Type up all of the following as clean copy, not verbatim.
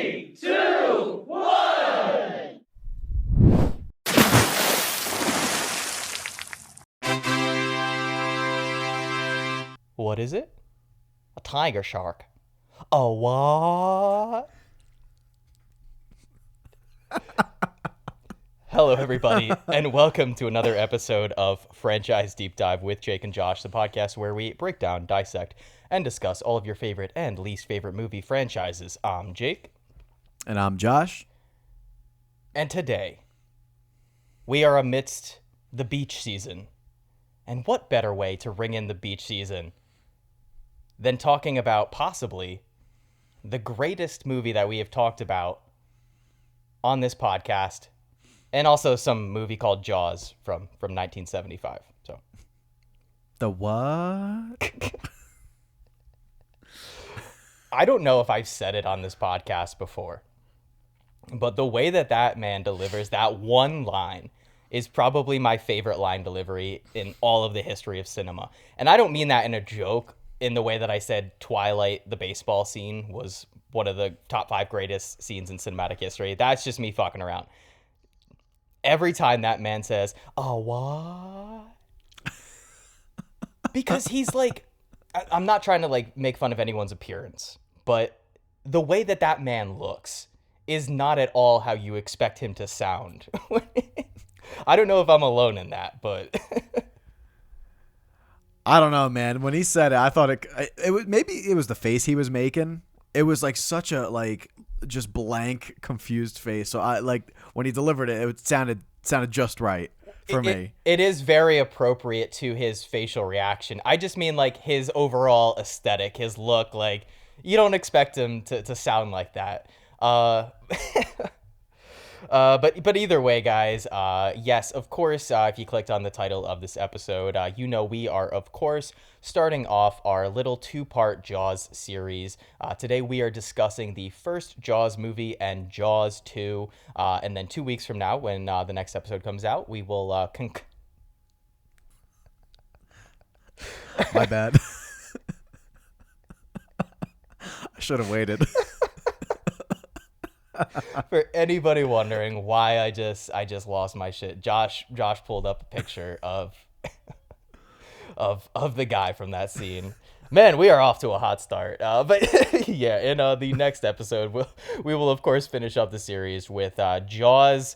Three, two, one. What is it? A tiger shark. A what? Hello, everybody, and welcome to another episode of Franchise Deep Dive with Jake and Josh, the podcast where we break down, dissect, and discuss all of your favorite and least favorite movie franchises. I'm Jake. And I'm Josh. And today, we are amidst the beach season. And what better way to ring in the beach season than talking about possibly the greatest movie that we have talked about on this podcast, and also some movie called Jaws from 1975. So, The what? I don't know if I've said it on this podcast before, but the way that man delivers that one line is probably my favorite line delivery in all of the history of cinema. And I don't mean that in a joke, in the way that I said Twilight, the baseball scene, was one of the top 5 greatest scenes in cinematic history. That's just me fucking around. Every time that man says, "Oh, what?" Because he's like, I'm not trying to like make fun of anyone's appearance, but the way that man looks is not at all how you expect him to sound. I don't know if I'm alone in that, but I don't know, man. When he said it, I thought it was, maybe it was the face he was making. It was like such a just blank, confused face. So I like when he delivered it, it sounded just right for me. It is very appropriate to his facial reaction. I just mean like his overall aesthetic, his look. Like you don't expect him to sound like that. But either way, guys, yes, of course, if you clicked on the title of this episode, you know we are, of course, starting off our little 2-part Jaws series. Today we are discussing the first Jaws movie and Jaws 2, and then 2 weeks from now, when the next episode comes out, we will My bad. I should have waited. For anybody wondering why I just lost my shit, Josh pulled up a picture of the guy from that scene. Man, we are off to a hot start. But yeah, in the next episode, we will of course finish up the series with Jaws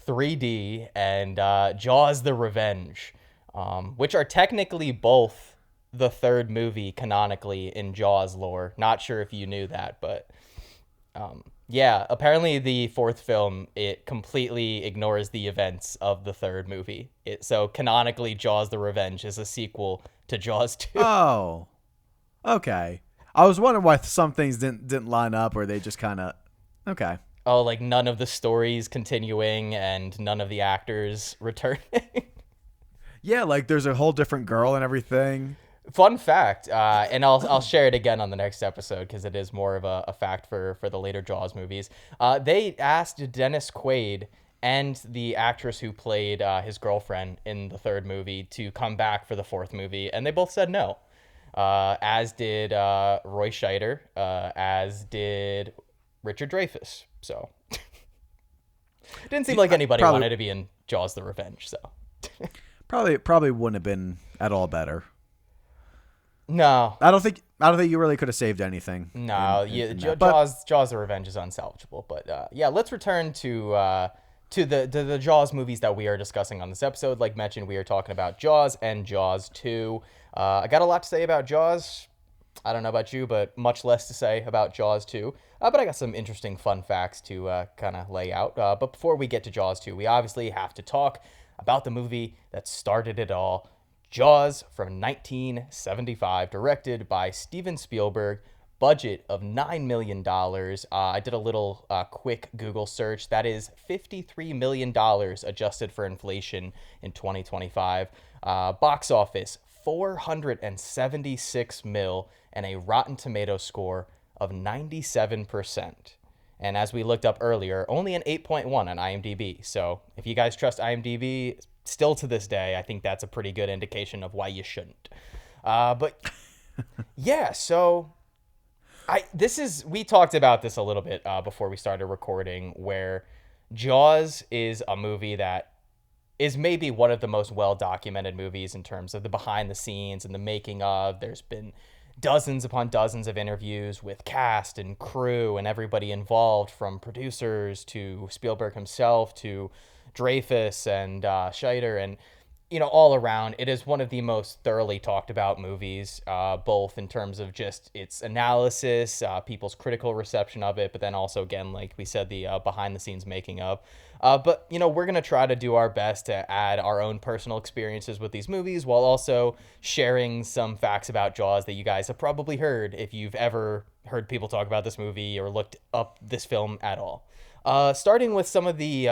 3D and Jaws: The Revenge, which are technically both the third movie canonically in Jaws lore. Not sure if you knew that, but yeah, apparently the fourth film, it completely ignores the events of the third movie. So canonically, Jaws: The Revenge is a sequel to Jaws 2. Oh, okay. I was wondering why some things didn't line up, or they just kind of okay. Oh, like none of the stories continuing and none of the actors returning. Yeah, like there's a whole different girl and everything. Fun fact, and I'll share it again on the next episode because it is more of a fact for the later Jaws movies. They asked Dennis Quaid and the actress who played his girlfriend in the third movie to come back for the fourth movie, and they both said no. As did Roy Scheider, as did Richard Dreyfuss. So didn't seem like anybody wanted to be in Jaws: The Revenge. So probably wouldn't have been at all better. No, I don't think you really could have saved anything. No, Jaws: The Revenge is unsalvageable. But yeah, let's return to the Jaws movies that we are discussing on this episode. Like mentioned, we are talking about Jaws and Jaws 2. I got a lot to say about Jaws. I don't know about you, but much less to say about Jaws 2. But I got some interesting fun facts to kind of lay out. But before we get to Jaws 2, we obviously have to talk about the movie that started it all. Jaws from 1975, directed by Steven Spielberg, budget of $9 million. I did a little quick Google search. That is $53 million adjusted for inflation in 2025. Box office, 476 mil, and a Rotten Tomato score of 97%. And as we looked up earlier, only an 8.1 on IMDb. So if you guys trust IMDb, still to this day, I think that's a pretty good indication of why you shouldn't. But yeah, so We talked about this a little bit before we started recording, where Jaws is a movie that is maybe one of the most well-documented movies in terms of the behind the scenes and the making of. There's been dozens upon dozens of interviews with cast and crew and everybody involved, from producers to Spielberg himself to Dreyfuss and Scheider, and all around, it is one of the most thoroughly talked about movies, both in terms of just its analysis, people's critical reception of it, but then also, again, like we said, the behind the scenes making of. But we're going to try to do our best to add our own personal experiences with these movies, while also sharing some facts about Jaws that you guys have probably heard if you've ever heard people talk about this movie or looked up this film at all. Starting with some of the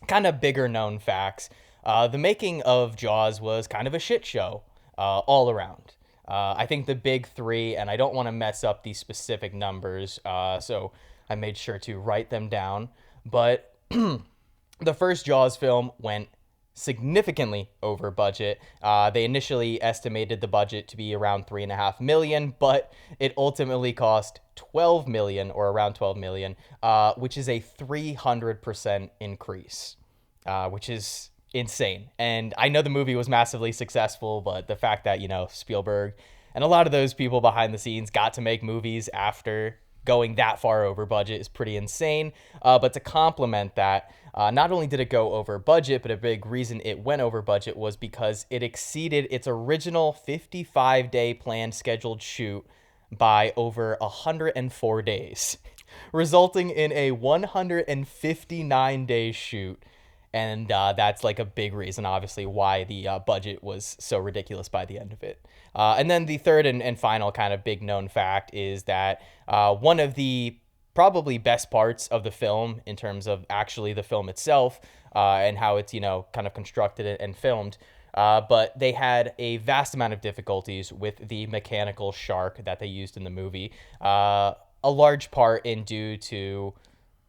kind of bigger known facts. The making of Jaws was kind of a shit show all around. I think the big three, and I don't want to mess up these specific numbers, so I made sure to write them down. But the first Jaws film went significantly over budget. They initially estimated the budget to be around $3.5 million, but it ultimately cost $12 million, or around $12 million, which is a 300% increase, which is insane. And I know the movie was massively successful, but the fact that, Spielberg and a lot of those people behind the scenes got to make movies after going that far over budget is pretty insane. But to complement that, not only did it go over budget, but a big reason it went over budget was because it exceeded its original 55-day planned scheduled shoot by over 104 days, resulting in a 159-day shoot. And that's like a big reason, obviously, why the budget was so ridiculous by the end of it. And then the third and final kind of big known fact is that one of the probably best parts of the film, in terms of actually the film itself and how it's, kind of constructed and filmed, but they had a vast amount of difficulties with the mechanical shark that they used in the movie. A large part in due to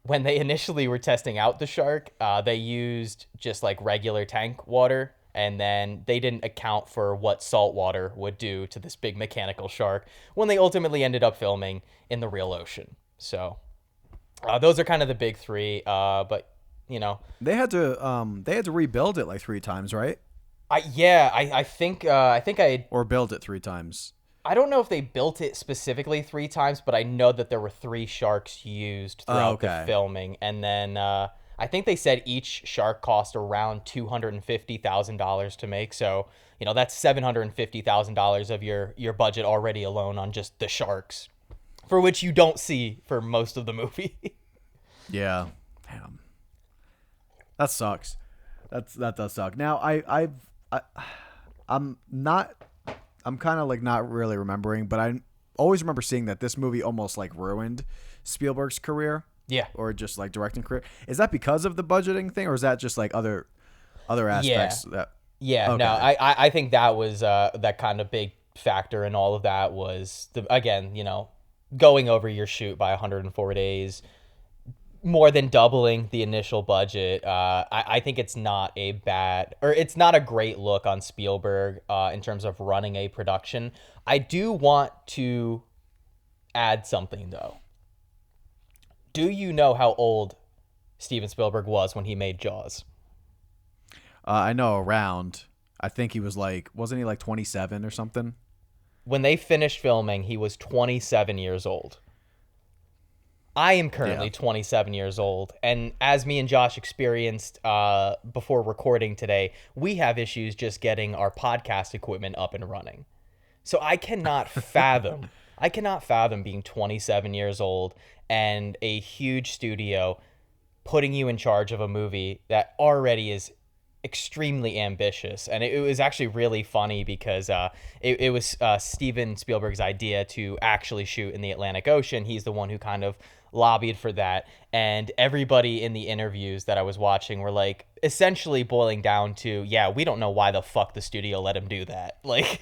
when they initially were testing out the shark, they used just like regular tank water, and then they didn't account for what salt water would do to this big mechanical shark when they ultimately ended up filming in the real ocean. So those are kind of the big three. But they had to rebuild it like 3 times, right? I think or build it 3 times. I don't know if they built it specifically 3 times, but I know that there were 3 sharks used throughout the filming. And then I think they said each shark cost around $250,000 to make. So, that's $750,000 of your budget already alone on just the sharks, for which you don't see for most of the movie. Yeah. Damn. That sucks. That does suck. Now, I'm kind of like not really remembering, but I always remember seeing that this movie almost like ruined Spielberg's career. Yeah. Or just like directing career. Is that because of the budgeting thing, or is that just like other aspects? Yeah. Okay. No, I think that was that kind of big factor in all of that was going over your shoot by 104 days, more than doubling the initial budget. I think it's not it's not a great look on Spielberg in terms of running a production. I do want to add something, though. Do you know how old Steven Spielberg was when he made Jaws? I know around. I think he was wasn't he like 27 or something? When they finished filming, he was 27 years old. I am currently 27 years old, and as me and Josh experienced before recording today, we have issues just getting our podcast equipment up and running. So I cannot fathom being 27 years old and a huge studio putting you in charge of a movie that already is extremely ambitious. And it was actually really funny because it was Steven Spielberg's idea to actually shoot in the Atlantic Ocean. He's the one who kind of lobbied for that, and everybody in the interviews that I was watching were like essentially boiling down to, we don't know why the fuck the studio let him do that. Like,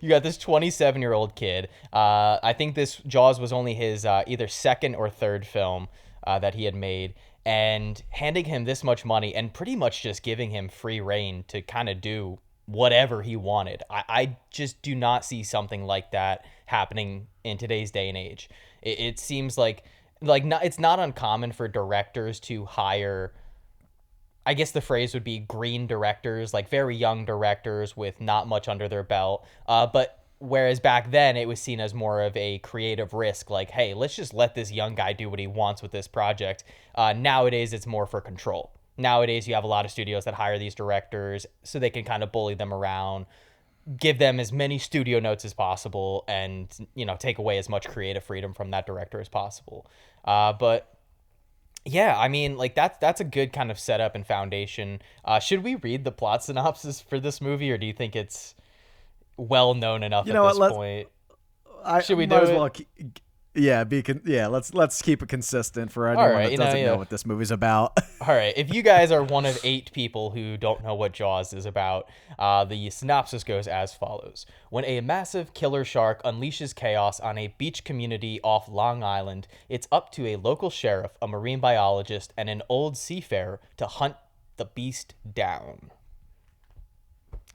you got this 27-year-old kid. I think this Jaws was only his either second or third film that he had made, and handing him this much money and pretty much just giving him free reign to kind of do whatever he wanted. I just do not see something like that happening in today's day and age. It seems like not, it's not uncommon for directors to hire, I guess the phrase would be green directors, like very young directors with not much under their belt. But whereas back then it was seen as more of a creative risk, like, hey, let's just let this young guy do what he wants with this project. Nowadays it's more for control. Nowadays you have a lot of studios that hire these directors so they can kind of bully them around, give them as many studio notes as possible, and, you know, take away as much creative freedom from that director as possible. But yeah, I mean, like that's a good kind of setup and foundation. Should we read the plot synopsis for this movie, or do you think it's well known enough at this point? Should we do it? Well, let's keep it consistent for anyone that doesn't know what this movie's about. All right, if you guys are one of 8 people who don't know what Jaws is about, the synopsis goes as follows. When a massive killer shark unleashes chaos on a beach community off Long Island, it's up to a local sheriff, a marine biologist, and an old seafarer to hunt the beast down.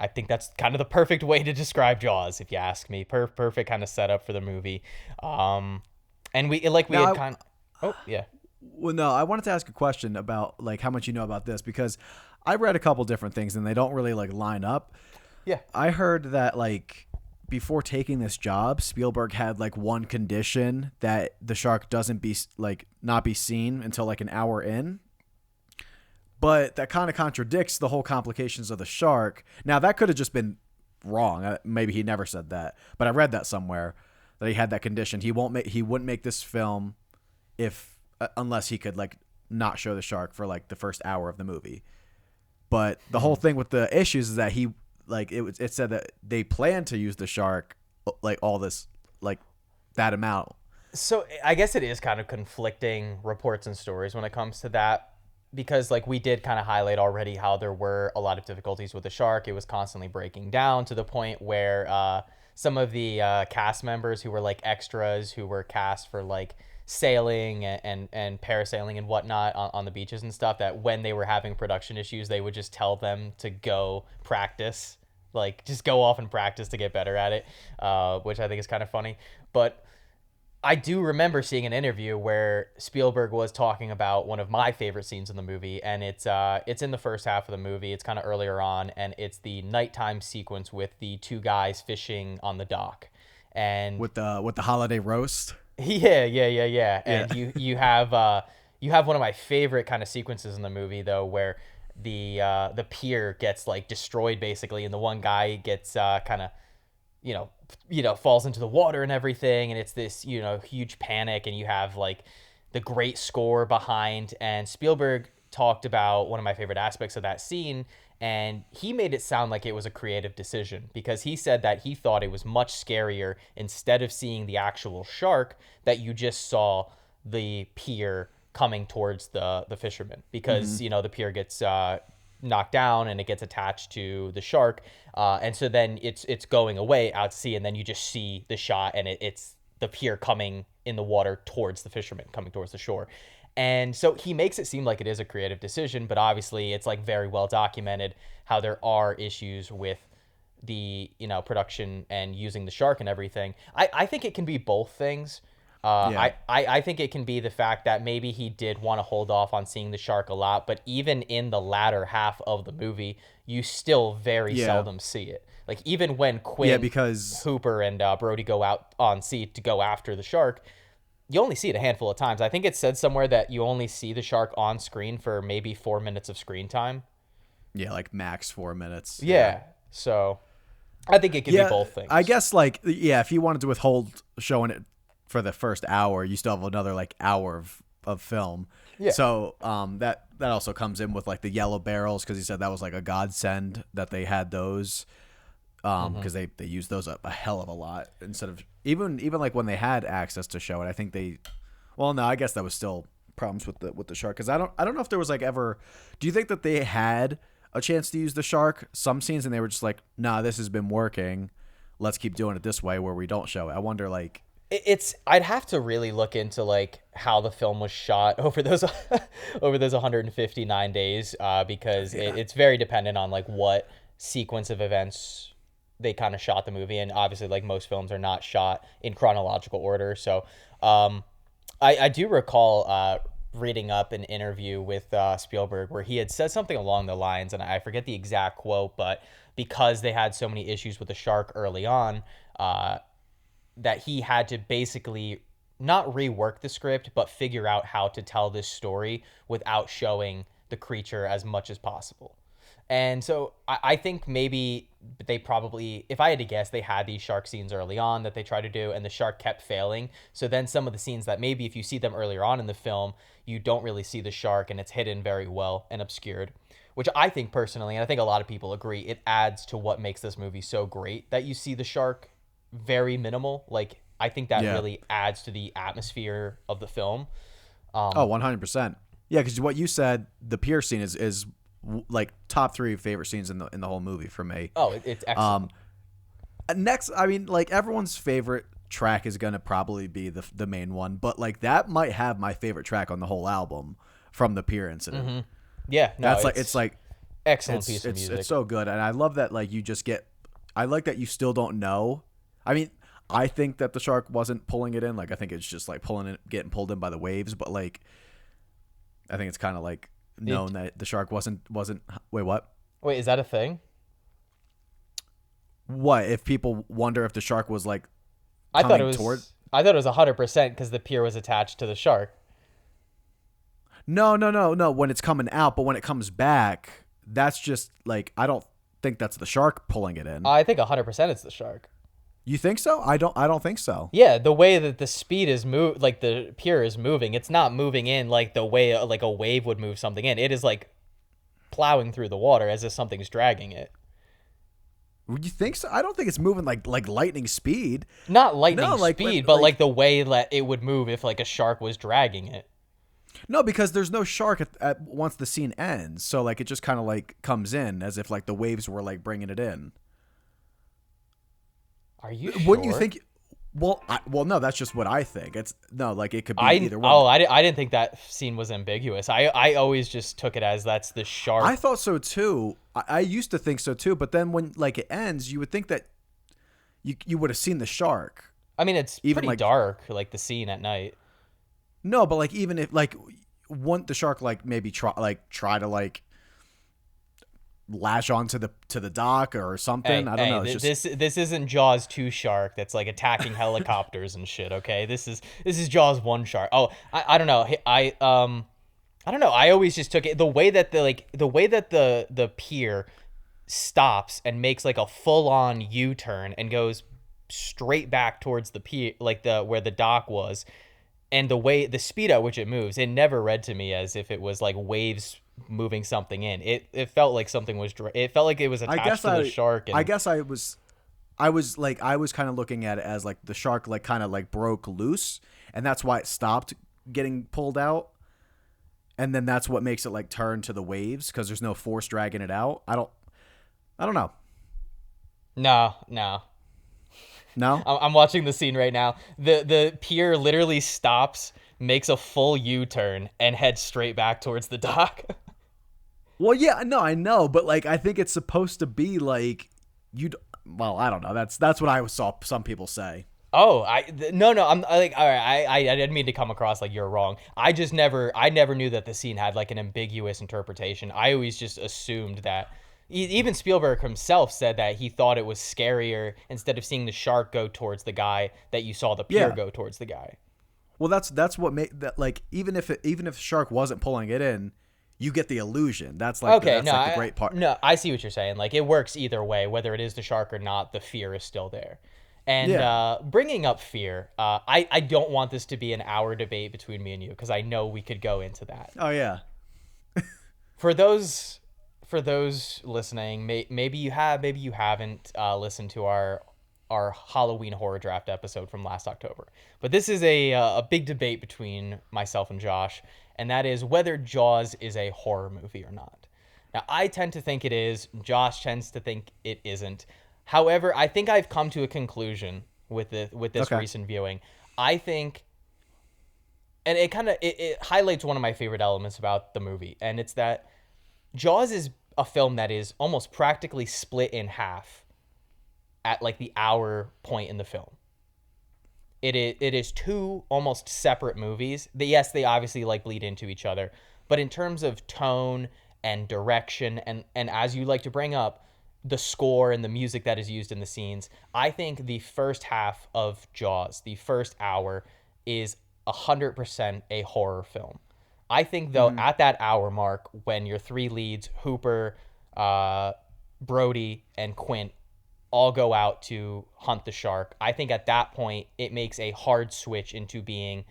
I think that's kind of the perfect way to describe Jaws, if you ask me. Perfect kind of setup for the movie. And we had kind of... Oh, yeah. Well, no, I wanted to ask a question about, like, how much you know about this, because I read a couple different things, and they don't really, like, line up. Yeah. I heard that, like, before taking this job, Spielberg had, like, one condition that the shark doesn't not be seen until, like, an hour in. But that kind of contradicts the whole complications of the shark. Now, that could have just been wrong. Maybe he never said that. But I read that somewhere, that he had that condition. He wouldn't make this film unless he could, like, not show the shark for, like, the first hour of the movie. But the whole thing with the issues is that it said that they plan to use the shark, like, all this, like, that amount. So I guess it is kind of conflicting reports and stories when it comes to that. Because, like, we did kind of highlight already how there were a lot of difficulties with the shark. It was constantly breaking down to the point where some of the cast members who were, like, extras who were cast for, like, sailing and parasailing and whatnot on the beaches and stuff, that when they were having production issues, they would just tell them to go practice. Like, just go off and practice to get better at it, which I think is kind of funny. But I do remember seeing an interview where Spielberg was talking about one of my favorite scenes in the movie, and it's in the first half of the movie. It's kind of earlier on, and it's the nighttime sequence with the 2 guys fishing on the dock, and with the holiday roast. Yeah. And you have one of my favorite kind of sequences in the movie, though, where the pier gets, like, destroyed basically, and the one guy gets kind of falls into the water and everything, and it's this, huge panic, and you have, like, the great score behind. And Spielberg talked about one of my favorite aspects of that scene, and he made it sound like it was a creative decision, because he said that he thought it was much scarier, instead of seeing the actual shark, that you just saw the pier coming towards the fishermen, because the pier gets knocked down and it gets attached to the shark, and so then it's going away out to sea, and then you just see the shot, and it's the pier coming in the water towards the fishermen, coming towards the shore. And so he makes it seem like it is a creative decision, but obviously it's, like, very well documented how there are issues with the production and using the shark and everything. I think it can be both things. I think it can be the fact that maybe he did want to hold off on seeing the shark a lot, but even in the latter half of the movie, you still very seldom see it. Like, even when Quinn, Hooper, and Brody go out on sea to go after the shark, you only see it a handful of times. I think it said somewhere that you only see the shark on screen for maybe 4 minutes of screen time. Yeah, like max 4 minutes. Yeah. So I think it can be both things. I guess, like, if you wanted to withhold showing it for the first hour, you still have another, like, hour of film. Yeah. So that also comes in with, like, the yellow barrels, because he said that was, like, a godsend that they had those, because they used those a hell of a lot, instead of even like when they had access to show it. I think I guess that was still problems with the shark, because I don't know if there was, like, ever. Do you think that they had a chance to use the shark some scenes and they were just like, nah, this has been working, let's keep doing it this way, where we don't show it? I wonder, like, I'd have to really look into, like, how the film was shot over those 159 days, because it's very dependent on, like, what sequence of events they kind of shot the movie. And obviously, like most films are not shot in chronological order. So I do recall reading up an interview with Spielberg where he had said something along the lines, and I forget the exact quote, but because they had so many issues with the shark early on, that he had to basically not rework the script, but figure out how to tell this story without showing the creature as much as possible. And so I think maybe they probably, if I had to guess, they had these shark scenes early on that they tried to do, and the shark kept failing. So then some of the scenes that maybe if you see them earlier on in the film, you don't really see the shark, and it's hidden very well and obscured, which I think personally, and I think a lot of people agree, it adds to what makes this movie so great that you see the shark very minimal. Like, I think that really adds to the atmosphere of the film. 100%. Yeah, because what you said, the pier scene is like top 3 favorite scenes in the whole movie for me. Oh, it's excellent. Next, I mean, like everyone's favorite track is gonna probably be the main one, but like that might have my favorite track on the whole album from the pier incident. Mm-hmm. Yeah, no, it's like excellent piece of music. It's so good, and I love that like you just get. I like that you still don't know. I mean, I think that the shark wasn't pulling it in. Like I think it's just like getting pulled in by the waves, but like I think it's kind of like known that the shark wasn't. Wait, what? Wait, is that a thing? What if people wonder if the shark was like? I thought it was 100% because the pier was attached to the shark. No. When it's coming out, but when it comes back, that's just like I don't think that's the shark pulling it in. I think 100% it's the shark. You think so? I don't think so. Yeah, the way that the speed is like the pier is moving, it's not moving in like the way like a wave would move something in. It is like plowing through the water as if something's dragging it. You think so? I don't think it's moving like lightning speed. Not lightning speed, but like the way that it would move if like a shark was dragging it. No, because there's no shark at once the scene ends. So like it just kind of like comes in as if like the waves were like bringing it in. Are you sure? Wouldn't you think? Well, no, that's just what I think. It's no, like it could be either one. Oh, I didn't think that scene was ambiguous. I always just took it as that's the shark. I thought so too. I used to think so too. But then when like it ends, you would think that you would have seen the shark. I mean, it's even pretty dark, like the scene at night. No, but like even if like the shark like maybe try to like lash onto the dock or something. I don't know. This isn't Jaws 2 shark that's like attacking helicopters and shit. Okay, this is Jaws 1 shark. Oh, I don't know. I don't know. I always just took it the way that the pier stops and makes like a full on U-turn and goes straight back towards the pier, like where the dock was, and the speed at which it moves. It never read to me as if it was like waves moving something in. It felt like something was. It felt like it was attached to the shark. I guess I was kind of looking at it as like the shark like kind of like broke loose, and that's why it stopped getting pulled out, and then that's what makes it like turn to the waves because there's no force dragging it out. I don't know. No. I'm watching the scene right now. The pier literally stops, makes a full U-turn, and heads straight back towards the dock. Well, yeah, no, I know, but like I think it's supposed to be like well, I don't know. That's what I saw some people say. Oh, no. I'm like, all right. I didn't mean to come across like you're wrong. I never knew that the scene had like an ambiguous interpretation. I always just assumed that. Even Spielberg himself said that he thought it was scarier instead of seeing the shark go towards the guy that you saw the pier go towards the guy. Well, that's what made that like even if the shark wasn't pulling it in, you get the illusion. That's like the great part. No, I see what you're saying. Like it works either way, whether it is the shark or not. The fear is still there. And bringing up fear, I don't want this to be an hour debate between me and you because I know we could go into that. Oh yeah. For those listening, maybe you have, maybe you haven't listened to our Halloween horror draft episode from last October. But this is a big debate between myself and Josh, and that is whether Jaws is a horror movie or not. Now, I tend to think it is. Josh tends to think it isn't. However, I think I've come to a conclusion with this recent viewing. I think, and it highlights one of my favorite elements about the movie, and it's that Jaws is a film that is almost practically split in half at like the hour point in the film. It is two almost separate movies. Yes, they obviously like bleed into each other, but in terms of tone and direction and as you like to bring up, the score and the music that is used in the scenes, I think the first half of Jaws, the first hour, is 100% a horror film. I think though at that hour mark, when your three leads, Hooper, Brody, and Quint, all go out to hunt the shark, I think at that point it makes a hard switch into being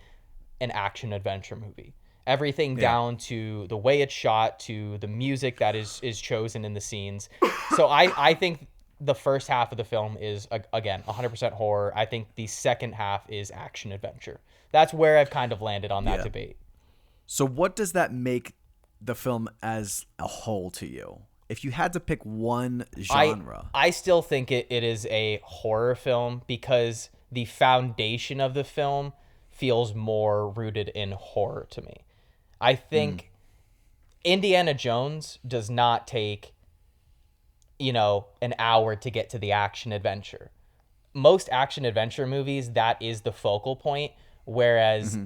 an action adventure movie. Everything down to the way it's shot, to the music that is chosen in the scenes. So I think the first half of the film is, again, 100% horror. I think the second half is action adventure. That's where I've kind of landed on that debate. So what does that make the film as a whole to you? If you had to pick one genre. I still think it is a horror film because the foundation of the film feels more rooted in horror to me. I think Indiana Jones does not take, an hour to get to the action adventure. Most action adventure movies, that is the focal point, whereas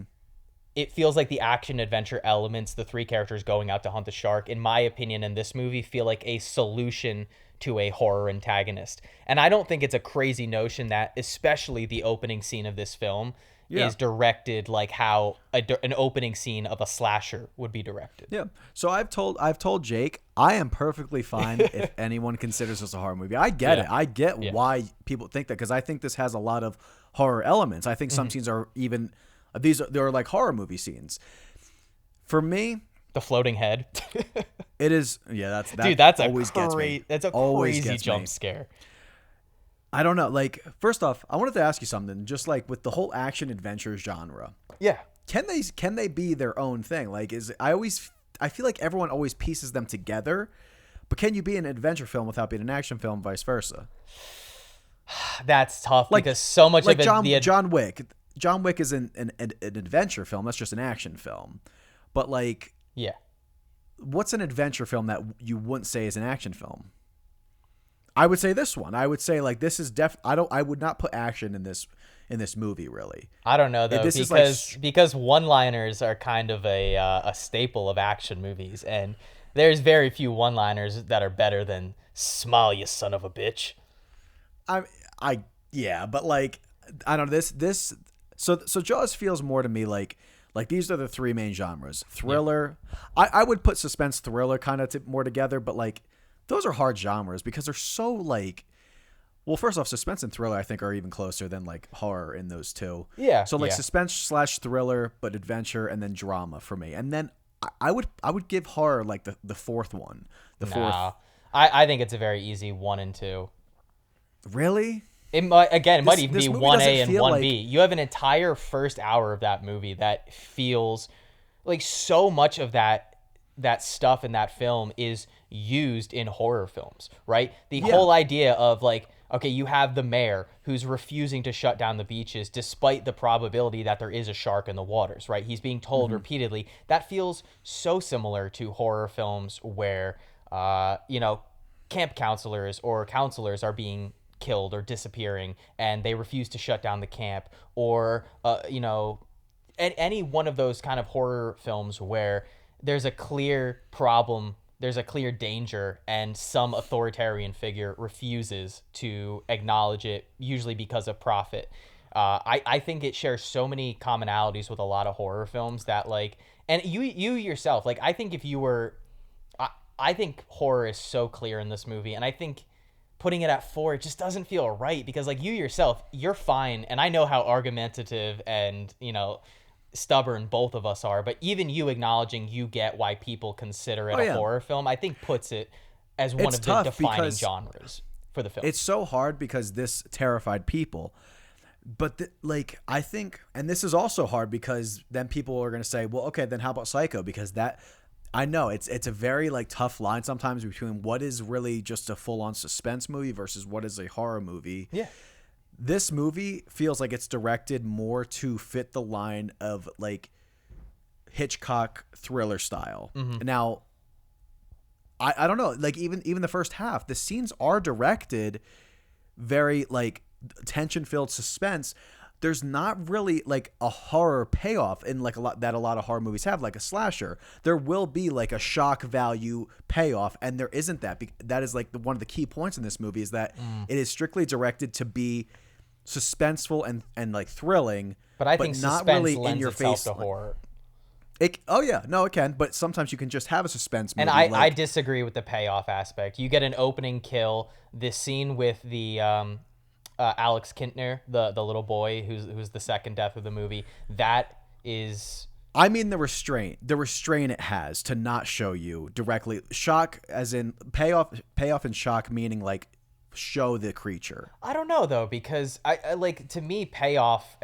it feels like the action adventure elements, the three characters going out to hunt the shark, in my opinion, in this movie, feel like a solution to a horror antagonist. And I don't think it's a crazy notion that especially the opening scene of this film is directed like how an opening scene of a slasher would be directed. Yeah. So I've told Jake I am perfectly fine if anyone considers this a horror movie. I get it. I get why people think that, because I think this has a lot of horror elements. I think some scenes are even they're like horror movie scenes. For me, the floating head. It is. Yeah, that's always gets me. That's a crazy jump scare. I don't know. Like, first off, I wanted to ask you something. Just like with the whole action adventure genre, can they be their own thing? Like, I feel like everyone always pieces them together, but can you be an adventure film without being an action film, vice versa? That's tough, because so much of it. John Wick. John Wick is an adventure film. That's just an action film. But like, what's an adventure film that you wouldn't say is an action film? I would say this one. I would say like this is I would not put action in this movie really. I don't know though, because one-liners are kind of a staple of action movies, and there's very few one-liners that are better than "Smile, you son of a bitch." But like I don't know this. So Jaws feels more to me like these are the three main genres. Thriller. Yeah. I would put suspense thriller kind of more together, but like those are hard genres because they're so like, well, first off, suspense and thriller I think are even closer than like horror in those two. Yeah. So like suspense / thriller, but adventure, and then drama for me. And then I would give horror like the fourth one. Fourth. I think it's a very easy 1 and 2. Really? It might even be 1A and 1B. You have an entire first hour of that movie that feels like so much of that stuff in that film is used in horror films, right? The whole idea of like, okay, you have the mayor who's refusing to shut down the beaches despite the probability that there is a shark in the waters, right? He's being told repeatedly. That feels so similar to horror films where, camp counselors or counselors are being killed or disappearing and they refuse to shut down the camp, or any one of those kind of horror films where there's a clear problem, there's a clear danger, and some authoritarian figure refuses to acknowledge it, usually because of profit. I think it shares so many commonalities with a lot of horror films that like, and you yourself, like, I think if you were, I think horror is so clear in this movie, and I think putting it at 4, it just doesn't feel right, because like you yourself, you're fine, and I know how argumentative and stubborn both of us are, but even you acknowledging you get why people consider it a horror film, I think puts it as one of the defining genres for the film. It's so hard because this terrified people, but I think, and this is also hard because then people are going to say, well, okay, then how about Psycho? Because that, I know it's a very like tough line sometimes between what is really just a full-on suspense movie versus what is a horror movie. Yeah. This movie feels like it's directed more to fit the line of like Hitchcock thriller style. Now, I don't know. Like even the first half, the scenes are directed very like tension filled suspense. There's not really like a horror payoff in like a lot of horror movies have, like a slasher. There will be like a shock value payoff, and there isn't that. That is like one of the key points in this movie is that it is strictly directed to be suspenseful and like thrilling, but I think not suspense really lends in your itself face to horror. It can, but sometimes you can just have a suspense movie. And I disagree with the payoff aspect. You get an opening kill, this scene with the Alex Kintner, the little boy who's the second death of the movie. That is, I mean, the restraint it has to not show you directly shock, as in payoff and shock, meaning like show the creature. I don't know though, because I like, to me, payoff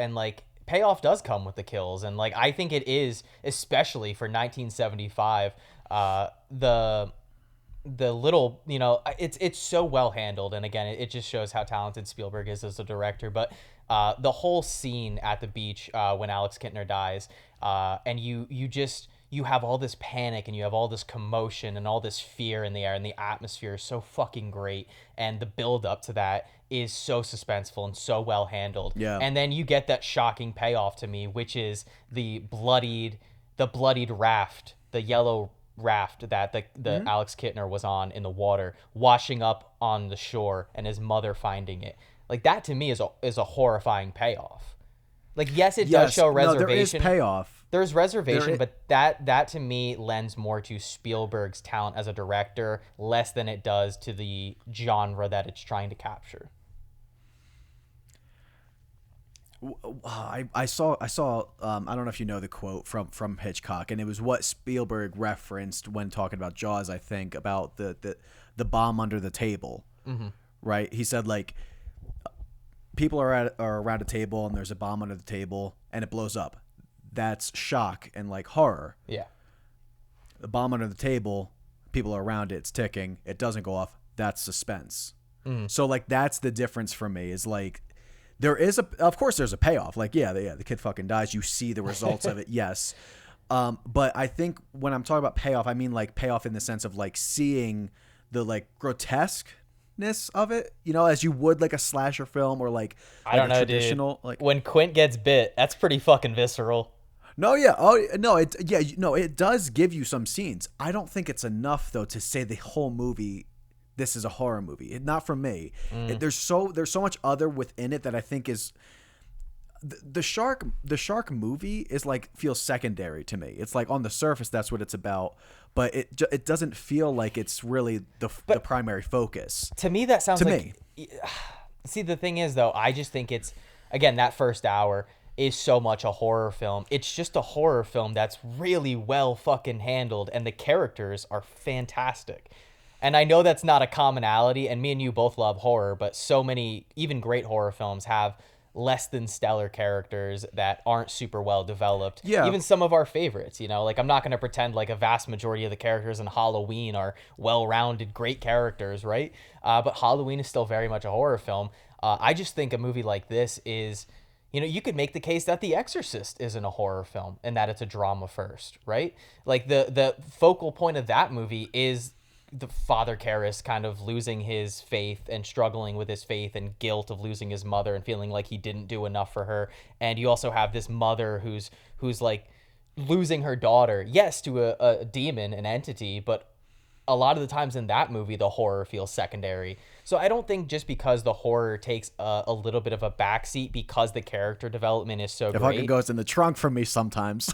does come with the kills, and like I think it is, especially for 1975, the little, it's so well handled, and again it just shows how talented Spielberg is as a director. But the whole scene at the beach when Alex Kintner dies, and you have all this panic and you have all this commotion and all this fear in the air, and the atmosphere is so fucking great, and the build up to that is so suspenseful and so well handled. Yeah. And then you get that shocking payoff to me, which is the bloodied raft, the yellow raft that the Alex Kintner was on in the water, washing up on the shore, and his mother finding it. Like, that to me is a horrifying payoff. Like, yes, it does show reservation. No, there is payoff. There's reservation, but that to me lends more to Spielberg's talent as a director, less than it does to the genre that it's trying to capture. I saw I don't know if you know the quote from Hitchcock, and it was what Spielberg referenced when talking about Jaws, I think, about the bomb under the table. Mm-hmm. Right? He said, like, people are around a table and there's a bomb under the table and it blows up. That's shock and like horror. Yeah. The bomb under the table, people are around it, it's ticking, it doesn't go off, that's suspense. So like that's the difference for me, is like of course there's a payoff. Like, the kid fucking dies, you see the results of it, yes. But I think when I'm talking about payoff, I mean like payoff in the sense of like seeing the like grotesqueness of it, as you would like a slasher film or like I don't know, traditional, dude. Like when Quint gets bit, that's pretty fucking visceral. No, yeah. Oh, no, it does give you some scenes. I don't think it's enough though to say the whole movie, this is a horror movie. Not from me. There's so much other within it that I think is the shark movie is like feels secondary to me. It's like on the surface that's what it's about, but it doesn't feel like it's really the primary focus. To me, that sounds to like me. See, the thing is though, I just think it's, again, that first hour is so much a horror film. It's just a horror film that's really well fucking handled, and the characters are fantastic. And I know that's not a commonality, and me and you both love horror, but so many even great horror films have less than stellar characters that aren't super well developed. Yeah. Even some of our favorites, like, I'm not going to pretend like a vast majority of the characters in Halloween are well-rounded, great characters, right? But Halloween is still very much a horror film. I just think a movie like this is, you could make the case that The Exorcist isn't a horror film and that it's a drama first, right? Like, the focal point of that movie is the Father Karras kind of losing his faith and struggling with his faith and guilt of losing his mother and feeling like he didn't do enough for her. And you also have this mother who's like losing her daughter, yes, to a demon, an entity, but a lot of the times in that movie, the horror feels secondary. So I don't think just because the horror takes a little bit of a backseat because the character development is so It great. fucking goes in the trunk for me sometimes.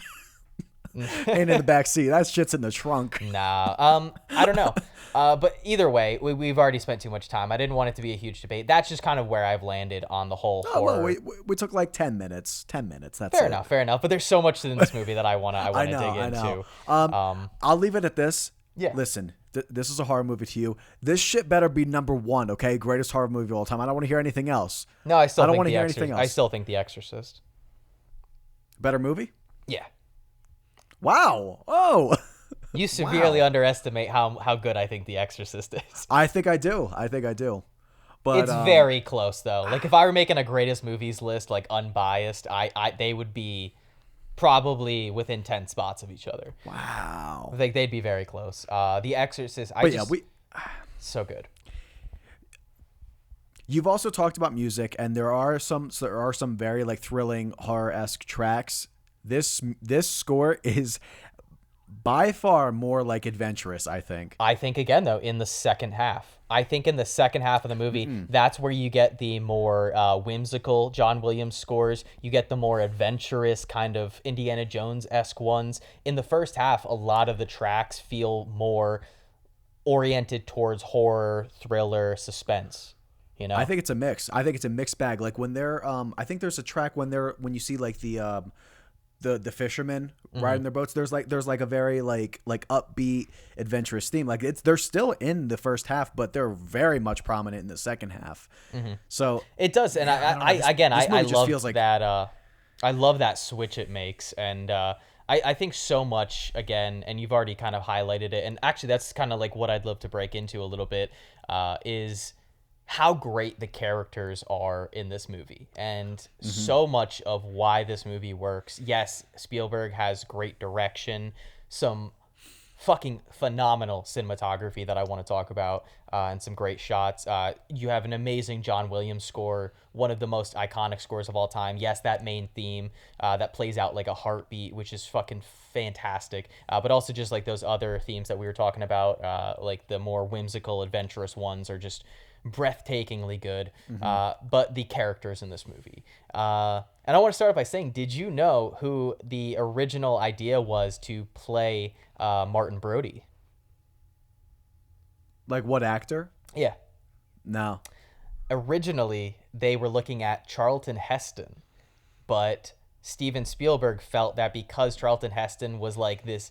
Ain't in the back seat. That shit's in the trunk. Nah. I don't know. But either way, we've already spent too much time. I didn't want it to be a huge debate. That's just kind of where I've landed on the whole horror. Well, we took like 10 minutes. 10 minutes. That's fair it. enough. Fair enough. But there's so much in this movie that I want to dig into. I'll leave it at this. Yeah. Listen, this is a horror movie to you. This shit better be number one, okay? Greatest horror movie of all time. I don't want to hear anything else. No, I don't want to hear anything else. I still think The Exorcist. Better movie? Yeah. Wow. Oh. You severely underestimate how good I think The Exorcist is. I think I do. But it's very close though. Like, if I were making a greatest movies list, like unbiased, they would be probably within 10 spots of each other. Wow. I think they'd be very close. The Exorcist, so good. You've also talked about music, and there are some very like thrilling horror-esque tracks. This score is by far more like adventurous, I think. I think again though in the second half. I think in the second half of the movie, that's where you get the more whimsical John Williams scores. You get the more adventurous kind of Indiana Jones-esque ones. In the first half, a lot of the tracks feel more oriented towards horror, thriller, suspense. You know? I think it's a mix. I think it's a mixed bag. Like when they're, I think there's a track when you see like the fishermen riding their boats. There's like a very like upbeat, adventurous theme. Like they're still in the first half, but they're very much prominent in the second half. So it does, and I love I love that switch it makes, and I think so much again, and you've already kind of highlighted it, and actually that's kind of like what I'd love to break into a little bit is how great the characters are in this movie, and so much of why this movie works. Yes, Spielberg has great direction, some fucking phenomenal cinematography that I want to talk about, and some great shots. You have an amazing John Williams score, one of the most iconic scores of all time. Yes, that main theme that plays out like a heartbeat, which is fucking fantastic. But also just like those other themes that we were talking about, like the more whimsical, adventurous ones are just breathtakingly good. But the characters in this movie. And I want to start off by saying, did you know who the original idea was to play Martin Brody? Like what actor? Yeah. No. Originally, they were looking at Charlton Heston, but Steven Spielberg felt that because Charlton Heston was like this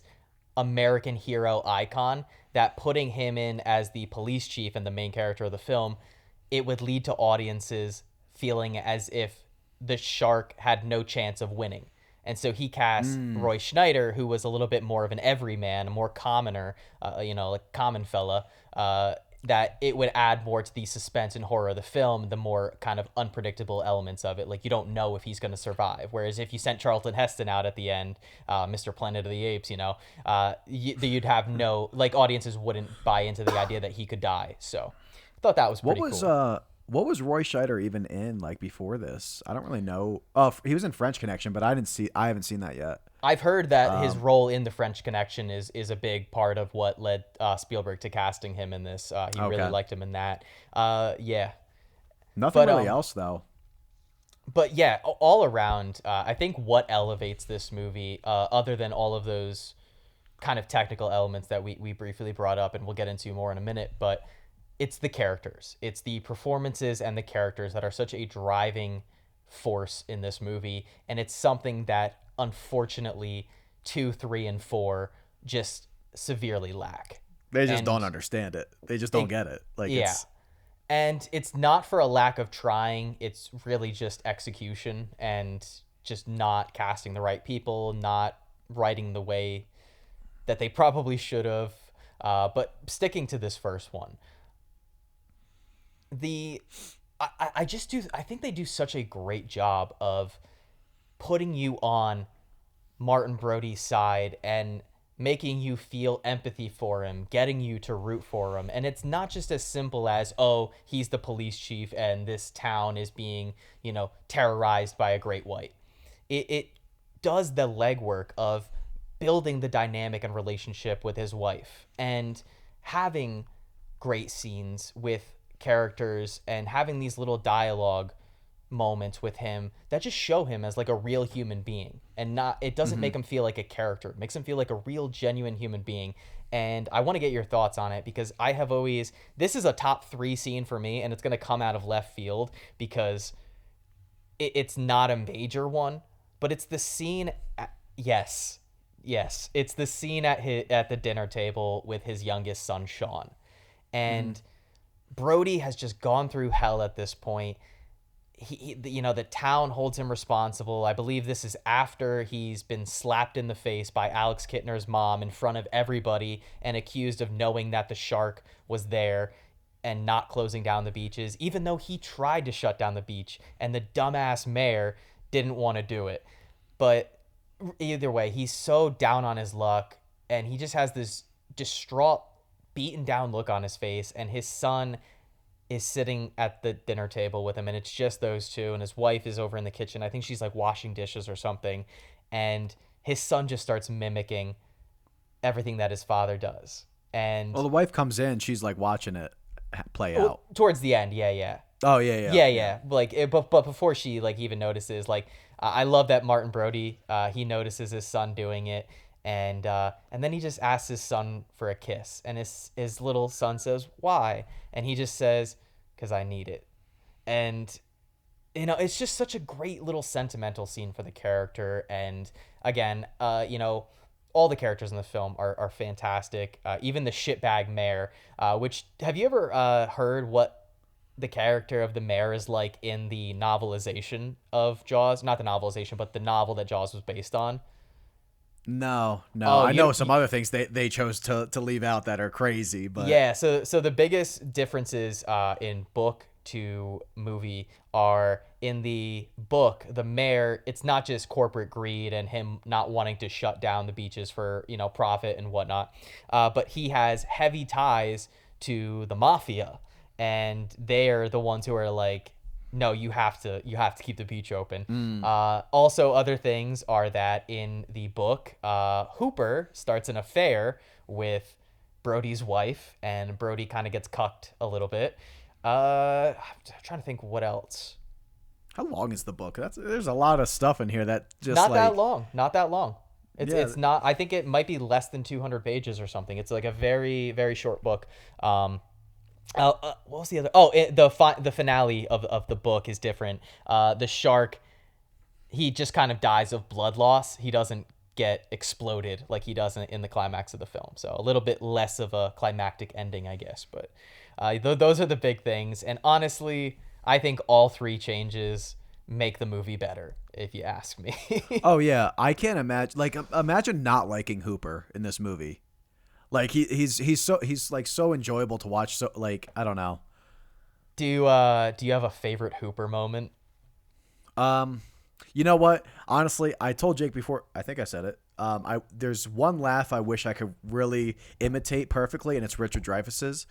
American hero icon, that putting him in as the police chief and the main character of the film, it would lead to audiences feeling as if the shark had no chance of winning. And so he cast Roy Schneider, who was a little bit more of an everyman, a more commoner, like common fella, that it would add more to the suspense and horror of the film, the more kind of unpredictable elements of it. Like, you don't know if he's going to survive. Whereas if you sent Charlton Heston out at the end, Mr. Planet of the Apes, you'd have no, like, audiences wouldn't buy into the idea that he could die. So I thought that was pretty cool. What was Roy Scheider even in like before this? I don't really know. Oh, he was in French Connection, but I haven't seen that yet. I've heard that his role in the French Connection is a big part of what led Spielberg to casting him in this. He really liked him in that. Yeah. Nothing really else though. But yeah, all around, I think what elevates this movie, other than all of those kind of technical elements that we briefly brought up, and we'll get into more in a minute, but it's the characters. It's the performances and the characters that are such a driving force in this movie. And it's something that, unfortunately, 2, 3, and 4 just severely lack. They just don't understand it. They just don't get it. Like, yeah. And it's not for a lack of trying. It's really just execution and just not casting the right people, not writing the way that they probably should have. But sticking to this first one, I think they do such a great job of putting you on Martin Brody's side and making you feel empathy for him, getting you to root for him. And it's not just as simple as, oh, he's the police chief and this town is being, terrorized by a great white. It does the legwork of building the dynamic and relationship with his wife and having great scenes with characters and having these little dialogue moments with him that just show him as like a real human being, and it doesn't make him feel like a character. It makes him feel like a real genuine human being. And I want to get your thoughts on it, because this is a top 3 scene for me, and it's going to come out of left field because it's not a major one, but it's the scene yes, it's the scene at the dinner table with his youngest son Sean. And Brody has just gone through hell at this point. The town holds him responsible. I believe this is after he's been slapped in the face by Alex Kittner's mom in front of everybody and accused of knowing that the shark was there and not closing down the beaches, even though he tried to shut down the beach and the dumbass mayor didn't want to do it. But Either way, he's so down on his luck, and he just has this distraught, beaten down look on his face, and his son is sitting at the dinner table with him, and it's just those two, and his wife is over in the kitchen. I think she's like washing dishes or something, and his son just starts mimicking everything that his father does. And Well, the wife comes in, she's like watching it play out. towards the end, yeah. Oh yeah. Yeah. Like, but before she like even notices, like, I love that Martin Brody, he notices his son doing it, and then he just asks his son for a kiss, and his little son says, "Why?" And he just says, "'Cause I need it." And it's just such a great little sentimental scene for the character. And again, all the characters in the film are fantastic. Even the shitbag mayor, which, have you ever heard what the character of the mayor is like in the novelization of Jaws? Not the novelization, but the novel that Jaws was based on. No. Oh, I know some other things they chose to leave out that are crazy, but Yeah, so the biggest differences in book to movie are, in the book, the mayor, it's not just corporate greed and him not wanting to shut down the beaches for, profit and whatnot, but he has heavy ties to the mafia, and they're the ones who are like, no, you have to keep the beach open. Also, other things are that in the book, Hooper starts an affair with Brody's wife, and Brody kind of gets cucked a little bit. I'm trying to think what else. how long is the book? There's a lot of stuff in here that just Not like that long. Yeah. It's not. I think it might be less than 200 pages or something. It's like a very, very short book. What was the other? Oh, the finale of the book is different. The shark, he just kind of dies of blood loss. He doesn't get exploded like he does in the climax of the film. So a little bit less of a climactic ending, I guess. But those are the big things. And honestly, I think all three changes make the movie better, if you ask me. Oh yeah, I can't imagine. Like, imagine not liking Hooper in this movie. Like he's like so enjoyable to watch. So like, I don't know. Do you have a favorite Hooper moment? You know what? Honestly, I told Jake before. I think I said it. There's one laugh I wish I could really imitate perfectly, and it's Richard Dreyfuss's.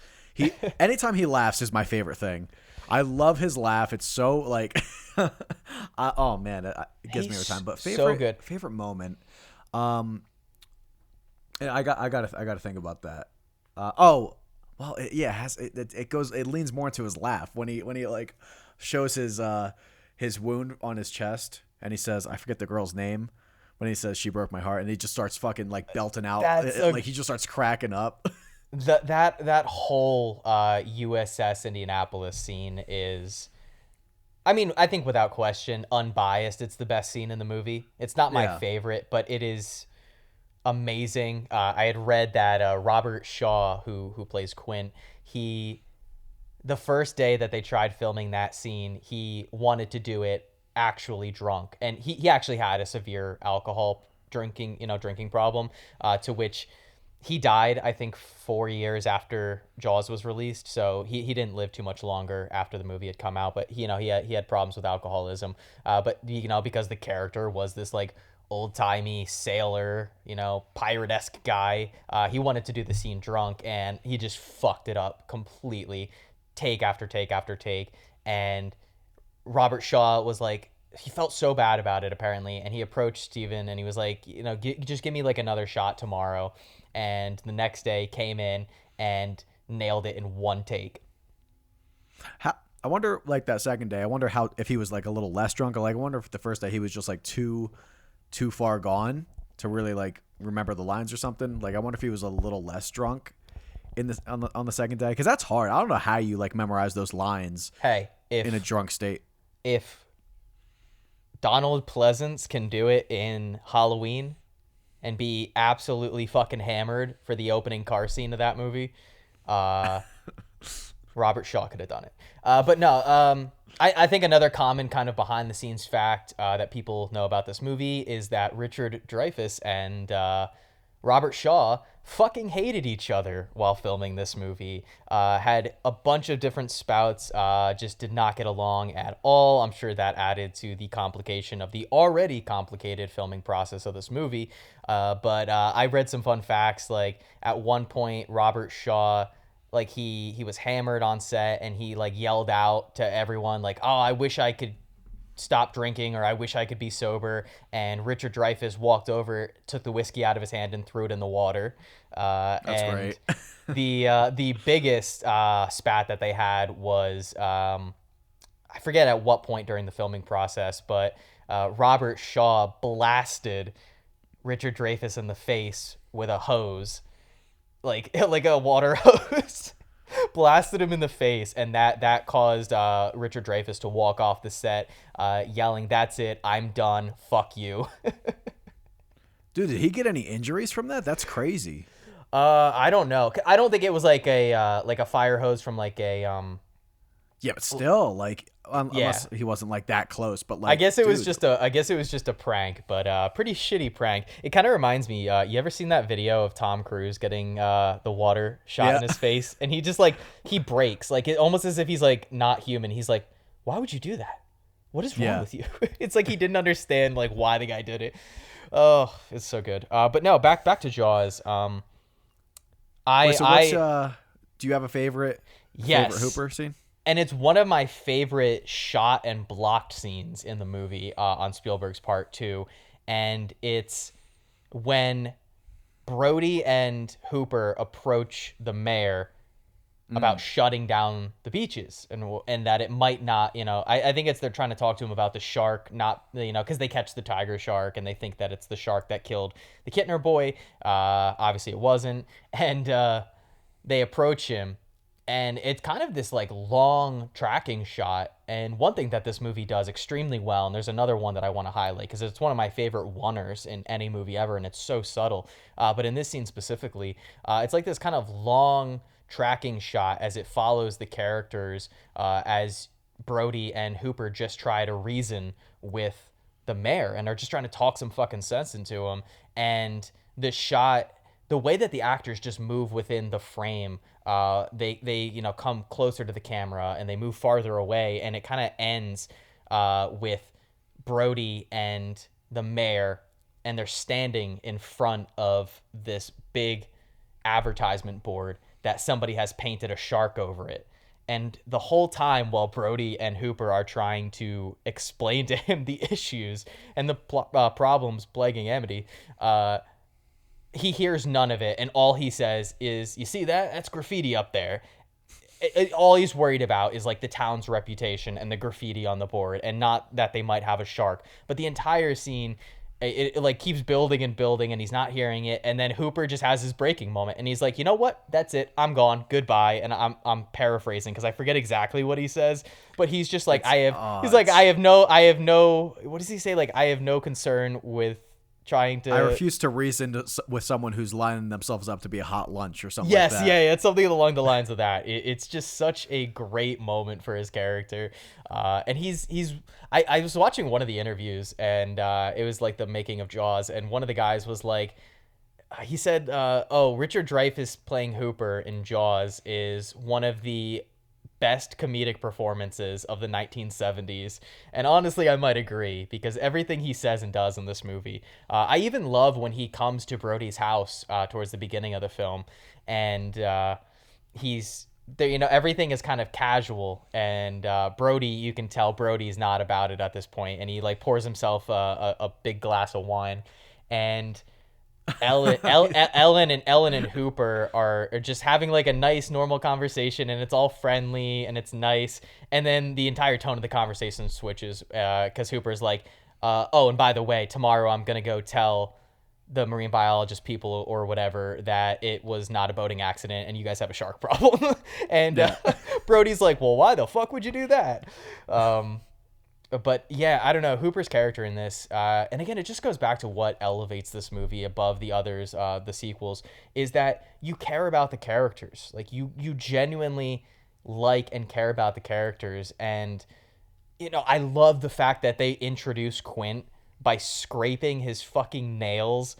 Anytime he laughs is my favorite thing. I love his laugh. It's so like, oh man, it gives me every time. But so good. Favorite moment. And I gotta think about that. Well, it leans more into his laugh when he like shows his wound on his chest, and he says, I forget the girl's name, when he says she broke my heart, and he just starts fucking like belting out, like he just starts cracking up. That whole USS Indianapolis scene is, I mean, I think without question, unbiased, it's the best scene in the movie. It's not my favorite, but it is amazing. I had read that Robert Shaw, who plays Quint, the first day that they tried filming that scene, he wanted to do it actually drunk, and he actually had a severe alcohol drinking problem, to which he died, I think, 4 years after Jaws was released. So he didn't live too much longer after the movie had come out. But he had problems with alcoholism. But because the character was this like old-timey sailor, pirate-esque guy, he wanted to do the scene drunk, and he just fucked it up completely, take after take after take. And Robert Shaw was like, he felt so bad about it apparently, and he approached Steven and he was like, just give me like another shot tomorrow. And the next day came in and nailed it in one take. I wonder, like, that second day, I wonder if he was like a little less drunk, or like I wonder if the first day he was just like too far gone to really like remember the lines or something. Like, I wonder if he was a little less drunk on the second day, because that's hard. I don't know how you like memorize those lines. Hey, in a drunk state. If Donald Pleasance can do it in Halloween and be absolutely fucking hammered for the opening car scene of that movie, Robert Shaw could have done it. But no, I think another common kind of behind the scenes fact that people know about this movie is that Richard Dreyfuss and Robert Shaw fucking hated each other while filming this movie. Had a bunch of different spouts, just did not get along at all. I'm sure that added to the complication of the already complicated filming process of this movie. But I read some fun facts. Like, at one point, Robert Shaw, like, he was hammered on set, and he, like, yelled out to everyone, like, oh, I wish I could stop drinking, or I wish I could be sober. And Richard Dreyfuss walked over, took the whiskey out of his hand, and threw it in the water. That's great. The biggest spat that they had was, I forget at what point during the filming process, but Robert Shaw blasted Richard Dreyfuss in the face with a hose, like a water hose. Blasted him in the face, and that caused Richard Dreyfuss to walk off the set, yelling, "That's it, I'm done, fuck you." Dude, did he get any injuries from that? That's crazy. I don't know. I don't think it was like a fire hose from like a Yeah, but still, like, unless he wasn't like that close. But like, I guess it was just a prank, but pretty shitty prank. It kind of reminds me. You ever seen that video of Tom Cruise getting the water shot in his face, and he just like he breaks, like it almost as if he's like not human. He's like, "Why would you do that? What is wrong with you?" It's like he didn't understand like why the guy did it. Oh, it's so good. But no, back to Jaws. Do you have a favorite Hooper scene? And it's one of my favorite shot and blocked scenes in the movie on Spielberg's part too. And it's when Brody and Hooper approach the mayor about shutting down the beaches, and that it might not, I think they're trying to talk to him about the shark, not, because they catch the tiger shark and they think that it's the shark that killed the Kittner boy. Obviously it wasn't. And they approach him. And it's kind of this like long tracking shot. And one thing that this movie does extremely well, and there's another one that I want to highlight because it's one of my favorite oneers in any movie ever, and it's so subtle. But in this scene specifically, it's like this kind of long tracking shot as it follows the characters as Brody and Hooper just try to reason with the mayor and are just trying to talk some fucking sense into him. And the shot, the way that the actors just move within the frame, they come closer to the camera and they move farther away, and it kind of ends with Brody and the mayor, and they're standing in front of this big advertisement board that somebody has painted a shark over it. And the whole time while Brody and Hooper are trying to explain to him the issues and the problems plaguing Amity, he hears none of it, and all he says is, "You see that? That's graffiti up there." All he's worried about is like the town's reputation and the graffiti on the board, and not that they might have a shark. But the entire scene, it like keeps building and building, and he's not hearing it. And then Hooper just has his breaking moment, and he's like, "You know what? That's it. I'm gone. Goodbye." And I'm paraphrasing because I forget exactly what he says, but he's just like, I have no. What does he say? Like, I have no concern with trying to. I refuse to reason with someone who's lining themselves up to be a hot lunch or something. Yes, like that. yeah, it's something along the lines of that. It's just such a great moment for his character, and I was watching one of the interviews, and it was like the making of Jaws, and one of the guys was like, he said, "Oh, Richard Dreyfuss playing Hooper in Jaws is one of the best comedic performances of the 1970s. And honestly, I might agree, because everything he says and does in this movie, I even love when he comes to Brody's house towards the beginning of the film, and he's there, everything is kind of casual, and Brody, you can tell Brody's not about it at this point, and he like pours himself a big glass of wine, and Ellen and Hooper are just having like a nice normal conversation, and it's all friendly and it's nice, and then the entire tone of the conversation switches because Hooper's like, oh, and by the way, tomorrow I'm gonna go tell the marine biologist people or whatever that it was not a boating accident and you guys have a shark problem. And Brody's like, well, why the fuck would you do that? But yeah, I don't know, Hooper's character in this, and again, it just goes back to what elevates this movie above the others, the sequels, is that you care about the characters. Like, you genuinely like and care about the characters. And, I love the fact that they introduce Quint by scraping his fucking nails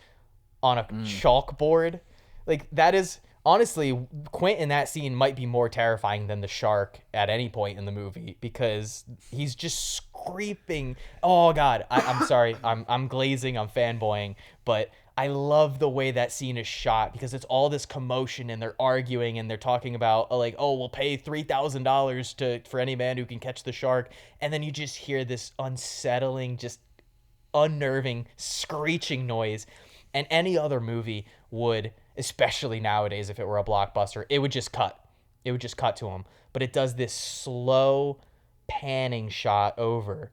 on a chalkboard. Like, that is honestly, Quint in that scene might be more terrifying than the shark at any point in the movie, because he's just screaming. Oh God, I'm sorry, I'm glazing, I'm fanboying, but I love the way that scene is shot, because it's all this commotion and they're arguing and they're talking about like, oh, we'll pay $3,000 for any man who can catch the shark, and then you just hear this unsettling, just unnerving screeching noise. And any other movie would, especially nowadays, if it were a blockbuster, it would just cut to him. But it does this slow panning shot over,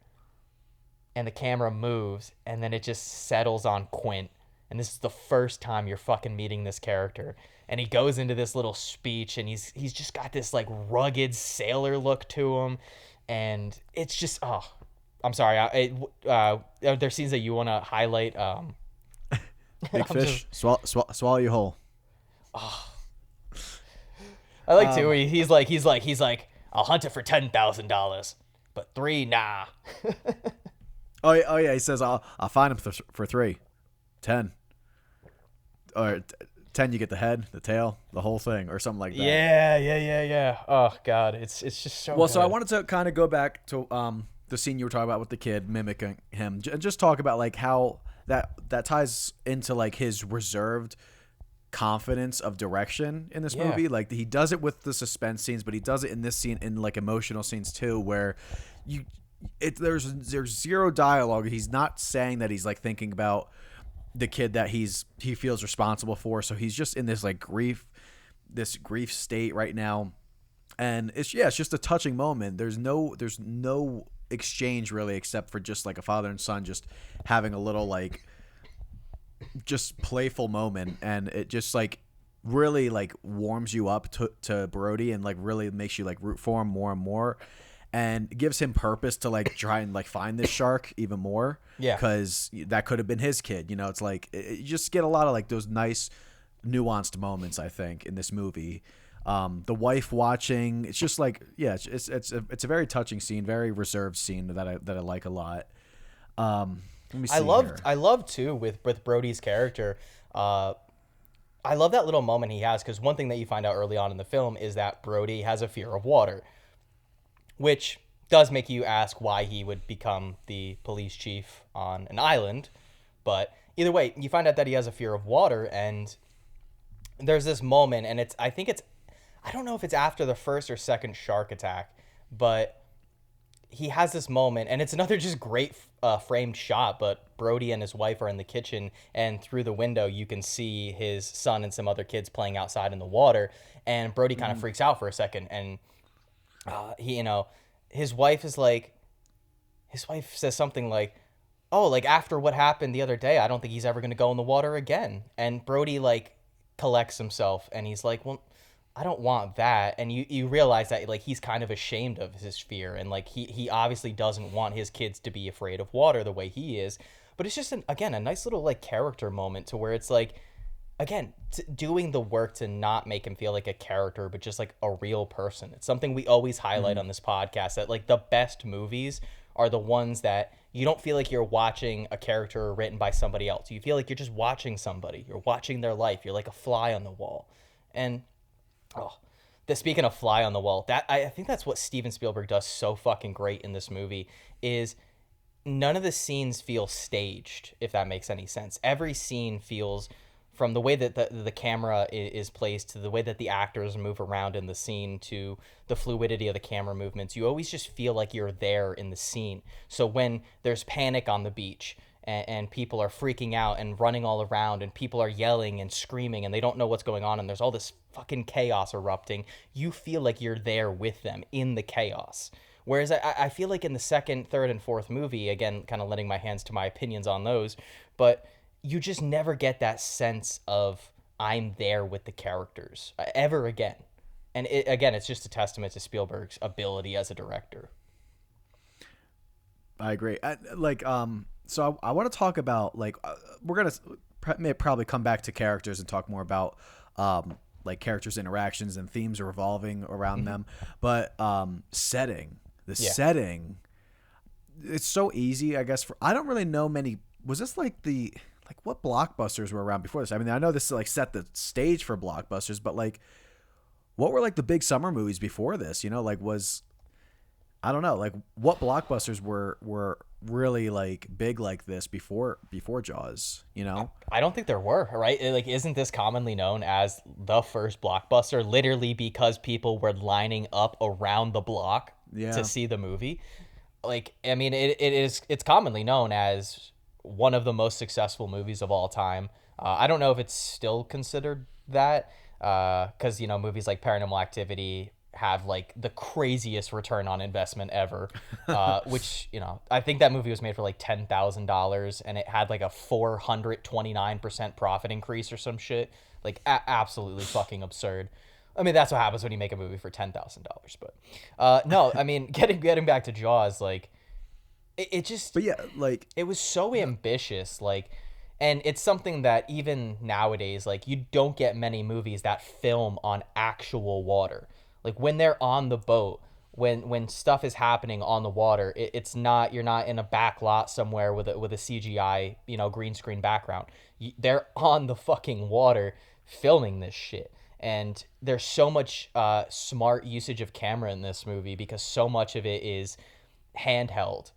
and the camera moves, and then it just settles on Quint. And this is the first time you're fucking meeting this character. And he goes into this little speech, and he's just got this like rugged sailor look to him. And it's just, oh, I'm sorry. Are there scenes that you want to highlight? Big fish, swallow you whole. Oh. I like too. He's like, I'll hunt it for $10,000, but $3, nah. Oh yeah. He says, I'll find him for $3, $10, or $10. You get the head, the tail, the whole thing, or something like that. Yeah. Oh God, it's just so. Well, good. so I wanted to kind of go back to the scene you were talking about with the kid mimicking him, and just talk about like how that ties into like his reserved confidence of direction in this movie. Like, he does it with the suspense scenes, but he does it in this scene in like emotional scenes too, where there's zero dialogue. He's not saying that he's like thinking about the kid that he feels responsible for. So he's just in this like grief state right now, and it's just a touching moment. There's no exchange really, except for just like a father and son just having a little like just playful moment, and it just like really like warms you up to Brody, and like really makes you like root for him more and more, and gives him purpose to like try and like find this shark even more, because that could have been his kid. It's like you just get a lot of like those nice nuanced moments, I think, in this movie. The wife watching, it's just like, it's a very touching scene, very reserved scene that I like a lot. Let me see. I love too with Brody's character. I love that little moment he has, because one thing that you find out early on in the film is that Brody has a fear of water, which does make you ask why he would become the police chief on an island. But either way, you find out that he has a fear of water, and there's this moment, and I don't know if it's after the first or second shark attack, but he has this moment, and it's another just great framed shot, but Brody and his wife are in the kitchen, and through the window you can see his son and some other kids playing outside in the water, and Brody kind of freaks out for a second, and his wife says something like, oh, like, after what happened the other day, I don't think he's ever going to go in the water again. And Brody like collects himself, and he's like, well, I don't want that. And you realize that like he's kind of ashamed of his fear, and like he obviously doesn't want his kids to be afraid of water the way he is. But it's just a nice little like character moment, to where it's like, again, doing the work to not make him feel like a character, but just like a real person. It's something we always highlight on this podcast, that like the best movies are the ones that you don't feel like you're watching a character written by somebody else. You feel like you're just watching somebody. You're watching their life. You're like a fly on the wall. And speaking of fly on the wall, that I think that's what Steven Spielberg does so fucking great in this movie, is none of the scenes feel staged, if that makes any sense. Every scene feels, from the way that the camera is placed, to the way that the actors move around in the scene, to the fluidity of the camera movements, you always just feel like you're there in the scene. So when there's panic on the beach, and people are freaking out and running all around, and people are yelling and screaming, and they don't know what's going on, and there's all this fucking chaos erupting, you feel like you're there with them in the chaos. Whereas I feel like in the second, third, and fourth movie, again, kind of letting my hands to my opinions on those, but you just never get that sense of I'm there with the characters ever again. And it's just a testament to Spielberg's ability as a director. I agree. So I want to talk about, like, we're going to probably come back to characters and talk more about like characters' interactions and themes revolving around them. But setting, it's so easy, I guess. I don't really know many. Was this like the like what blockbusters were around before this. I mean, I know this like set the stage for blockbusters, but like what were like the big summer movies before this? You know, like I don't know, like what blockbusters were really like big like this before Jaws, you know? I don't think there were, right? Like, isn't this commonly known as the first blockbuster, literally because people were lining up around the block to see the movie? Like, I mean, it's commonly known as one of the most successful movies of all time. I don't know if it's still considered that, because, you know, movies like Paranormal Activity have like the craziest return on investment ever, which, you know, I think that movie was made for like $10,000 and it had like a 429% profit increase or some shit. Like absolutely fucking absurd. I mean, that's what happens when you make a movie for $10,000. But no, I mean, getting back to Jaws, like it just, But yeah, like it was so ambitious, like, and it's something that even nowadays, like, you don't get many movies that film on actual water. Like, when they're on the boat, when stuff is happening on the water, it's not, you're not in a back lot somewhere with a CGI, you know, green screen background. They're on the fucking water filming this shit. And there's so much smart usage of camera in this movie because so much of it is handheld.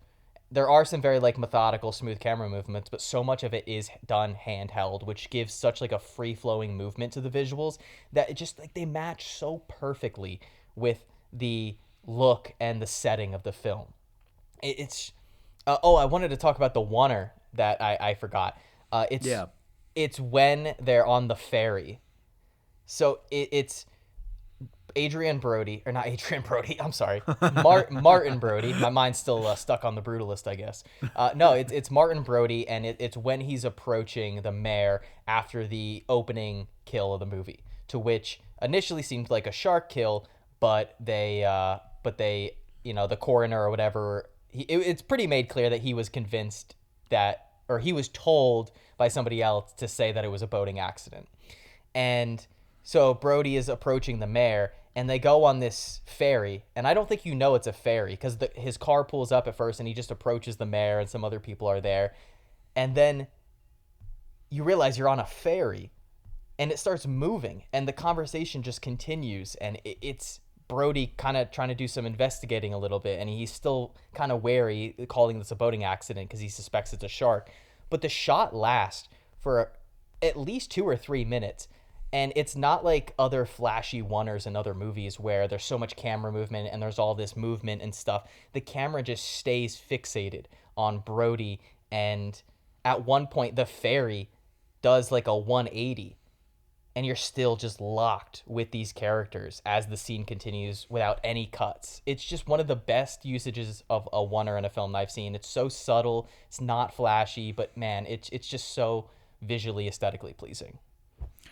There are some very like methodical, smooth camera movements, but so much of it is done handheld, which gives such like a free flowing movement to the visuals that it just like they match so perfectly with the look and the setting of the film. It's I wanted to talk about the oneer that I forgot. It's when they're on the ferry. So it's Adrian Brody, or not Adrian Brody, I'm sorry, Martin Brody. My mind's still stuck on the Brutalist, I guess. No, it's Martin Brody, and it's when he's approaching the mayor after the opening kill of the movie, to which initially seemed like a shark kill, but they, you know, the coroner or whatever, it's pretty made clear that he was convinced that, or he was told by somebody else to say that it was a boating accident. And so Brody is approaching the mayor, and they go on this ferry, and I don't think you know it's a ferry because his car pulls up at first, and he just approaches the mayor, and some other people are there, and then you realize you're on a ferry, and it starts moving, and the conversation just continues, and it's Brody kind of trying to do some investigating a little bit, and he's still kind of wary, calling this a boating accident because he suspects it's a shark, but the shot lasts for at least 2 or 3 minutes. And it's not like other flashy oneers in other movies where there's so much camera movement and there's all this movement and stuff. The camera just stays fixated on Brody. And at one point, the ferry does like a 180. And you're still just locked with these characters as the scene continues without any cuts. It's just one of the best usages of a oneer in a film I've seen. It's so subtle. It's not flashy. But, man, it's just so visually, aesthetically pleasing.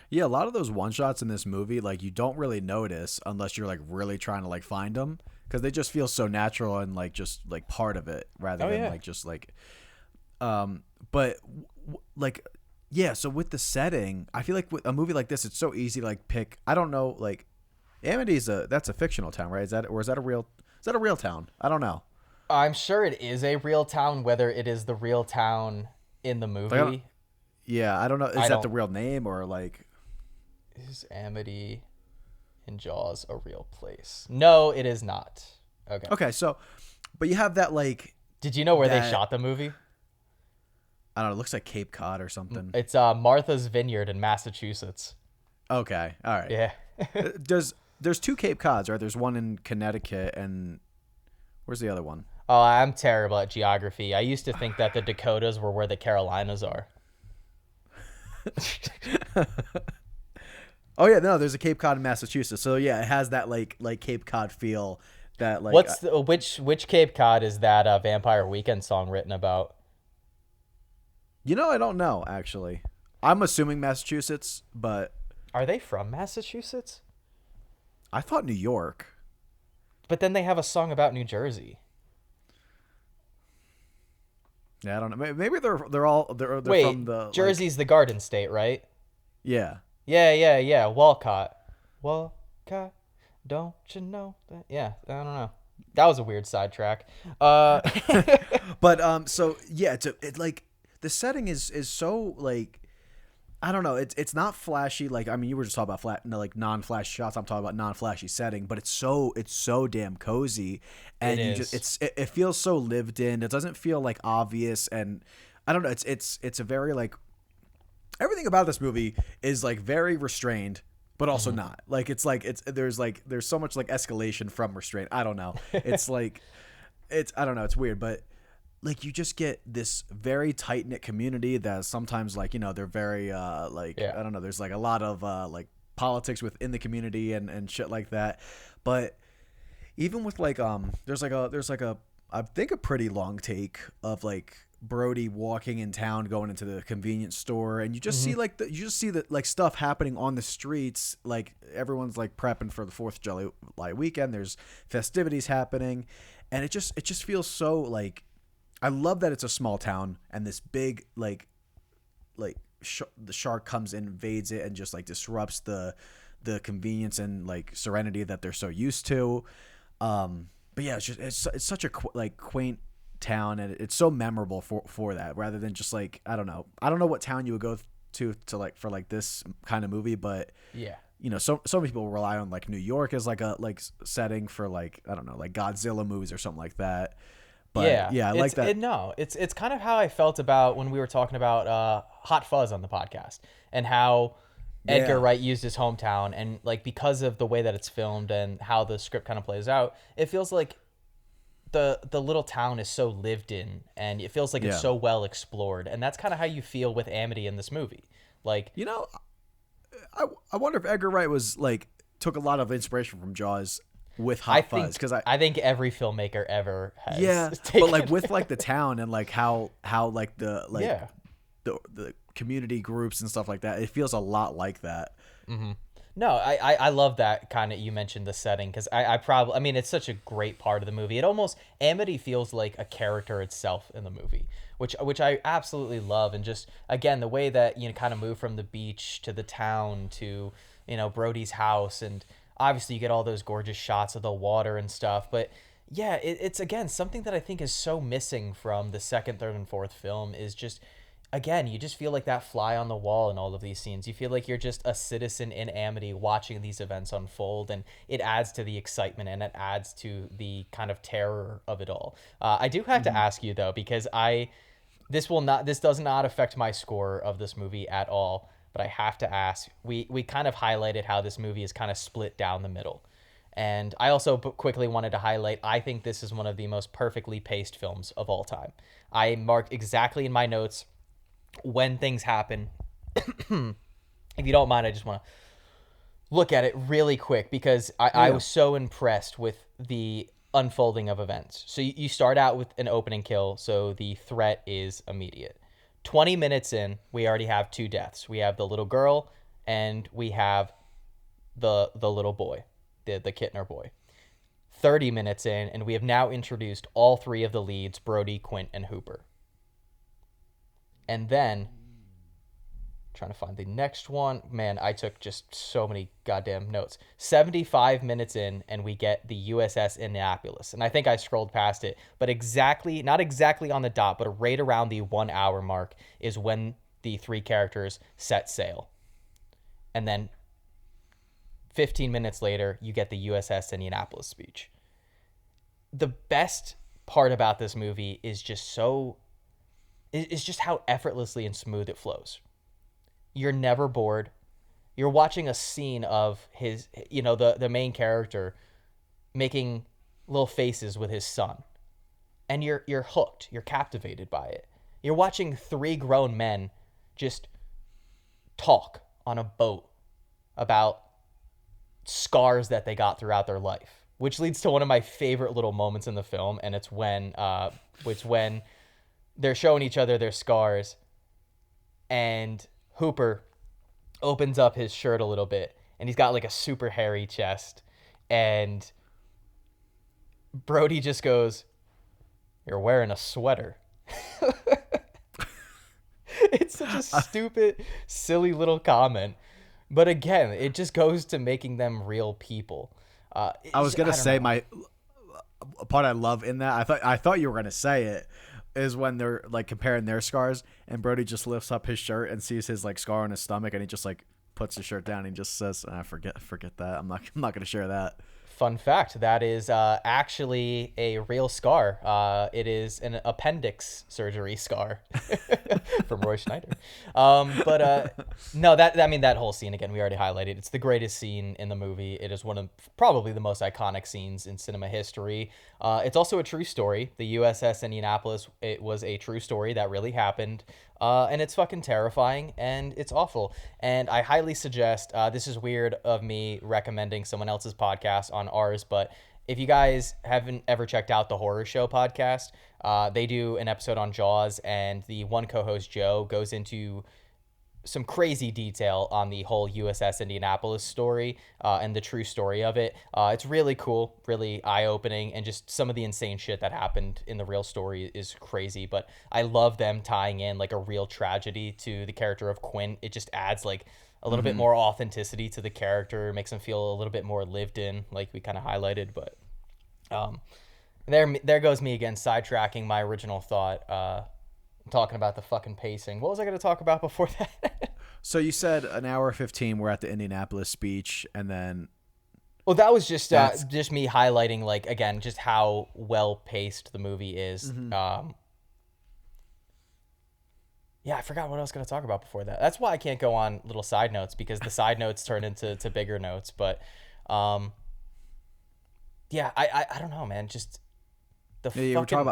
Yeah, a lot of those one shots in this movie, like you don't really notice unless you're like really trying to like find them because they just feel so natural and like just like part of it rather than like just like, but like, yeah. So with the setting, I feel like with a movie like this, it's so easy to like pick. I don't know, like Amity's that's a fictional town, right? Is that a real town? I don't know. I'm sure it is a real town. Whether it is the real town in the movie, I don't know. Is that the real name or like? Is Amity in Jaws a real place? No, it is not. Okay. So, but you have that like. Did you know where they shot the movie? I don't know. It looks like Cape Cod or something. It's Martha's Vineyard in Massachusetts. Okay. All right. Yeah. There's 2 Cape Cods, right? There's one in Connecticut and where's the other one? Oh, I'm terrible at geography. I used to think that the Dakotas were where the Carolinas are. Oh yeah, no, there's a Cape Cod in Massachusetts. So yeah, it has that like Cape Cod feel. That like. Which Cape Cod is that Vampire Weekend song written about? You know, I don't know actually. I'm assuming Massachusetts, but are they from Massachusetts? I thought New York. But then they have a song about New Jersey. Yeah, I don't know. Maybe they're Wait, from the Jersey's the Garden State, right? Yeah. Yeah. Walcott, don't you know that? Yeah, I don't know. That was a weird sidetrack. But so yeah, it like the setting is so like, I don't know. It's not flashy. Like, I mean, you were just talking about like non-flash shots. I'm talking about non-flashy setting, but it's so damn cozy, and It you is. just it feels so lived in. It doesn't feel like obvious, and I don't know. It's a very like, everything about this movie is like very restrained, but also not. Like, it's there's so much like escalation from restraint. I don't know. It's like, I don't know. It's weird, but like, you just get this very tight knit community that sometimes, like, they're very like, Yeah. I don't know, there's like a lot of like politics within the community and shit like that. But even with like there's like a I think a pretty long take of like Brody walking in town, going into the convenience store, and you just see like the like stuff happening on the streets. Like, everyone's like prepping for the 4th of July weekend. There's festivities happening, and it just feels so like, I love that it's a small town, and this big like the shark comes in, invades it, and just like disrupts the convenience and like serenity that they're so used to. But yeah, it's such a like quaint town, and it's so memorable for that, rather than just like, I don't know what town you would go to like for like this kind of movie, but Yeah. so many people rely on like New York as like a like setting for like, I don't know, like Godzilla movies or something like that. But yeah, I like that. It's kind of how I felt about when we were talking about Hot Fuzz on the podcast, and how Edgar Wright used his hometown, and like, because of the way that it's filmed and how the script kind of plays out, it feels like the little town is so lived in, and it feels like it's so well explored, and that's kind of how you feel with Amity in this movie. Like, I wonder if Edgar Wright was like, took a lot of inspiration from Jaws with Hot Fuzz, because I think every filmmaker ever has. But like with like the town and like how like the like the community groups and stuff like that, it feels a lot like that. No, I love that kind of, you mentioned the setting, because I mean, it's such a great part of the movie. It almost, Amity feels like a character itself in the movie, which I absolutely love. And just, again, the way that, kind of move from the beach to the town to, Brody's house, and obviously you get all those gorgeous shots of the water and stuff. But yeah, it's again, something that I think is so missing from the second, third, and fourth film is just, again, you just feel like that fly on the wall in all of these scenes. You feel like you're just a citizen in Amity watching these events unfold, and it adds to the excitement, and it adds to the kind of terror of it all. I do have to ask you though, because this does not affect my score of this movie at all, but I have to ask, we kind of highlighted how this movie is kind of split down the middle. And I also quickly wanted to highlight, I think this is one of the most perfectly paced films of all time. I marked exactly in my notes when things happen. If you don't mind, I just want to look at it really quick, because I was so impressed with the unfolding of events. So you start out with an opening kill, so the threat is immediate. 20 minutes in, we already have 2 deaths. We have the little girl, and we have the little boy, the Kittner boy. 30 minutes in, and we have now introduced all 3 of the leads, Brody, Quint, and Hooper. And then, trying to find the next one. Man, I took just so many goddamn notes. 75 minutes in, and we get the USS Annapolis. And I think I scrolled past it, but not exactly on the dot, but right around the 1 hour mark is when the 3 characters set sail. And then 15 minutes later, you get the USS Indianapolis speech. The best part about this movie is just how effortlessly and smooth it flows. You're never bored. You're watching a scene of his, the main character making little faces with his son, and you're hooked. You're captivated by it. You're watching 3 grown men just talk on a boat about scars that they got throughout their life, which leads to one of my favorite little moments in the film, and it's when they're showing each other their scars, and Hooper opens up his shirt a little bit, and he's got like a super hairy chest, and Brody just goes, "You're wearing a sweater." It's such a stupid, silly little comment, but again, it just goes to making them real people. I was gonna say, my part I love in that, I thought you were gonna say it, is when they're like comparing their scars, and Brody just lifts up his shirt and sees his like scar on his stomach, and he just like puts his shirt down and just says, forget that. I'm not gonna share that. Fun fact, that is actually a real scar. It is an appendix surgery scar from Roy Schneider. No, that whole scene, again, we already highlighted. It's the greatest scene in the movie. It is one of probably the most iconic scenes in cinema history. It's also a true story. The USS Indianapolis, it was a true story that really happened. And it's fucking terrifying, and it's awful. And I highly suggest, this is weird of me recommending someone else's podcast on ours, but if you guys haven't ever checked out the Horror Show podcast, they do an episode on Jaws, and the one co-host, Joe, goes into some crazy detail on the whole USS Indianapolis story and the true story of it. It's really cool, really eye-opening, and just some of the insane shit that happened in the real story is crazy. But I love them tying in like a real tragedy to the character of Quint. It just adds like a little bit more authenticity to the character, makes him feel a little bit more lived in, like we kind of highlighted. But there goes me again, sidetracking my original thought. Talking about the fucking pacing. What was I going to talk about before that? So you said an hour 15. We're at the Indianapolis speech, and then. Well, that was just me highlighting, like, again, just how well paced the movie is. Yeah, I forgot what I was going to talk about before that. That's why I can't go on little side notes, because the side notes turn into bigger notes. But yeah, I don't know, man. Just. You were talking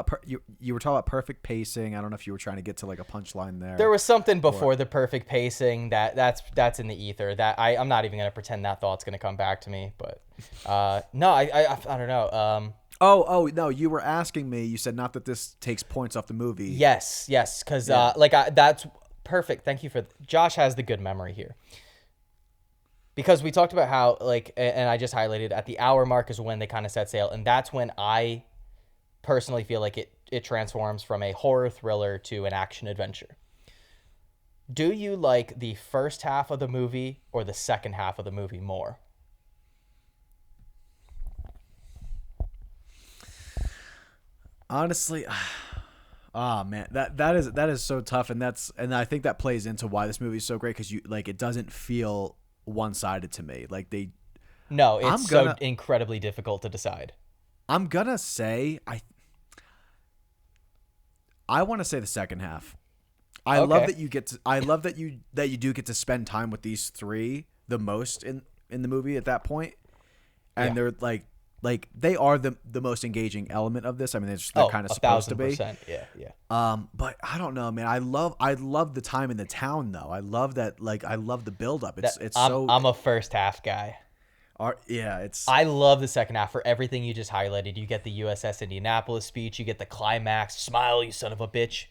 about perfect pacing. I don't know if you were trying to get to like a punchline there. There was something before the perfect pacing that's in the ether. That I'm not even gonna pretend that thought's gonna come back to me. But no, I don't know. Oh no, you were asking me. You said not that this takes points off the movie. Yes, because that's perfect. Thank you for Josh has the good memory here. Because we talked about how and I just highlighted at the hour mark is when they kind of set sail, and that's when I personally feel like it transforms from a horror thriller to an action adventure. Do you like the first half of the movie or the second half of the movie more? Honestly, man, that is so tough, and I think that plays into why this movie is so great, because it doesn't feel one-sided to me. No, it's so incredibly difficult to decide. I'm gonna say I want to say the second half. I love that you get to. I love that you do get to spend time with these three the most in the movie at that point, and they're like they are the most engaging element of this. I mean, they're kind of supposed to be. Yeah. But I don't know, man. I love the time in the town though. I love that. I love the build up. I'm a first half guy. I love the second half for everything you just highlighted. You get the USS Indianapolis speech. You get the climax. Smile, you son of a bitch.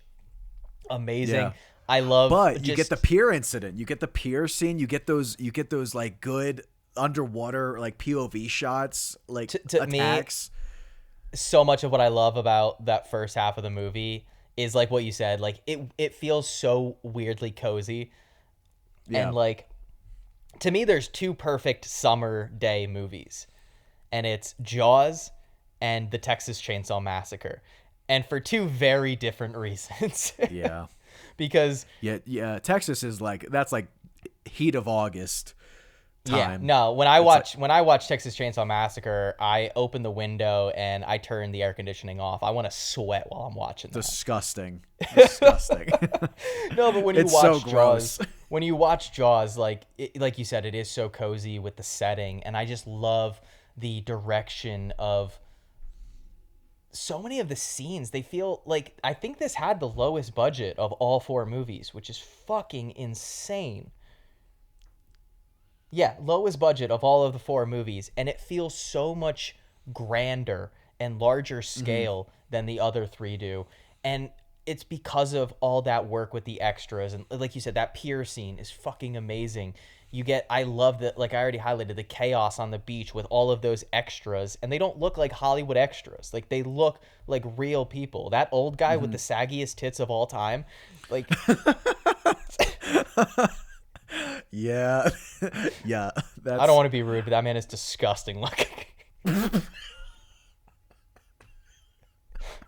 Amazing. Yeah. I love. But you get the pier incident. You get the pier scene. You get those like good underwater like POV shots. Like to attacks. Me, so much of what I love about that first half of the movie is like what you said. Like it feels so weirdly cozy, and to me, there's two perfect summer day movies, and it's Jaws and the Texas Chainsaw Massacre, and for two very different reasons. Yeah. Because Texas is that's like heat of August time. Yeah, no, when I watch Texas Chainsaw Massacre, I open the window and I turn the air conditioning off. I want to sweat while I'm watching that. Disgusting. No, but when you watch Jaws, like you said, it is so cozy with the setting, and I just love the direction of so many of the scenes. They feel like, I think this had the lowest budget of all four movies, which is fucking insane. Yeah, lowest budget of all of the four movies, and it feels so much grander and larger scale than the other three do. And it's because of all that work with the extras, and like you said, that pier scene is fucking amazing. I love that, like I already highlighted, the chaos on the beach with all of those extras, and they don't look like Hollywood extras. Like, they look like real people. That old guy with the saggiest tits of all time, like... Yeah. Yeah. I don't want to be rude, but that man is disgusting looking.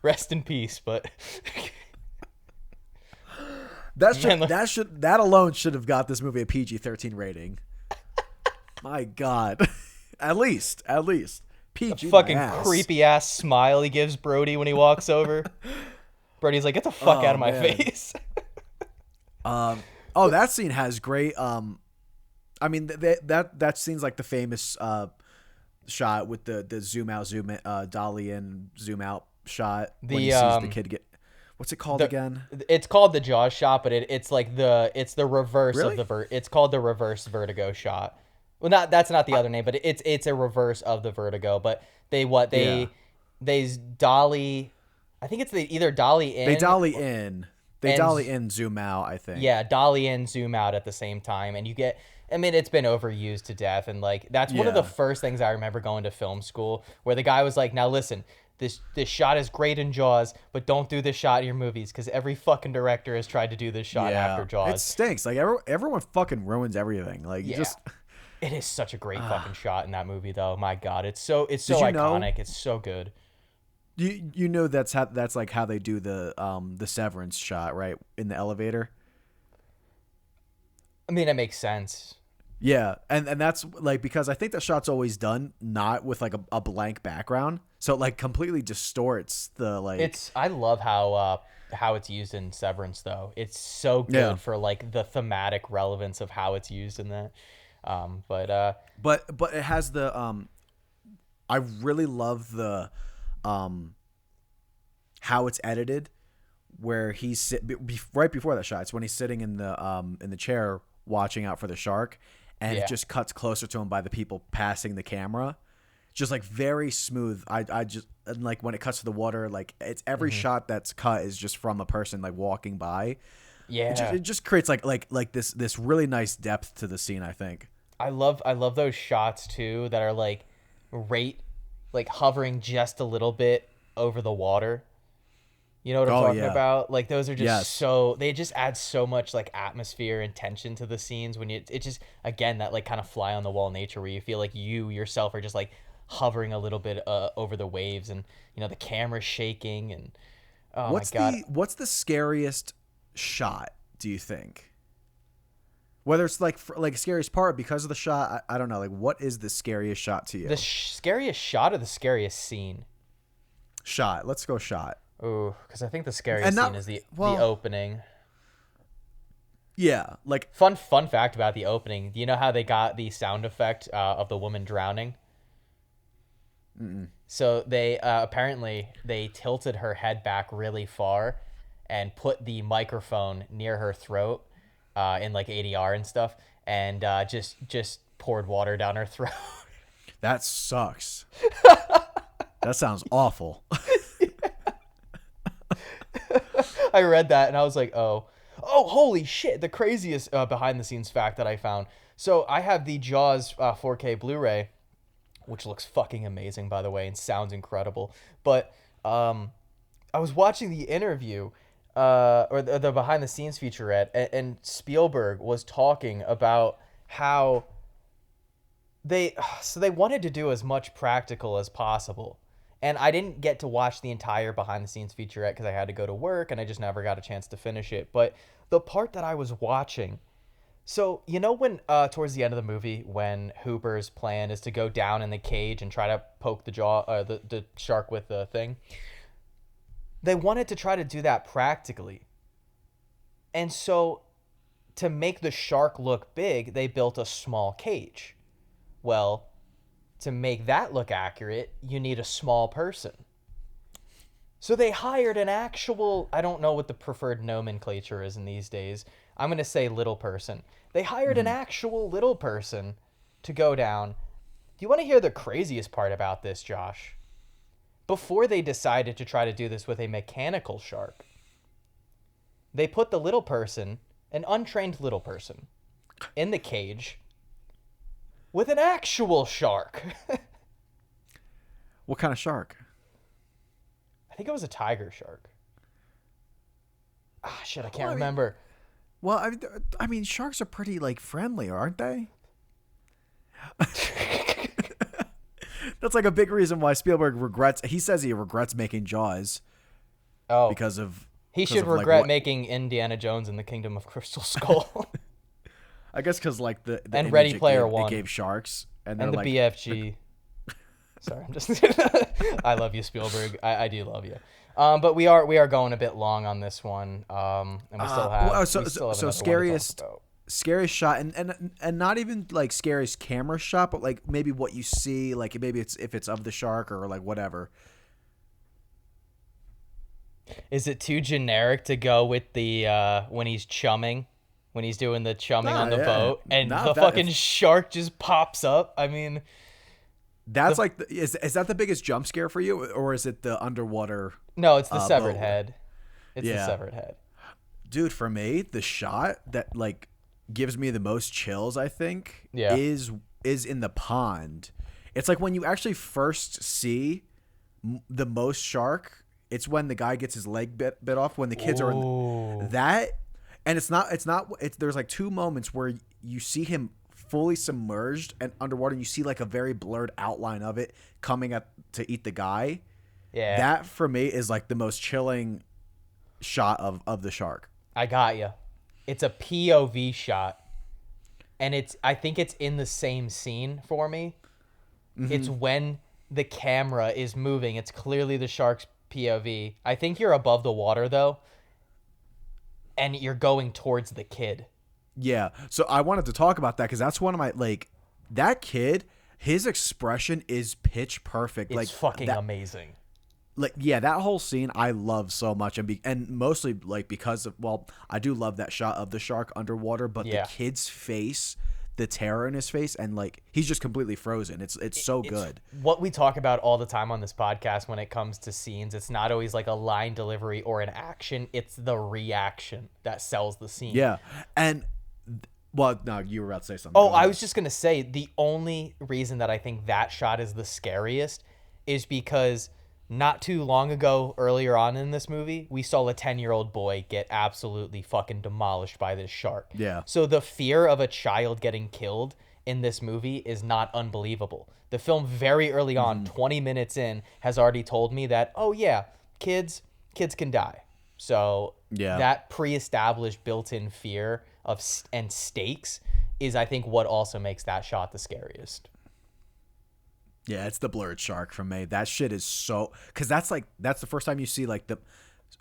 Rest in peace, but... That alone should have got this movie a PG-13 rating. My God, at least PG. Fucking creepy ass smile he gives Brody when he walks over. Brody's like, "Get the fuck out of my face." That scene has great. I mean that scene's like the famous shot with the zoom out, dolly in, zoom out shot when he sees the kid get. What's it called again? It's called the Jaws shot, but it's the reverse Really? of the it's called the reverse vertigo shot. Well, that's not the other name, but it's a reverse of the vertigo. But they dolly. I think it's either dolly in. They dolly in. They dolly in, zoom out. I think. Yeah, dolly in, zoom out at the same time, and you get. I mean, it's been overused to death, and like that's one of the first things I remember going to film school, where the guy was like, "Now listen, this shot is great in Jaws, but don't do this shot in your movies because every fucking director has tried to do this shot after Jaws. It stinks. Like everyone fucking ruins everything. Like just." It is such a great fucking shot in that movie, though. My God, it's so iconic. It's so good. You know that's like how they do the Severance shot, right, in the elevator. I mean, it makes sense. Yeah, and that's like because I think that shot's always done not with like a blank background, so it like completely distorts the like. I love how it's used in Severance, though. It's so good for like the thematic relevance of how it's used in that. But it has the I really love the how it's edited, where he's right before that shot. It's when he's sitting in the chair watching out for the shark, and it just cuts closer to him by the people passing the camera, just like very smooth. I just, and like when it cuts to the water, like it's every shot that's cut is just from a person like walking by. Yeah, it just creates like this really nice depth to the scene, I think. I love those shots too that are like like hovering just a little bit over the water. You know what I'm talking about? Like those are just they just add so much like atmosphere and tension to the scenes when it just, again, that like kind of fly on the wall nature where you feel like you yourself are just like hovering a little bit over the waves, and you know the camera's shaking, and my God. What's the scariest shot, do you think? Whether it's like scariest part because of the shot, I don't know. Like, what is the scariest shot to you? The scariest shot or the scariest scene? Shot. Let's go shot. Ooh, because I think the scariest scene is the opening. Yeah, like fun fact about the opening. Do you know how they got the sound effect of the woman drowning? Mm-mm. So they apparently they tilted her head back really far and put the microphone near her throat in like ADR and stuff, and just poured water down her throat. That sucks. That sounds awful. I read that and I was like, oh, holy shit. The craziest behind the scenes fact that I found. So I have the Jaws 4K Blu-ray, which looks fucking amazing, by the way, and sounds incredible. But I was watching the interview or the behind the scenes featurette, and Spielberg was talking about how they wanted to do as much practical as possible. And I didn't get to watch the entire behind-the-scenes featurette because I had to go to work, and I just never got a chance to finish it. But the part that I was watching, so you know when towards the end of the movie, when Hooper's plan is to go down in the cage and try to poke the shark with the thing, they wanted to try to do that practically. And so to make the shark look big, they built a small cage. Well, to make that look accurate, you need a small person. So they hired an actual, I don't know what the preferred nomenclature is in these days. I'm going to say little person. They hired an actual little person to go down. Do you want to hear the craziest part about this, Josh? Before they decided to try to do this with a mechanical shark, they put the little person, an untrained little person, in the cage with an actual shark. What kind of shark? I think it was a tiger shark. Ah, shit, I can't remember. Well, I mean, sharks are pretty like friendly, aren't they? That's like a big reason why Spielberg regrets. He says he regrets making Jaws. Oh, because of He should regret making Indiana Jones and the Kingdom of Crystal Skull. I guess because like the and Ready Player One. It gave sharks and the like, BFG. Sorry, I'm just. I love you, Spielberg. I do love you. But we are going a bit long on this one. And we still have. So scariest shot and not even like scariest camera shot, but like maybe what you see, like maybe it's if it's of the shark or like whatever. Is it too generic to go with the when he's chumming? When he's doing the chumming on the boat and the fucking shark just pops up. I mean, that's like is that the biggest jump scare for you, or is it the underwater? No, it's the severed head. It's the severed head. Dude, for me, the shot that like gives me the most chills, I think, is in the pond. It's like when you actually first see the most shark. It's when the guy gets his leg bit off. When the kids are in that. And it's there's like two moments where you see him fully submerged and underwater and you see like a very blurred outline of it coming up to eat the guy. Yeah. That for me is like the most chilling shot of the shark. I got you. It's a POV shot. And I think it's in the same scene for me. Mm-hmm. It's when the camera is moving. It's clearly the shark's POV. I think you're above the water though. And you're going towards the kid. Yeah. So I wanted to talk about that because that's one of my, like, that kid, his expression is pitch perfect. It's like fucking amazing. Like, yeah, that whole scene I love so much. And mostly, like, because of, well, I do love that shot of the shark underwater, but the kid's face, the terror in his face, and, like, he's just completely frozen. It's so good. What we talk about all the time on this podcast when it comes to scenes, it's not always like a line delivery or an action. It's the reaction that sells the scene. Yeah. And, well, no, you were about to say something. Oh, I was just going to say the only reason that I think that shot is the scariest is because not too long ago, earlier on in this movie, we saw a 10-year-old boy get absolutely fucking demolished by this shark. Yeah. So the fear of a child getting killed in this movie is not unbelievable. The film very early on, 20 minutes in, has already told me that, oh yeah, kids can die. So that pre-established built-in fear and stakes is, I think, what also makes that shot the scariest. Yeah, it's the blurred shark for me. That shit is so, because that's the first time you see like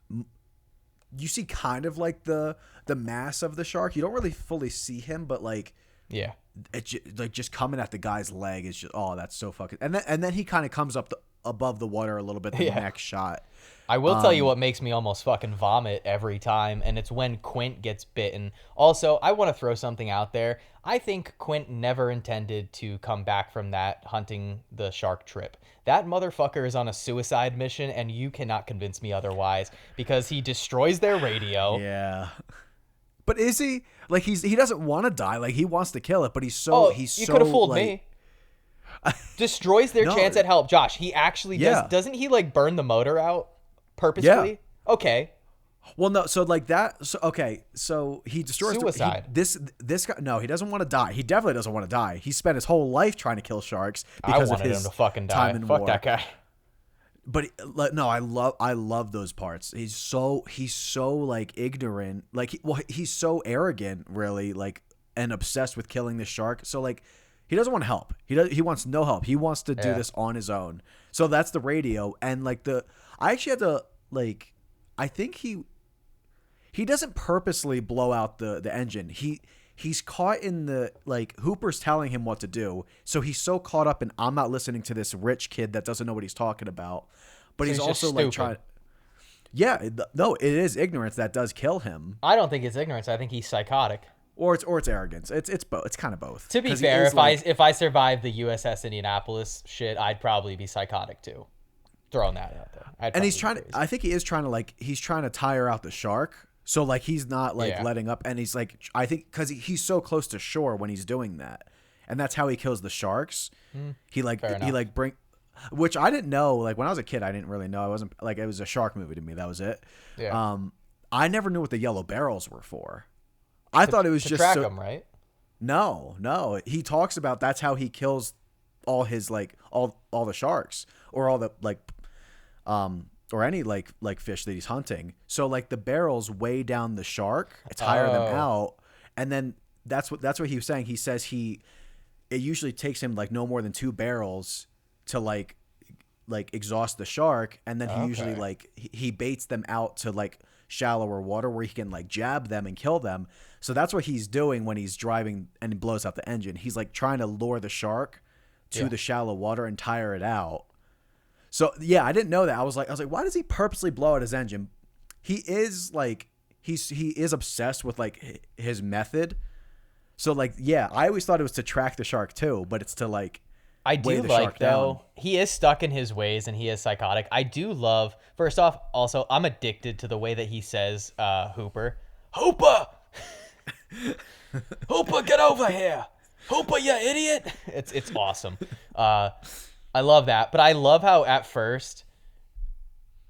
you see kind of like the mass of the shark. You don't really fully see him, but like it like just coming at the guy's leg is just, oh, that's so fucking. And then he kind of comes up above the water a little bit the next shot. I will tell you what makes me almost fucking vomit every time, and it's when Quint gets bitten. Also, I want to throw something out there. I think Quint never intended to come back from that hunting the shark trip. That motherfucker is on a suicide mission, and you cannot convince me otherwise, because he destroys their radio. Yeah. But is he? Like, he doesn't want to die. Like, he wants to kill it, but he's so... you could have fooled me. Destroys their chance at help. Josh, he actually does... Doesn't he, like, burn the motor out? Purposefully? Yeah. Okay. Well, no. So like that. So okay. So he destroys suicide. This guy. No, he doesn't want to die. He definitely doesn't want to die. He spent his whole life trying to kill sharks because of his him to fucking die. Time in war. Fuck that guy. But no, I love those parts. He's so like ignorant. Like he's so arrogant, really. Like and obsessed with killing the shark. So like he doesn't want help. He wants no help. He wants to do this on his own. So that's the radio and like I actually had to like I think he doesn't purposely blow out the engine. He's caught in the like Hooper's telling him what to do. So he's so caught up in I'm not listening to this rich kid that doesn't know what he's talking about. But he's also like trying. Yeah, no, it is ignorance that does kill him. I don't think it's ignorance. I think he's psychotic. Or it's arrogance. It's both. It's kind of both. To be fair, if I survived the USS Indianapolis shit, I'd probably be psychotic too. Throwing that out there. And he's trying to, I think he is trying to like, he's trying to tire out the shark. So like, he's not like letting up. And he's like, I think cause he's so close to shore when he's doing that. And that's how he kills the sharks. He like which I didn't know. Like when I was a kid, I didn't really know. I wasn't like, it was a shark movie to me. That was it. Yeah. I never knew what the yellow barrels were for. I thought it was just track them, right? No. He talks about that's how he kills all his like all the sharks or all the like or any like fish that he's hunting. So like the barrels weigh down the shark, tire them out, and then that's what he was saying. He says it usually takes him like no more than 2 barrels to like exhaust the shark, and then he usually like he baits them out to like shallower water where he can like jab them and kill them. So that's what he's doing when he's driving and he blows out the engine. He's like trying to lure the shark to the shallow water and tire it out. So yeah, I didn't know that. I was like, why does he purposely blow out his engine? He is like he is obsessed with like his method. So like yeah, I always thought it was to track the shark too, but it's to like I do like though he is stuck in his ways and he is psychotic. I do love, first off, also I'm addicted to the way that he says Hooper, Hooper, get over here, Hooper, you idiot. It's awesome. I love that, but I love how at first,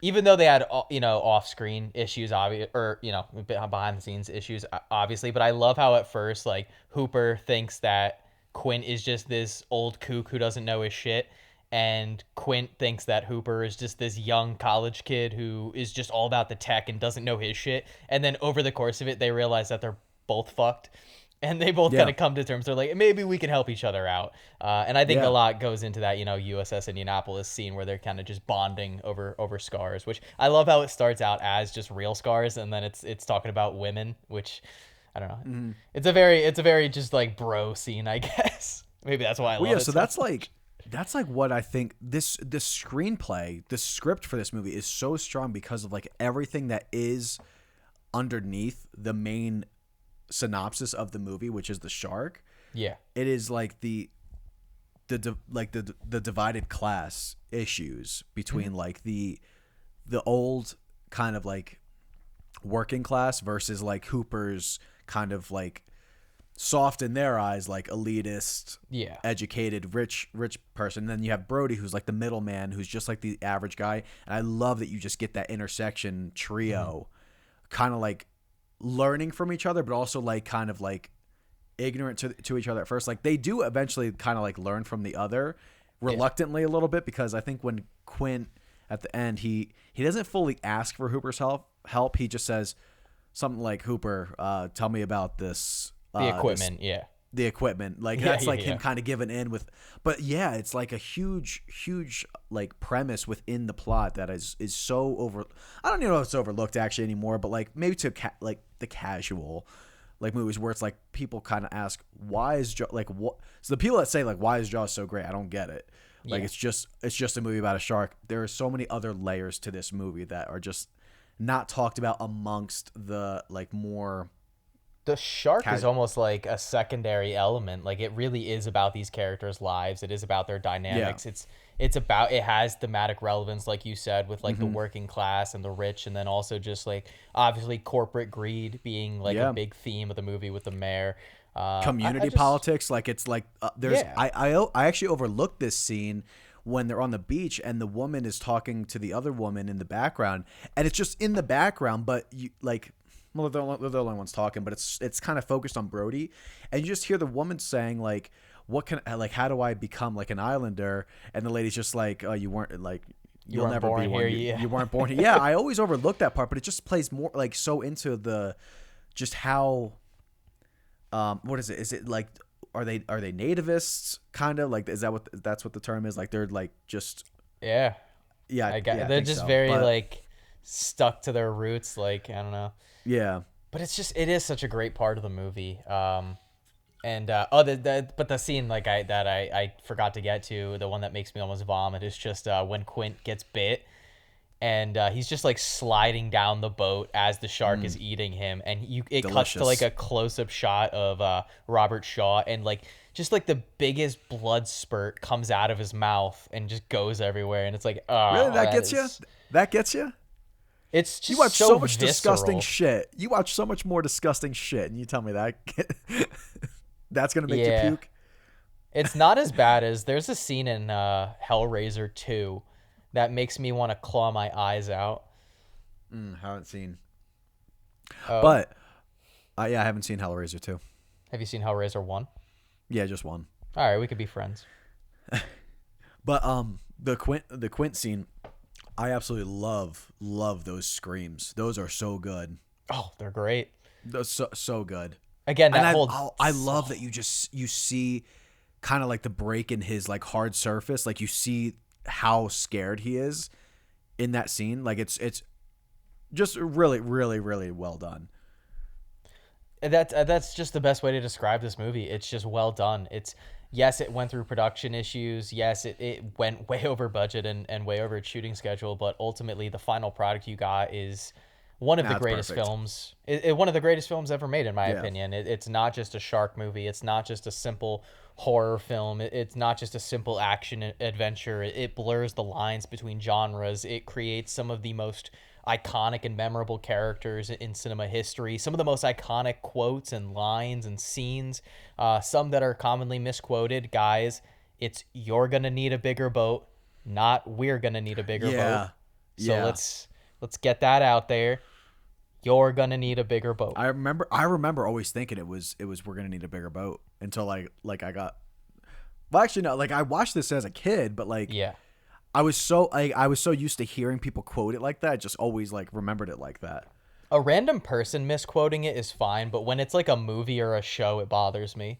even though they had off-screen issues, or behind-the-scenes issues, obviously, but I love how at first like Hooper thinks that Quint is just this old kook who doesn't know his shit, and Quint thinks that Hooper is just this young college kid who is just all about the tech and doesn't know his shit. And then over the course of it, they realize that they're both fucked, and they both kind of come to terms. They're like, maybe we can help each other out. And I think a lot goes into that, USS Indianapolis scene where they're kind of just bonding over scars, which I love how it starts out as just real scars, and then it's talking about women, which I don't know. Mm-hmm. It's a very just like bro scene, I guess. Maybe that's why I love it. So that's like what I think this screenplay, the script for this movie is so strong because of like everything that is underneath the main synopsis of the movie, which is the shark. Yeah. It is like the divided class issues between like the old kind of like working class versus like Hooper's kind of like soft in their eyes, like elitist, educated, rich person. And then you have Brody, who's like the middleman, who's just like the average guy. And I love that you just get that intersection trio, kind of like learning from each other, but also like kind of like ignorant to each other at first. Like they do eventually kind of like learn from the other reluctantly a little bit, because I think when Quint at the end, he doesn't fully ask for Hooper's help. He just says something like, Hooper, tell me about this. The equipment, the equipment. Like that's like him kind of giving in with, but yeah, it's like a huge like premise within the plot that is so over. I don't even know if it's overlooked actually anymore, but like maybe to like the casual like movies where it's like people kind of ask, why is Jaws like what? So the people that say like, why is Jaws so great? I don't get it. Like it's just a movie about a shark. There are so many other layers to this movie that are just not talked about amongst the like more. The shark is almost like a secondary element. Like it really is about these characters' lives. It is about their dynamics. It has thematic relevance, like you said, with like the working class and the rich, and then also just like obviously corporate greed being like a big theme of the movie with the mayor. Community politics, like it's like there's I actually overlooked this scene when they're on the beach and the woman is talking to the other woman in the background, and it's just in the background, but you like. Well, they're the only ones talking, but it's kind of focused on Brody, and you just hear the woman saying like, how do I become like an islander? And the lady's just like, oh, you weren't like, you'll never be one. You weren't born here. Yeah, I always overlook that part, but it just plays more like so into the, just how, what is it? Is it like, are they nativists kind of like? Is that's what the term is? Like they're like just they're just very like stuck to their roots. Like I don't know. Yeah, but it is such a great part of the movie. But the scene like I forgot to get to, the one that makes me almost vomit, is just when Quint gets bit, and he's just like sliding down the boat as the shark is eating him, and it cuts to like a close-up shot of Robert Shaw, and like just like the biggest blood spurt comes out of his mouth and just goes everywhere, and it's like, oh, really, that gets you? That gets you? It's just you watch so much visceral. Disgusting shit. You watch so much more disgusting shit, and you tell me that that's gonna make you puke. It's not as bad as there's a scene in Hellraiser 2 that makes me want to claw my eyes out. Haven't seen. But I haven't seen Hellraiser 2. Have you seen Hellraiser 1? Yeah, just one. All right, we could be friends. But the Quint scene. I absolutely love those screams. Those are so good. Oh, they're great. Those so good. Again, that And whole I love that you see kind of like the break in his like hard surface. Like you see how scared he is in that scene. Like it's just really really well done. That's just the best way to describe this movie. It's just well done. It's yes, it went through production issues. Yes, it went way over budget and way over its shooting schedule. But ultimately, the final product you got is one of the greatest perfect. films. One of the greatest films ever made, in my Yeah. opinion. It's not just a shark movie. It's not just a simple horror film. It's not just a simple action adventure. It blurs the lines between genres. It creates some of the most iconic and memorable characters in cinema history, some of the most iconic quotes and lines and scenes, some that are commonly misquoted. Guys, it's "you're gonna need a bigger boat," not "we're gonna need a bigger boat." So Yeah. let's get that out there. You're gonna need a bigger boat. I remember always thinking it was we're gonna need a bigger boat until like I got. Well, actually no. Like I watched this as a kid, but like Yeah. I was so used to hearing people quote it like that. I just always like remembered it like that. A random person misquoting it is fine, but when it's like a movie or a show, it bothers me.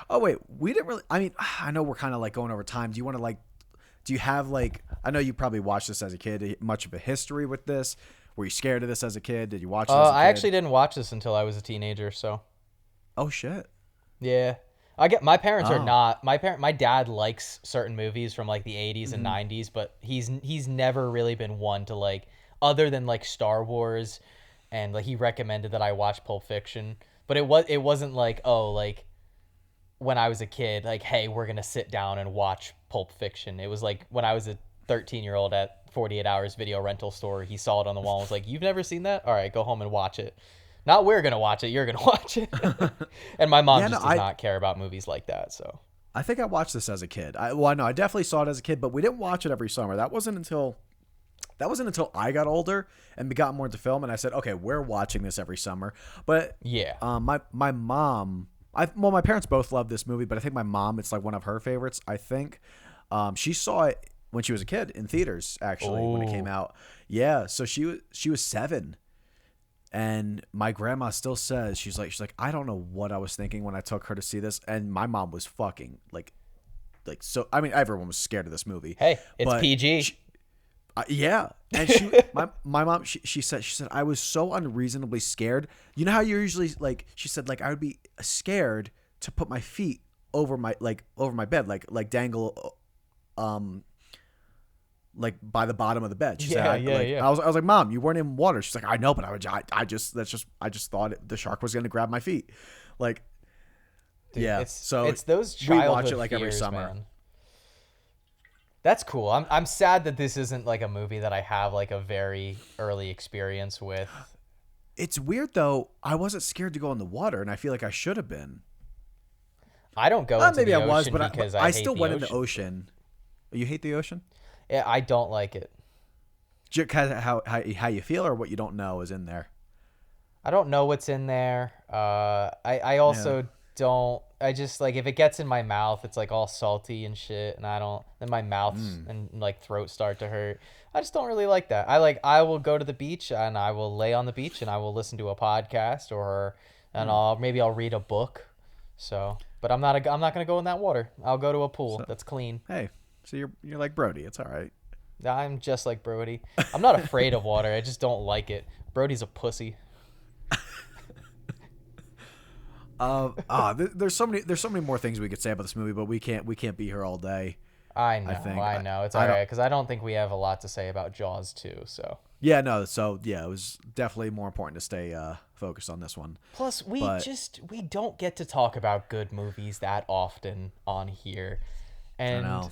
Oh wait, we didn't really. I mean, I know we're kind of like going over time. Do you want to like? Do you have like? I know you probably watched this as a kid. Much of a history with this? Were you scared of this as a kid? Did you watch it as a kid? I actually didn't watch this until I was a teenager, so Oh shit. yeah. I get my parents are Oh. not my dad likes certain movies from like the 80s and 90s, but he's never really been one to like other than like Star Wars, and like he recommended that I watch Pulp Fiction, but it wasn't like, oh, like when I was a kid, like, hey, we're going to sit down and watch Pulp Fiction. It was like when I was a 13-year-old at 48 Hours video rental store, he saw it on the wall and was like, "You've never seen that? All right, go home and watch it." Not we're going to watch it, you're going to watch it. And my mom just does not care about movies like that, so. I think I watched this as a kid. I definitely saw it as a kid, but we didn't watch it every summer. That wasn't until I got older and got more into film, and I said, okay, we're watching this every summer. But Yeah. my mom, my parents both love this movie, but I think my mom, it's like one of her favorites. I think she saw it when she was a kid in theaters, actually, when it came out. Yeah, so she was 7. And my grandma still says, she's like, I don't know what I was thinking when I took her to see this. And my mom was fucking like, so, I mean, everyone was scared of this movie. Hey, it's but PG. yeah. And my mom, she said, I was so unreasonably scared. You know how you're usually like, she said, like, I would be scared to put my feet over my bed, like dangle, like by the bottom of the bed. She said, yeah. I was like, Mom, you weren't in water. She's like, I know, but I just thought the shark was going to grab my feet. Like, Dude, yeah. So it's those we childhood watch it like fears, every summer. man. That's cool. I'm sad that this isn't like a movie that I have like a very early experience with. It's weird though. I wasn't scared to go in the water, and I feel like I should have been. I don't go into Maybe the I was, ocean but because I hate still the went in the ocean. ocean. You hate the ocean? Yeah, I don't like it. How you feel or what you don't know is in there. I don't know what's in there. I also don't. I just like if it gets in my mouth, it's like all salty and shit, and I don't. Then my mouth and like throat start to hurt. I just don't really like that. I will go to the beach and I will lay on the beach and I will listen to a podcast maybe I'll read a book. So, but I'm not gonna go in that water. I'll go to a pool that's clean. Hey, so you're like Brody. It's all right. I'm just like Brody. I'm not afraid of water. I just don't like it. Brody's a pussy. There's so many more things we could say about this movie, but we can't be here all day. I know. think. I know. It's all right because I don't think we have a lot to say about Jaws 2. So. Yeah, no. So yeah, it was definitely more important to stay focused on this one. Plus, we don't get to talk about good movies that often on here, and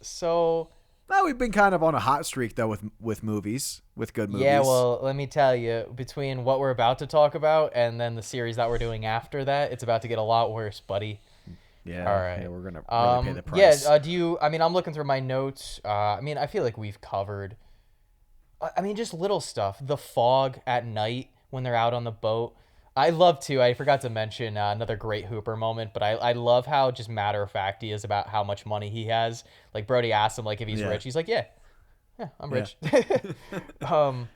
so. Well, we've been kind of on a hot streak though with movies, with good movies. Yeah, well, let me tell you, between what we're about to talk about and then the series that we're doing after that, it's about to get a lot worse, buddy. Yeah. All right. Yeah, we're gonna really pay the price. Yeah. I'm looking through my notes. I feel like we've covered. Just little stuff. The fog at night when they're out on the boat. I love to. I forgot to mention another great Hooper moment, but I love how just matter of fact he is about how much money he has. Like Brody asked him like if he's rich. He's like, yeah, Yeah, I'm Yeah. rich. um,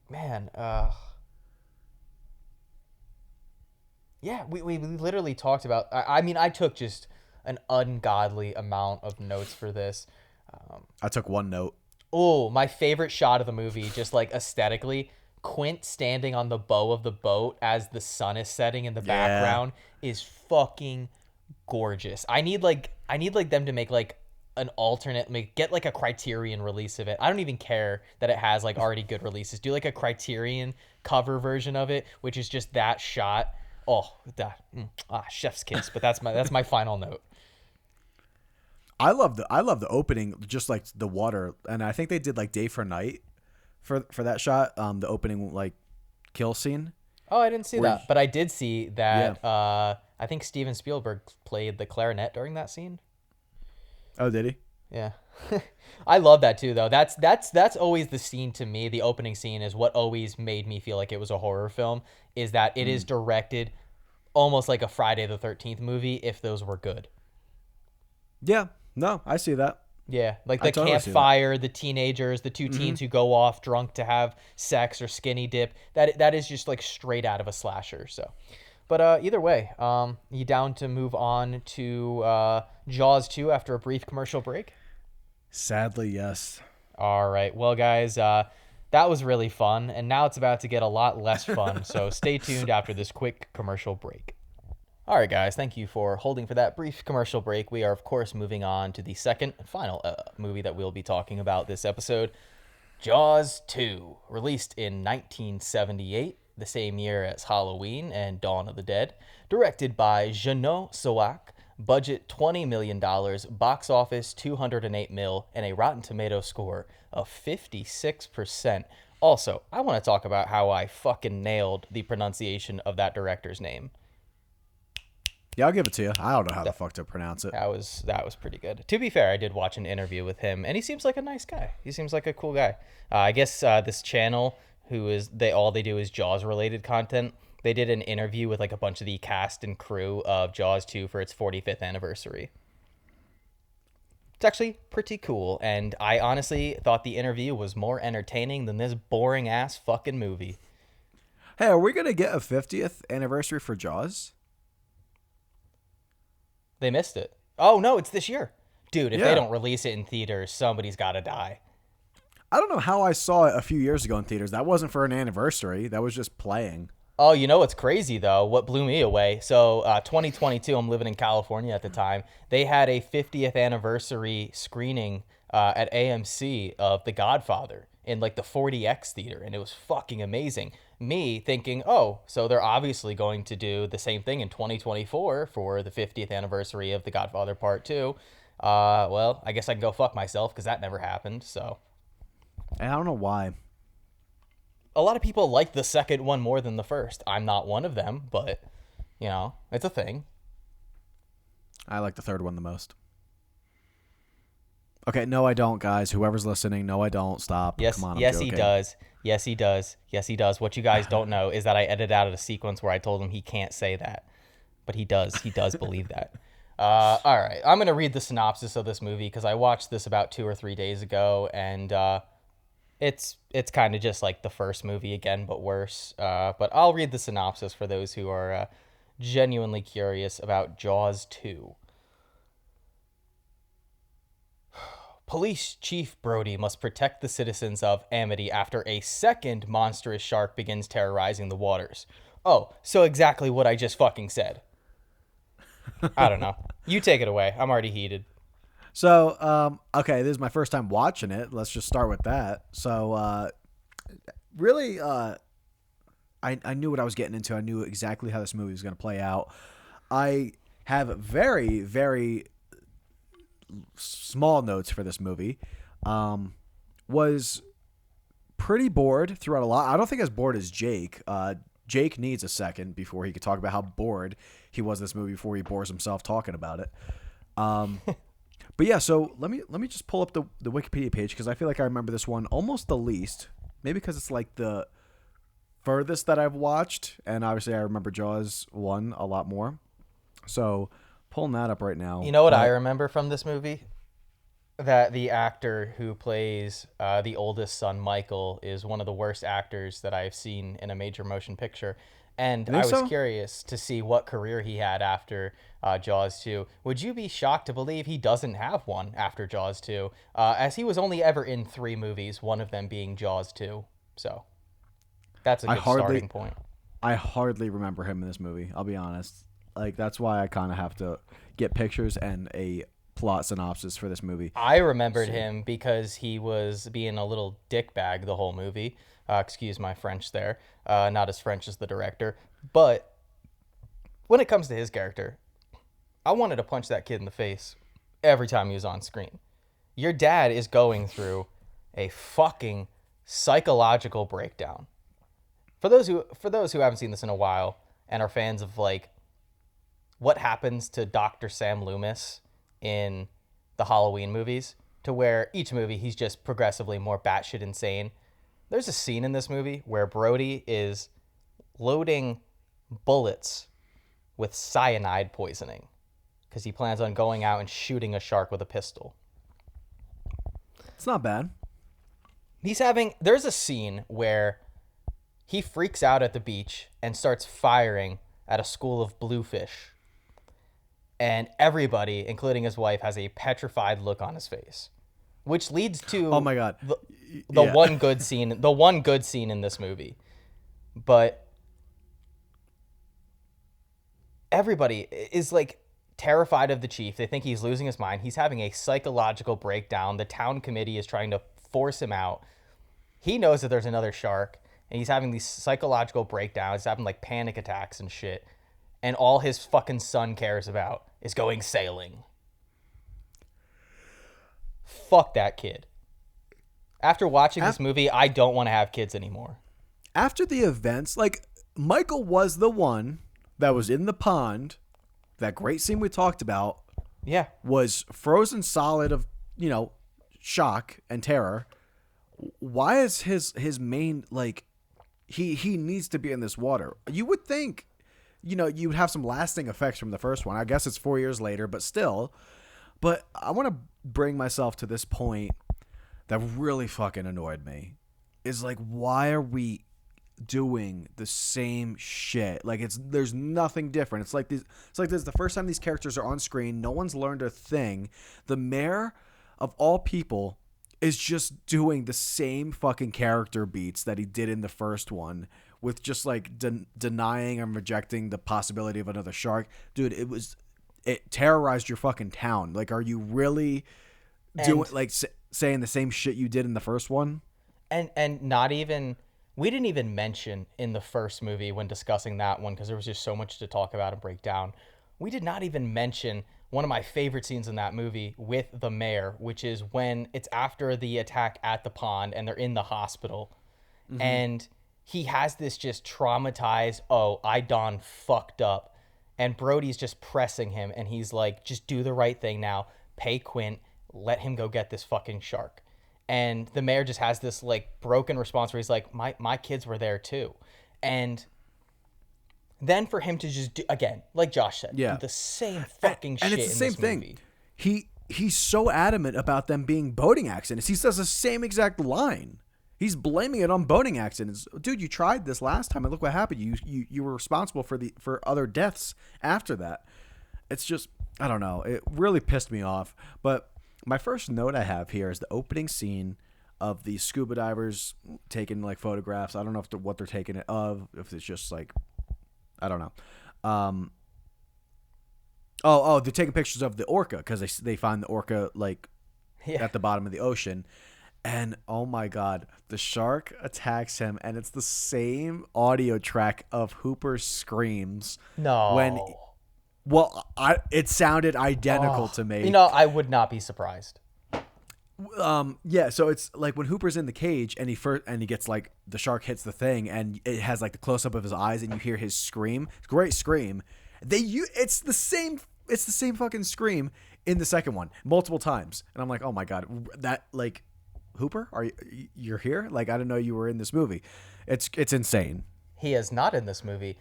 man, yeah, we literally talked about. I mean, I took just an ungodly amount of notes for this. I took one note. Oh, my favorite shot of the movie, just like aesthetically, Quint standing on the bow of the boat as the sun is setting in the background is fucking gorgeous. I need them to make like an alternate, get like a Criterion release of it. I don't even care that it has like already good releases. Do like a Criterion cover version of it, which is just that shot. Oh, chef's kiss. But that's my final note. I love the opening, just like the water, and I think they did like day for night for that shot. The opening like kill scene. Oh, I didn't see that, but I did see that. Yeah. I think Steven Spielberg played the clarinet during that scene. Oh, did he? Yeah. I love that too, though. That's always the scene to me. The opening scene is what always made me feel like it was a horror film, is that it is directed almost like a Friday the 13th movie if those were good. Yeah. No, I see that. Yeah, like I the totally see that. campfire, the teenagers, the two teens who go off drunk to have sex or skinny dip. That is just like straight out of a slasher. So, but either way, you down to move on to Jaws 2 after a brief commercial break? Sadly, yes. All right, well, guys, that was really fun, and now it's about to get a lot less fun. So stay tuned after this quick commercial break. All right, guys, thank you for holding for that brief commercial break. We are, of course, moving on to the second and final movie that we'll be talking about this episode, Jaws 2, released in 1978, the same year as Halloween and Dawn of the Dead, directed by Jeannot Sawak, budget $20 million, box office $208 million, and a Rotten Tomatoes score of 56%. Also, I want to talk about how I fucking nailed the pronunciation of that director's name. Yeah, I'll give it to you. I don't know how the fuck to pronounce it. That was pretty good. To be fair, I did watch an interview with him, and he seems like a nice guy. He seems like a cool guy. I guess this channel, all they do is Jaws related content. They did an interview with like a bunch of the cast and crew of Jaws 2 for its 45th anniversary. It's actually pretty cool, and I honestly thought the interview was more entertaining than this boring ass fucking movie. Hey, are we gonna get a 50th anniversary for Jaws? They missed it. Oh, no, it's this year. Dude, if Yeah. they don't release it in theaters, somebody's got to die. I don't know how I saw it a few years ago in theaters. That wasn't for an anniversary. That was just playing. Oh, you know what's crazy, though? What blew me away? So, 2022, I'm living in California at the time. They had a 50th anniversary screening at AMC of The Godfather in like the 40X theater, and it was fucking amazing. Me thinking, oh, so they're obviously going to do the same thing in 2024 for the 50th anniversary of The Godfather Part 2. Well, I guess I can go fuck myself because that never happened, so. And I don't know why. A lot of people like the second one more than the first. I'm not one of them, but, you know, it's a thing. I like the third one the most. Okay, no, I don't, guys. Whoever's listening, no, I don't. Stop. Yes, Come on, I'm yes, joking. he does. Yes, he does. Yes, he does. What you guys don't know is that I edited out a sequence where I told him he can't say that, but he does. He does believe that. All right, I'm gonna read the synopsis of this movie because I watched this about 2 or 3 days ago, and it's kind of just like the first movie again, but worse. But I'll read the synopsis for those who are genuinely curious about Jaws 2. Police Chief Brody must protect the citizens of Amity after a second monstrous shark begins terrorizing the waters. Oh, so exactly what I just fucking said. I don't know. You take it away. I'm already heated. So, okay, this is my first time watching it. Let's just start with that. So, really, I knew what I was getting into. I knew exactly how this movie was going to play out. I have very, very small notes for this movie. Was pretty bored throughout a lot. I don't think as bored as Jake. Jake needs a second before he could talk about how bored he was this movie before he bores himself talking about it. But yeah, so let me just pull up the Wikipedia page because I feel like I remember this one almost the least. Maybe because it's like the furthest that I've watched, and obviously I remember Jaws 1 a lot more. So pulling that up right now. You know what I remember from this movie? that the actor who plays the oldest son, Michael, is one of the worst actors that I've seen in a major motion picture. And You I think was so? curious to see what career he had after Jaws 2. Would you be shocked to believe he doesn't have one after Jaws 2? As he was only ever in 3 movies, one of them being Jaws 2. So that's a I good hardly starting point. I hardly remember him in this movie. I'll be honest. Like that's why I kind of have to get pictures and a plot synopsis for this movie. I remembered him because he was being a little dickbag the whole movie. Excuse my French there. Not as French as the director. But when it comes to his character, I wanted to punch that kid in the face every time he was on screen. Your dad is going through a fucking psychological breakdown. For those who haven't seen this in a while and are fans of like what happens to Dr. Sam Loomis in the Halloween movies, to where each movie he's just progressively more batshit insane. There's a scene in this movie where Brody is loading bullets with cyanide poisoning because he plans on going out and shooting a shark with a pistol. It's not bad. There's a scene where he freaks out at the beach and starts firing at a school of bluefish. And everybody, including his wife, has a petrified look on his face, which leads to Oh my god. the Yeah. one good scene in this movie. But everybody is like terrified of the chief. They think he's losing his mind. He's having a psychological breakdown. The town committee is trying to force him out. He knows that there's another shark, and he's having these psychological breakdowns. He's having like panic attacks and shit. And all his fucking son cares about is going sailing. Fuck that kid. After watching this movie, I don't want to have kids anymore. After the events, like Michael was the one that was in the pond. That great scene we talked about Yeah. was frozen solid of, shock and terror. Why is his main like he needs to be in this water? You would think you would have some lasting effects from the first one. I guess it's 4 years later, but still. But I want to bring myself to this point that really fucking annoyed me. Is like, why are we doing the same shit? Like there's nothing different. It's like this is the first time these characters are on screen. No one's learned a thing. The mayor of all people is just doing the same fucking character beats that he did in the first one, with just like denying and rejecting the possibility of another shark. Dude, it terrorized your fucking town. Like, are you really doing saying the same shit you did in the first one? And not even, we didn't even mention in the first movie when discussing that one, because there was just so much to talk about and break down. We did not even mention one of my favorite scenes in that movie with the mayor, which is when it's after the attack at the pond and they're in the hospital. Mm-hmm. And he has this just traumatized, I done fucked up. And Brody's just pressing him, and he's like, just do the right thing now. Pay Quint. Let him go get this fucking shark. And the mayor just has this like broken response where he's like, my kids were there too. And then for him to just do, again, like Josh said, do the same fucking shit in this movie. And it's the same thing. He's so adamant about them being boating accidents. He says the same exact line. He's blaming it on boating accidents. Dude, you tried this last time, and look what happened. You were responsible for other deaths after that. It's just, I don't know. It really pissed me off. But my first note I have here is the opening scene of the scuba divers taking like photographs. I don't know what they're taking it of. If it's just like, I don't know. They're taking pictures of the orca because they find the orca like at the bottom of the ocean. And oh my God, the shark attacks him, and it's the same audio track of Hooper's screams. No. It sounded identical to me. I would not be surprised. Yeah. So it's like when Hooper's in the cage, and he gets like the shark hits the thing, and it has like the close up of his eyes, and you hear his scream. Great scream. It's the same fucking scream in the second one multiple times, and I'm like, oh my God, that like. Hooper, you're here? Like, I didn't know you were in this movie. It's insane. He is not in this movie.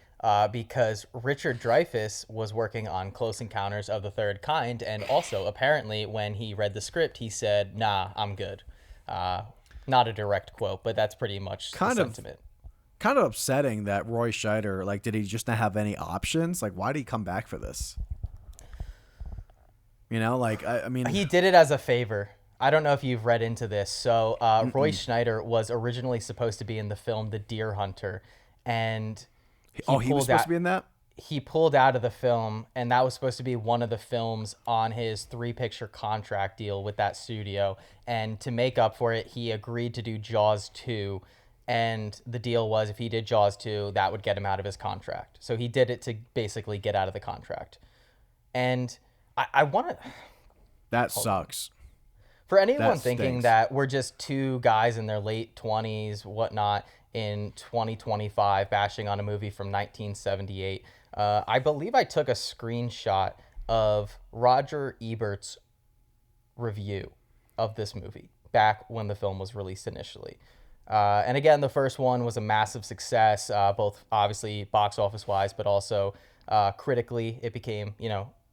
because Richard Dreyfuss was working on Close Encounters of the Third Kind, and also apparently when he read the script, he said, "Nah, I'm good." Not a direct quote, but that's pretty much the sentiment. Kind of upsetting that Roy Scheider, like, did he just not have any options? Like, why did he come back for this? You know, like, I mean... He did it as a favor. I don't know if you've read into this. So Roy Schneider was originally supposed to be in the film The Deer Hunter, and he was supposed to be in that? He pulled out of the film, and that was supposed to be one of the films on his 3-picture contract deal with that studio. And to make up for it, he agreed to do Jaws 2, and the deal was if he did Jaws 2, that would get him out of his contract. So he did it to basically get out of the contract. And I want to... That sucks. For anyone thinking that we're just two guys in their late 20s, whatnot, in 2025 bashing on a movie from 1978, I believe I took a screenshot of Roger Ebert's review of this movie back when the film was released initially. And again, the first one was a massive success, both obviously box office wise, but also critically. It became,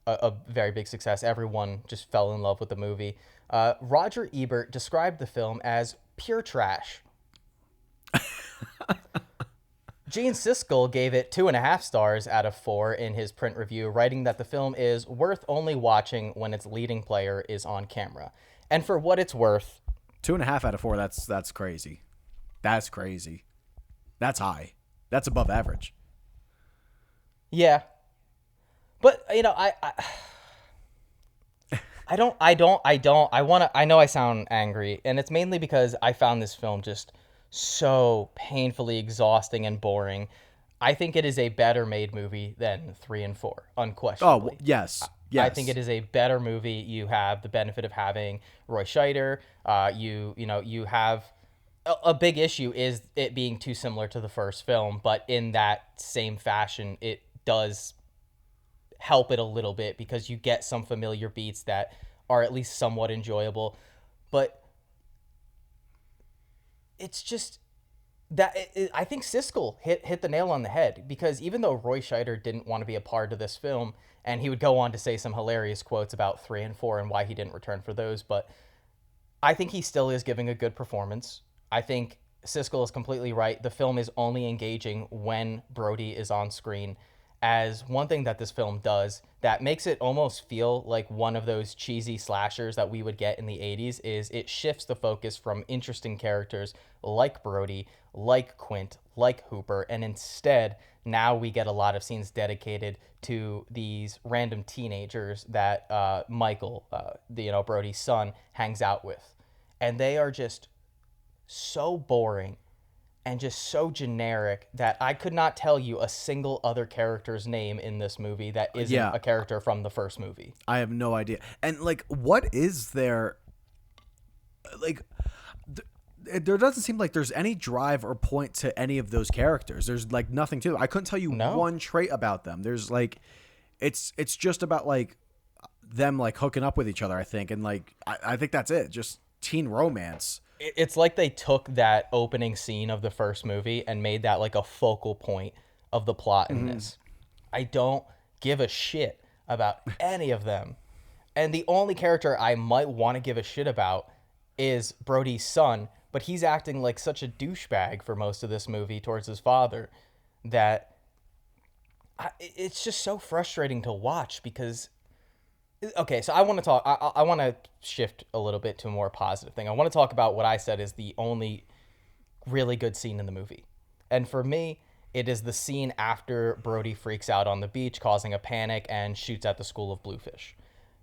a very big success. Everyone just fell in love with the movie. Roger Ebert described the film as pure trash. Gene Siskel gave it 2.5 stars out of 4 in his print review, writing that the film is worth only watching when its leading player is on camera. And for what it's worth... 2.5 out of 4, that's crazy. That's crazy. That's high. That's above average. Yeah. But, I know I sound angry, and it's mainly because I found this film just so painfully exhausting and boring. I think it is a better made movie than 3 and 4, unquestionably. Oh, yes. I think it is a better movie. You have the benefit of having Roy Scheider. You have a big issue is it being too similar to the first film, but in that same fashion, it does help it a little bit because you get some familiar beats that are at least somewhat enjoyable. But it's just that I think Siskel hit the nail on the head, because even though Roy Scheider didn't want to be a part of this film, and he would go on to say some hilarious quotes about 3 and 4 and why he didn't return for those, but I think he still is giving a good performance. I think Siskel is completely right. The film is only engaging when Brody is on screen. As one thing that this film does that makes it almost feel like one of those cheesy slashers that we would get in the 80s is it shifts the focus from interesting characters like Brody, like Quint, like Hooper, and instead now we get a lot of scenes dedicated to these random teenagers that Michael, Brody's son, hangs out with. And they are just so boring and just so generic that I could not tell you a single other character's name in this movie that isn't a character from the first movie. I have no idea. And, what is there... there doesn't seem like there's any drive or point to any of those characters. There's, nothing to it. I couldn't tell you one trait about them. There's, it's just about, them, hooking up with each other, I think. And, I think that's it. Just teen romance. It's like they took that opening scene of the first movie and made that a focal point of the plot in this. I don't give a shit about any of them. And the only character I might want to give a shit about is Brody's son, but he's acting like such a douchebag for most of this movie towards his father that it's just so frustrating to watch because... Okay, so I want to talk. I want to shift a little bit to a more positive thing. I want to talk about what I said is the only really good scene in the movie. And for me, it is the scene after Brody freaks out on the beach, causing a panic and shoots at the school of bluefish.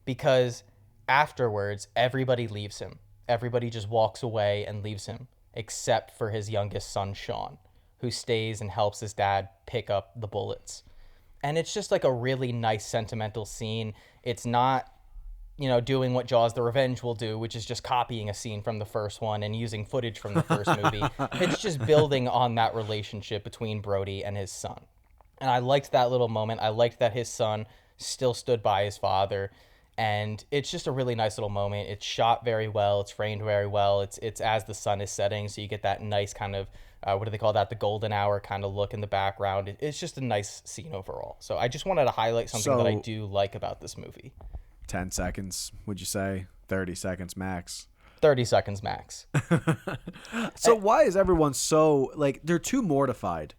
Because afterwards, everybody leaves him. Everybody just walks away and leaves him, except for his youngest son, Sean, who stays and helps his dad pick up the bullets. And it's just a really nice sentimental scene. It's not, doing what Jaws the Revenge will do, which is just copying a scene from the first one and using footage from the first movie. It's just building on that relationship between Brody and his son. And I liked that little moment. I liked that his son still stood by his father. And it's just a really nice little moment. It's shot very well. It's framed very well. It's as the sun is setting, so you get that nice kind of what do they call that? The golden hour kind of look in the background. It's just a nice scene overall. So I just wanted to highlight something that I do like about this movie. 10 seconds, would you say? 30 seconds max. 30 seconds max. So why is everyone so like they're too mortified?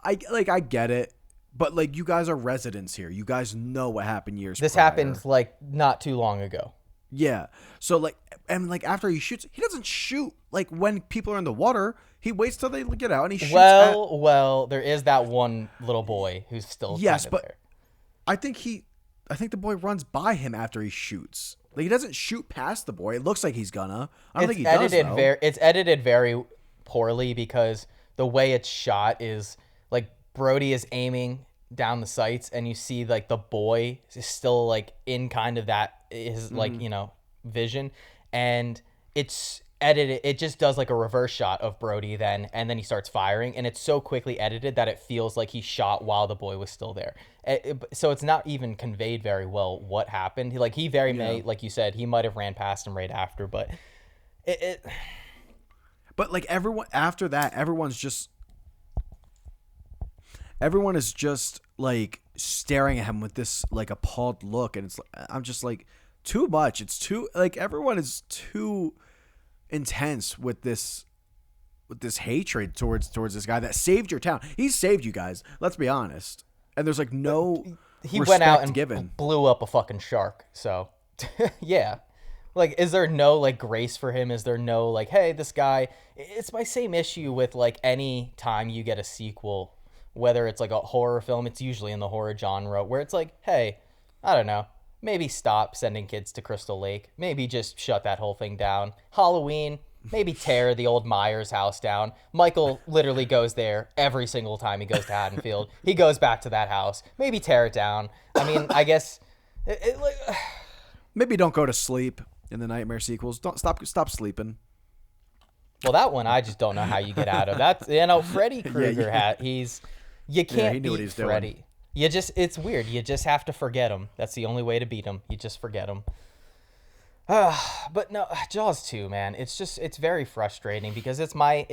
I get it. But, like, you guys are residents here. You guys know what happened years This prior. happened, like, not too long ago. Yeah. So, like, and, like, after he shoots, he doesn't shoot, like, when people are in the water. He waits till they get out, and he shoots Well, there is that one little boy who's still yes, kind of but there. I think the boy runs by him after he shoots. Like, he doesn't shoot past the boy. It looks like he's gonna. I don't think he does, though. It's edited very poorly because the way it's shot is, like, Brody is aiming down the sights and you see like the boy is still like in kind of that his like, you know, vision, and it's edited. It just does like a reverse shot of Brody then, and then he starts firing, and it's so quickly edited that it feels like he shot while the boy was still there. So it's not even conveyed very well what happened. He very may, like you said, he might have ran past him right after, but But like everyone after that, everyone is just like staring at him with this like appalled look, and I'm just like, too much. It's too like everyone is too intense with this hatred towards this guy that saved your town. He saved you guys. Let's be honest. And there's like no he went out and given. Blew up a fucking shark. So yeah. Like, is there no, like, grace for him? Is there no, like, hey, this guy... It's my same issue with, like, any time you get a sequel, whether it's, like, a horror film, it's usually in the horror genre, where it's like, hey, I don't know, maybe stop sending kids to Crystal Lake. Maybe just shut that whole thing down. Halloween, maybe tear the old Myers house down. Michael literally goes there every single time he goes to Haddonfield. He goes back to that house. Maybe tear it down. I mean, I guess... Maybe don't go to sleep in the Nightmare sequels. Don't stop sleeping. Well, that one I just don't know how you get out of. That's, you know, Freddy Krueger you can't beat Freddy. It's weird. You just have to forget him. That's the only way to beat him. You just forget him. But no, Jaws 2, man. It's very frustrating because it's my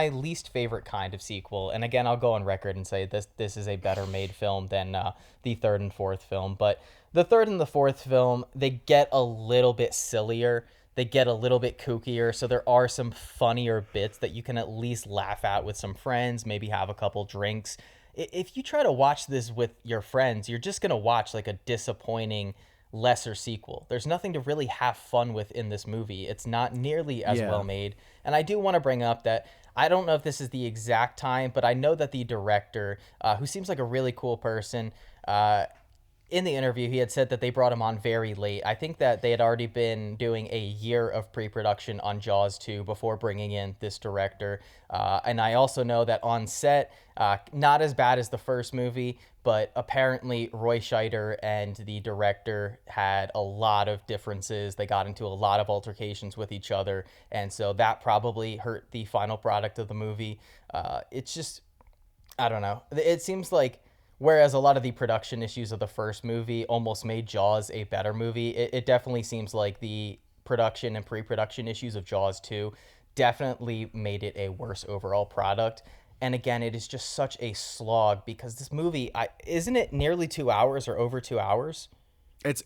least favorite kind of sequel. And again, I'll go on record and say this is a better made film than the third and fourth film. But the third and the fourth film, they get a little bit sillier. They get a little bit kookier. So there are some funnier bits that you can at least laugh at with some friends, maybe have a couple drinks. If you try to watch this with your friends, you're just going to watch like a disappointing lesser sequel. There's nothing to really have fun with in this movie. It's not nearly as well made. And I do want to bring up that I don't know if this is the exact time, but I know that the director, who seems like a really cool person, in the interview, he had said that they brought him on very late. I think that they had already been doing a year of pre-production on Jaws 2 before bringing in this director. And I also know that on set, not as bad as the first movie, but apparently Roy Scheider and the director had a lot of differences. They got into a lot of altercations with each other. And so that probably hurt the final product of the movie. It's just, I don't know. It seems like, whereas a lot of the production issues of the first movie almost made Jaws a better movie, it definitely seems like the production and pre-production issues of Jaws 2 definitely made it a worse overall product. And again, it is just such a slog because this movie, isn't it nearly 2 hours or over 2 hours?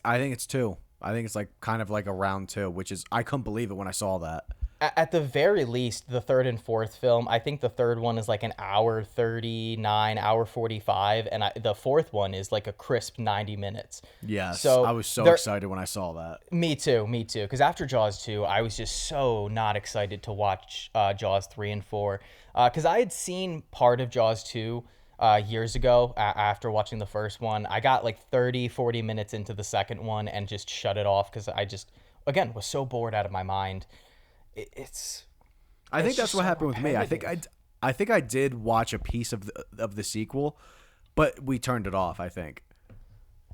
I think it's 2. I think it's like kind of like around 2, which is, I couldn't believe it when I saw that. At the very least, the third and fourth film, I think the third one is like an hour 39, hour 45, and the fourth one is like a crisp 90 minutes. Yes, so I was so excited when I saw that. Me too. Because after Jaws 2, I was just so not excited to watch Jaws 3 and 4. Because I had seen part of Jaws 2 years ago after watching the first one. I got like 30, 40 minutes into the second one and just shut it off because I just, again, was so bored out of my mind. I think that's what happened with me. I think I did watch a piece of the sequel, but we turned it off, I think.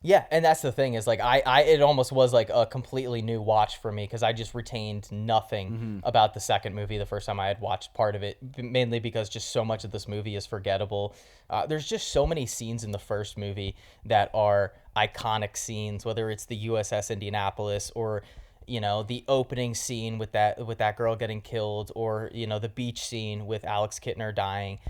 Yeah, and that's the thing is like it almost was like a completely new watch for me because I just retained nothing about the second movie the first time I had watched part of it, mainly because just so much of this movie is forgettable. There's just so many scenes in the first movie that are iconic scenes, whether it's the USS Indianapolis or the opening scene with that girl getting killed, or the beach scene with Alex Kittner dying.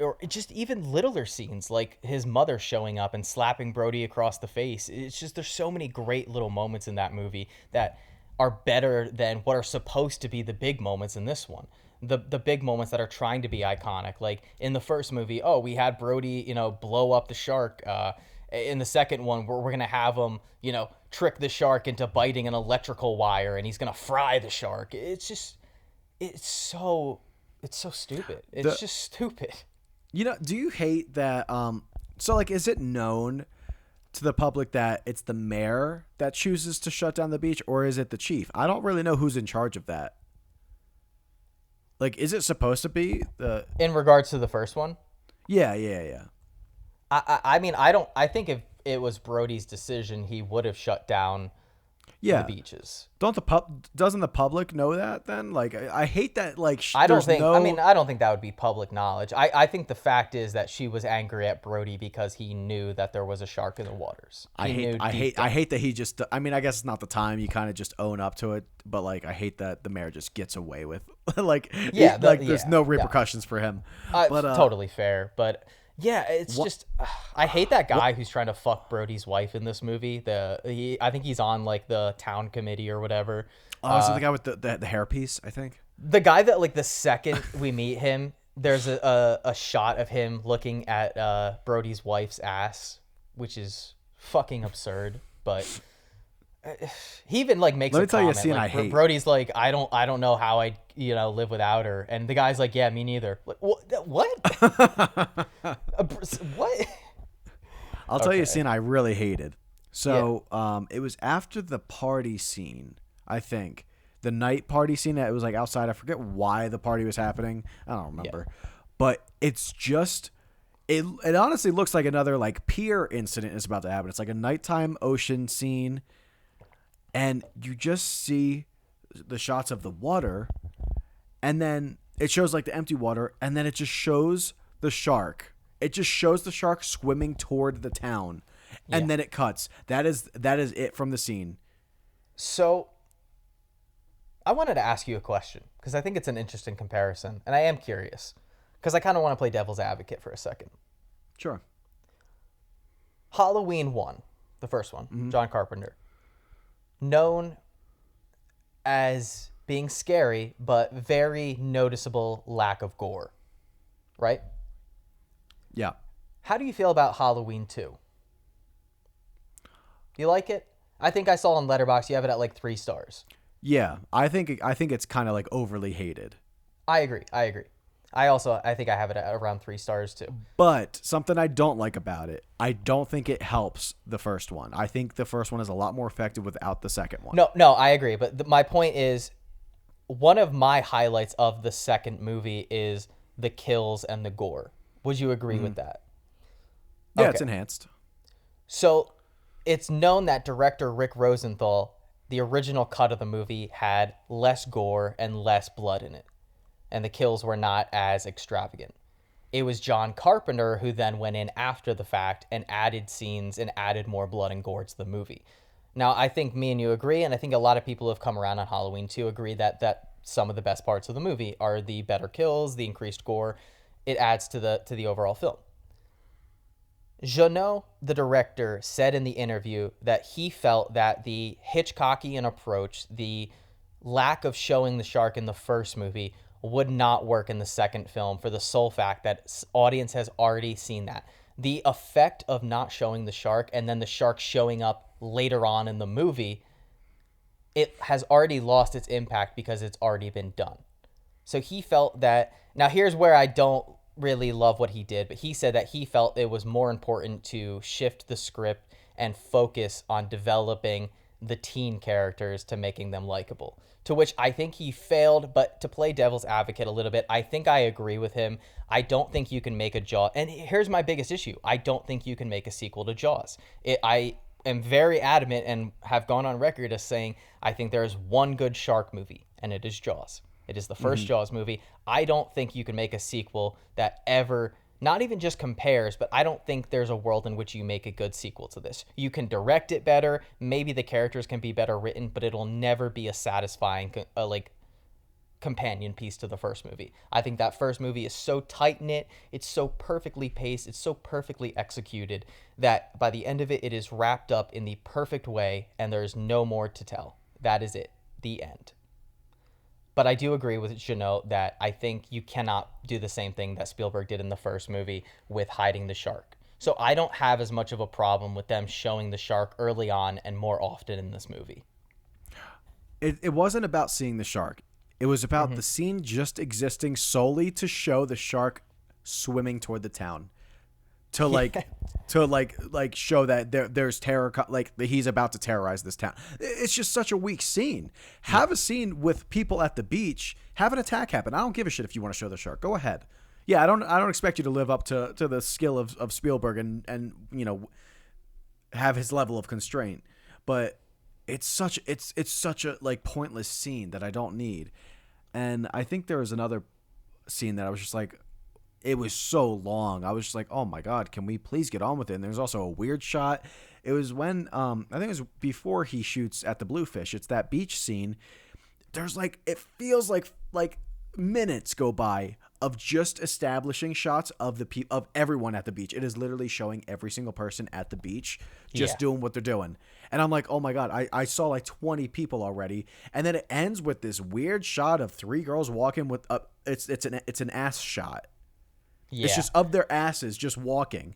Or just even littler scenes like his mother showing up and slapping Brody across the face. It's just there's so many great little moments in that movie that are better than what are supposed to be the big moments in this one. The big moments that are trying to be iconic, like in the first movie, we had Brody blow up the shark. In the second one, we're gonna have him trick the shark into biting an electrical wire and he's gonna fry the shark. It's so stupid. It's just stupid. Do you hate that? So like, is it known to the public that it's the mayor that chooses to shut down the beach, or is it the chief? I don't really know who's in charge of that. Like, is it supposed to be the? In regards to the first one? Yeah. I mean, I think if it was Brody's decision, he would have shut down the beaches. Doesn't the public know that then? Like, I hate that. Like, I don't think that would be public knowledge. I think the fact is that she was angry at Brody because he knew that there was a shark in the waters. I hate that he just. I mean, I guess it's not the time. You kind of just own up to it. But like, I hate that the mayor just gets away with there's no repercussions for him. But totally fair. But yeah, it's just I hate that guy who's trying to fuck Brody's wife in this movie. I think he's on like the town committee or whatever. Oh, is it the guy with the hairpiece? I think the guy that like the second we meet him, there's a shot of him looking at Brody's wife's ass, which is fucking absurd. But he even like makes. Let me tell you a comment, scene like, I hate. Brody's like, I don't know how I live without her, and the guy's like, yeah, me neither. Like, what? What? I'll tell you a scene I really hated. So it was after the party scene, I think. The night party scene that it was like outside. I forget why the party was happening. I don't remember. Yeah. But it's just it honestly looks like another like pier incident is about to happen. It's like a nighttime ocean scene, and you just see the shots of the water, and then it shows like the empty water, and then it just shows the shark. It just shows the shark swimming toward the town, and then it cuts. That is it from the scene. So I wanted to ask you a question because I think it's an interesting comparison, and I am curious because I kind of want to play devil's advocate for a second. Sure. Halloween 1, the first one, John Carpenter, known as being scary, but very noticeable lack of gore, right? Yeah. How do you feel about Halloween 2? You like it? I think I saw on Letterboxd you have it at like 3 stars. Yeah, I think it's kind of like overly hated. I agree. I think I have it at around 3 stars too. But something I don't like about it, I don't think it helps the first one. I think the first one is a lot more effective without the second one. No, I agree. But my point is, one of my highlights of the second movie is the kills and the gore. Would you agree with that? Yeah, okay. It's enhanced. So it's known that director Rick Rosenthal, the original cut of the movie, had less gore and less blood in it, and the kills were not as extravagant. It was John Carpenter who then went in after the fact and added scenes and added more blood and gore to the movie. Now, I think me and you agree, and I think a lot of people who have come around on Halloween 2 agree that some of the best parts of the movie are the better kills, the increased gore. It adds to the overall film. Jeannot, the director, said in the interview that he felt that the Hitchcockian approach, the lack of showing the shark in the first movie, would not work in the second film for the sole fact that audience has already seen that. The effect of not showing the shark and then the shark showing up later on in the movie, it has already lost its impact because it's already been done. So he felt that, now here's where I don't really love what he did, but he said that he felt it was more important to shift the script and focus on developing the teen characters to making them likable. To which I think he failed, but to play devil's advocate a little bit, I think I agree with him. I don't think you can make a Jaws, and here's my biggest issue. I don't think you can make a sequel to Jaws. I am very adamant and have gone on record as saying I think there is one good shark movie, and it is Jaws. It is the first Jaws movie. I don't think you can make a sequel that ever, not even just compares, but I don't think there's a world in which you make a good sequel to this. You can direct it better. Maybe the characters can be better written, but it'll never be a satisfying companion piece to the first movie. I think that first movie is so tight-knit, it's so perfectly paced, it's so perfectly executed that by the end of it, it is wrapped up in the perfect way, and there's no more to tell. That is it. The end. But I do agree with Jeannot that I think you cannot do the same thing that Spielberg did in the first movie with hiding the shark. So I don't have as much of a problem with them showing the shark early on and more often in this movie. It wasn't about seeing the shark. It was about the scene just existing solely to show the shark swimming toward the town. To show that there's terror, he's about to terrorize this town. It's just such a weak scene. Have a scene with people at the beach, have an attack happen. I don't give a shit if you want to show the shark. Go ahead. Yeah, I don't expect you to live up to the skill of Spielberg and have his level of constraint. But it's such a pointless scene that I don't need. And I think there was another scene that I was just like, it was so long. I was just like, oh my God, can we please get on with it? And there's also a weird shot. It was when, I think it was before he shoots at the bluefish. It's that beach scene. There's it feels like minutes go by of just establishing shots of of everyone at the beach. It is literally showing every single person at the beach just doing what they're doing. And I'm like, oh my God, I saw 20 people already. And then it ends with this weird shot of 3 girls walking with, it's an ass shot. Yeah. It's just of their asses just walking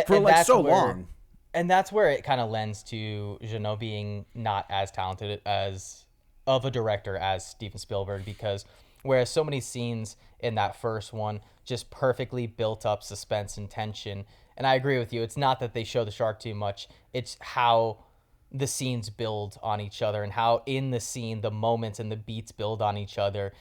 for so long. And that's where it kind of lends to Jeannot being not as talented as of a director as Steven Spielberg, because whereas so many scenes in that first one just perfectly built up suspense and tension, and I agree with you, it's not that they show the shark too much, it's how the scenes build on each other and how in the scene the moments and the beats build on each other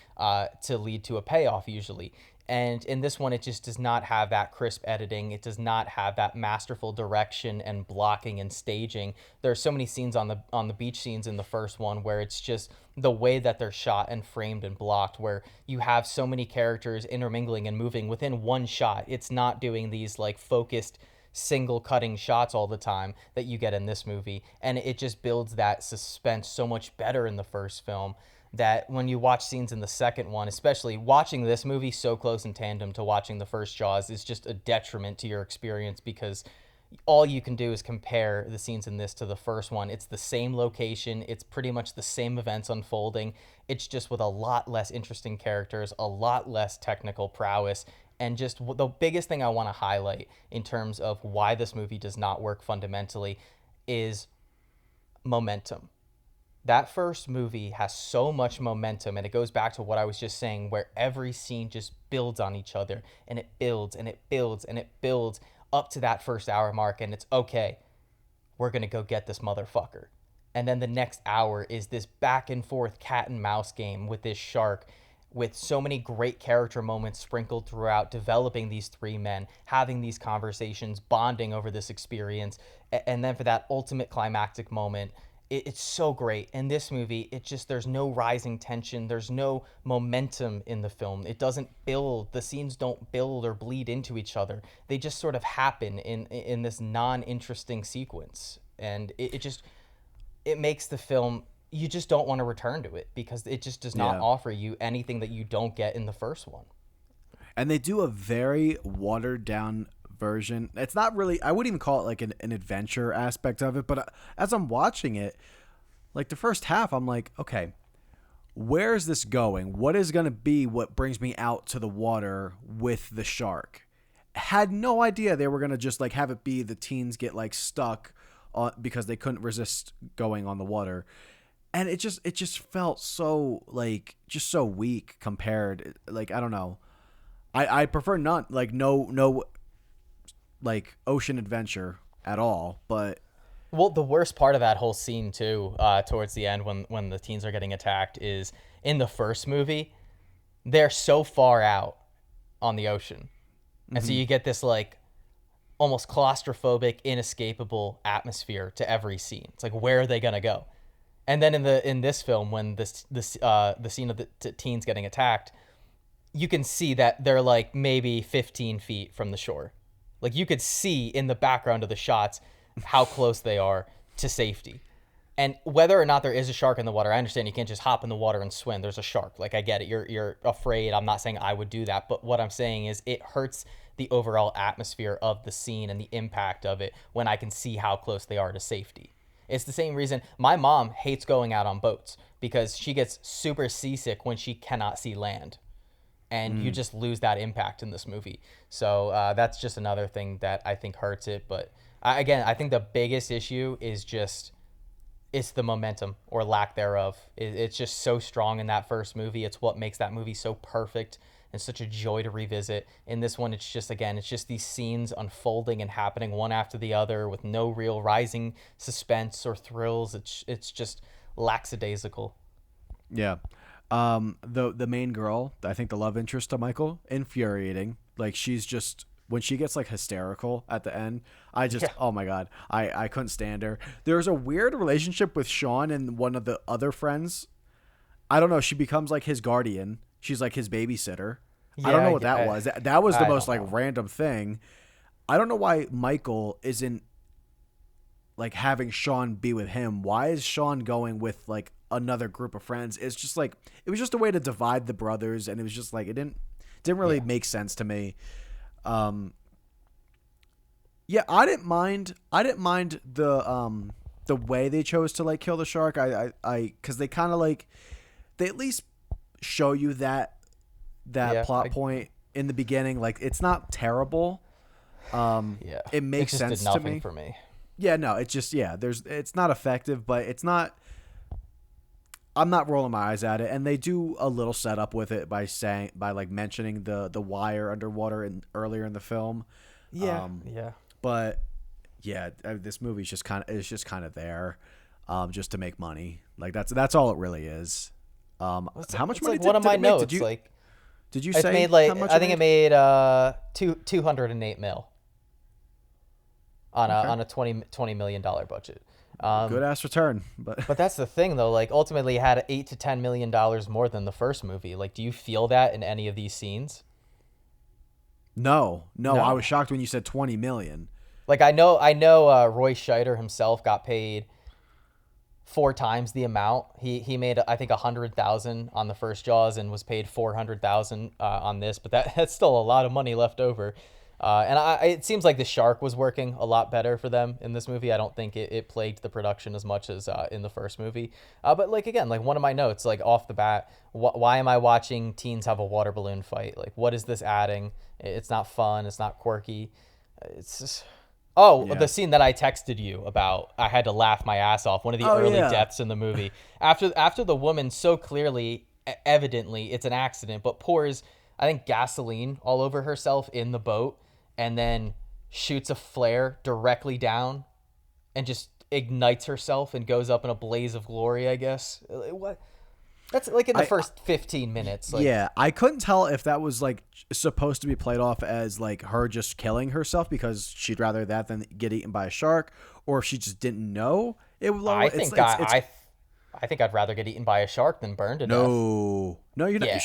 to lead to a payoff usually. And in this one, it just does not have that crisp editing. It does not have that masterful direction and blocking and staging. There are so many scenes on the beach scenes in the first one where it's just the way that they're shot and framed and blocked, where you have so many characters intermingling and moving within one shot. It's not doing these focused single cutting shots all the time that you get in this movie. And it just builds that suspense so much better in the first film, that when you watch scenes in the second one, especially watching this movie so close in tandem to watching the first Jaws, is just a detriment to your experience, because all you can do is compare the scenes in this to the first one. It's the same location. It's pretty much the same events unfolding. It's just with a lot less interesting characters, a lot less technical prowess. And just the biggest thing I want to highlight in terms of why this movie does not work fundamentally is momentum. That first movie has so much momentum, and it goes back to what I was just saying, where every scene just builds on each other, and it builds and it builds and it builds up to that first hour mark, and it's okay, we're going to go get this motherfucker. And then the next hour is this back and forth cat and mouse game with this shark, with so many great character moments sprinkled throughout, developing these 3 men, having these conversations, bonding over this experience, and then for that ultimate climactic moment, it's so great. In this movie, there's no rising tension. There's no momentum in the film. It doesn't build. The scenes don't build or bleed into each other. They just sort of happen in this non-interesting sequence. And it makes the film, you just don't want to return to it, because it just does not offer you anything that you don't get in the first one. And they do a very watered down version. It's not really, I wouldn't even call it an adventure aspect of it, but as I'm watching it, the first half, I'm like, okay, where is this going? What is going to be what brings me out to the water with the shark? Had no idea they were going to just have it be the teens get stuck because they couldn't resist going on the water. And it just felt so just so weak compared. I don't know. I prefer no ocean adventure at all, but Well, the worst part of that whole scene too, towards the end when the teens are getting attacked, is in the first movie, they're so far out on the ocean, and so you get this like almost claustrophobic, inescapable atmosphere to every scene. It's like, where are they gonna go? And then in this film, when the scene of the teens getting attacked, you can see that they're like maybe 15 feet from the shore. Like you could see in the background of the shots how close they are to safety. And whether or not there is a shark in the water, I understand you can't just hop in the water and swim. There's a shark. Like, I get it. You're afraid. I'm not saying I would do that. But what I'm saying is it hurts the overall atmosphere of the scene and the impact of it when I can see how close they are to safety. It's the same reason my mom hates going out on boats, because she gets super seasick when she cannot see land. And you just lose that impact in this movie. So that's just another thing that I think hurts it. But I think the biggest issue is just it's the momentum or lack thereof. It's just so strong in that first movie. It's what makes that movie so perfect and such a joy to revisit. In this one, it's just these scenes unfolding and happening one after the other with no real rising suspense or thrills. It's just lackadaisical. Yeah. The main girl, I think the love interest to Michael, infuriating. Like, she's just, when she gets like hysterical at the end, oh my God, I couldn't stand her. There's a weird relationship with Sean and one of the other friends. I don't know. She becomes like his guardian. She's like his babysitter. Yeah, I don't know what that was. That was the most like random thing. I don't know why Michael isn't like having Sean be with him. Why is Sean going with like another group of friends? It's just like, it was just a way to divide the brothers, and it was just like, it didn't really make sense to me. Yeah, I didn't mind the way they chose to like kill the shark. Cuz they kind of like, they at least show you that plot point in the beginning. Like, it's not terrible. It makes sense did nothing to me. For me. Yeah, no, it's just, it's not effective, but it's not, I'm not rolling my eyes at it. And they do a little setup with it by mentioning the wire underwater earlier in the film. Yeah. But yeah, this movie's just kind of there, just to make money. Like, that's all it really is. How much money did it make? Did you it's say made like, how much I think it made $208 million on a $20 million budget. Good ass return, but that's the thing though. Like, ultimately, it had $8 to $10 million more than the first movie. Like, do you feel that in any of these scenes? No. I was shocked when you said 20 million. Like, I know. Roy Scheider himself got paid 4 times the amount. He made, I think, 100,000 on the first Jaws and was paid 400,000 on this. But that's still a lot of money left over. And it seems like the shark was working a lot better for them in this movie. I don't think it plagued the production as much as in the first movie. But like, again, like, one of my notes, like, off the bat, why am I watching teens have a water balloon fight? Like, what is this adding? It's not fun. It's not quirky. It's just... the scene that I texted you about, I had to laugh my ass off. One of the early deaths in the movie. After the woman so clearly, evidently, it's an accident, but pours, I think, gasoline all over herself in the boat, and then shoots a flare directly down and just ignites herself and goes up in a blaze of glory, I guess. What? That's like in the first 15 minutes. Like, yeah, I couldn't tell if that was like supposed to be played off as like her just killing herself because she'd rather that than get eaten by a shark, or if she just didn't know. I think I'd rather get eaten by a shark than burned to death. No, you know,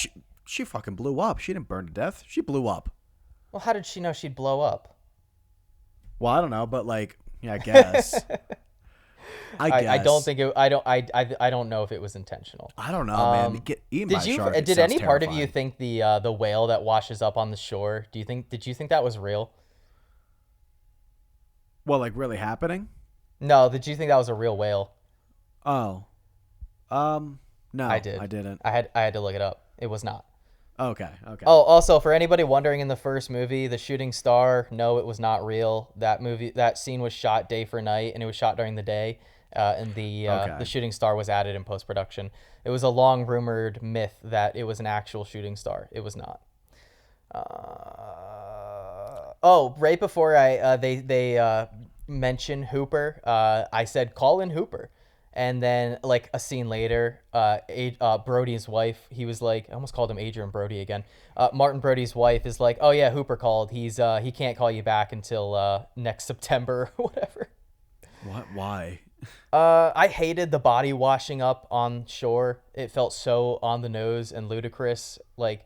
she fucking blew up. She didn't burn to death. She blew up. Well, how did she know she'd blow up? Well, I don't know, but like, yeah, I guess. I don't think it. I don't know if it was intentional. I don't know, man. Get eaten by a shark. Did any part of you think the whale that washes up on the shore? Did you think that was real? Well, like, really happening? No. Did you think that was a real whale? Oh. No. I did. I didn't. I had to look it up. It was not. Okay. Oh, also, for anybody wondering, in the first movie, the shooting star, no, it was not real. That scene was shot day for night, and it was shot during the day. And the shooting star was added in post-production. It was a long rumored myth that it was an actual shooting star. It was not. Right before mention Hooper, I said, call in Hooper. And then, like, a scene later, Brody's wife, he was like, I almost called him Adrian Brody again. Martin Brody's wife is like, oh, yeah, Hooper called. He can't call you back until next September or whatever. What? Why? I hated the body washing up on shore. It felt so on the nose and ludicrous. Like,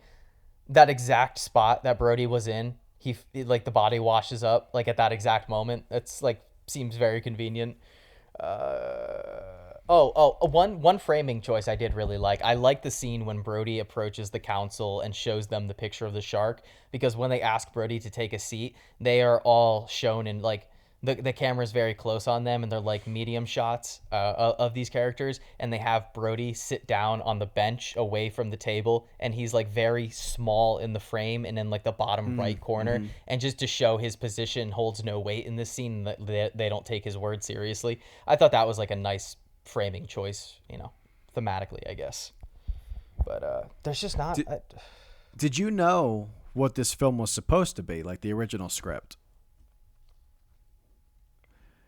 that exact spot that Brody was in, like, the body washes up, like, at that exact moment. It's, like, seems very convenient. One framing choice I did really like. I like the scene when Brody approaches the council and shows them the picture of the shark, because when they ask Brody to take a seat, they are all shown in, like, the camera's very close on them, and they're like medium shots of these characters, and they have Brody sit down on the bench away from the table, and he's like very small in the frame and in like the bottom right corner, and just to show his position holds no weight in this scene, that they don't take his word seriously. I thought that was like a nice framing choice, thematically, I guess. But there's just not. Did you know what this film was supposed to be, like the original script?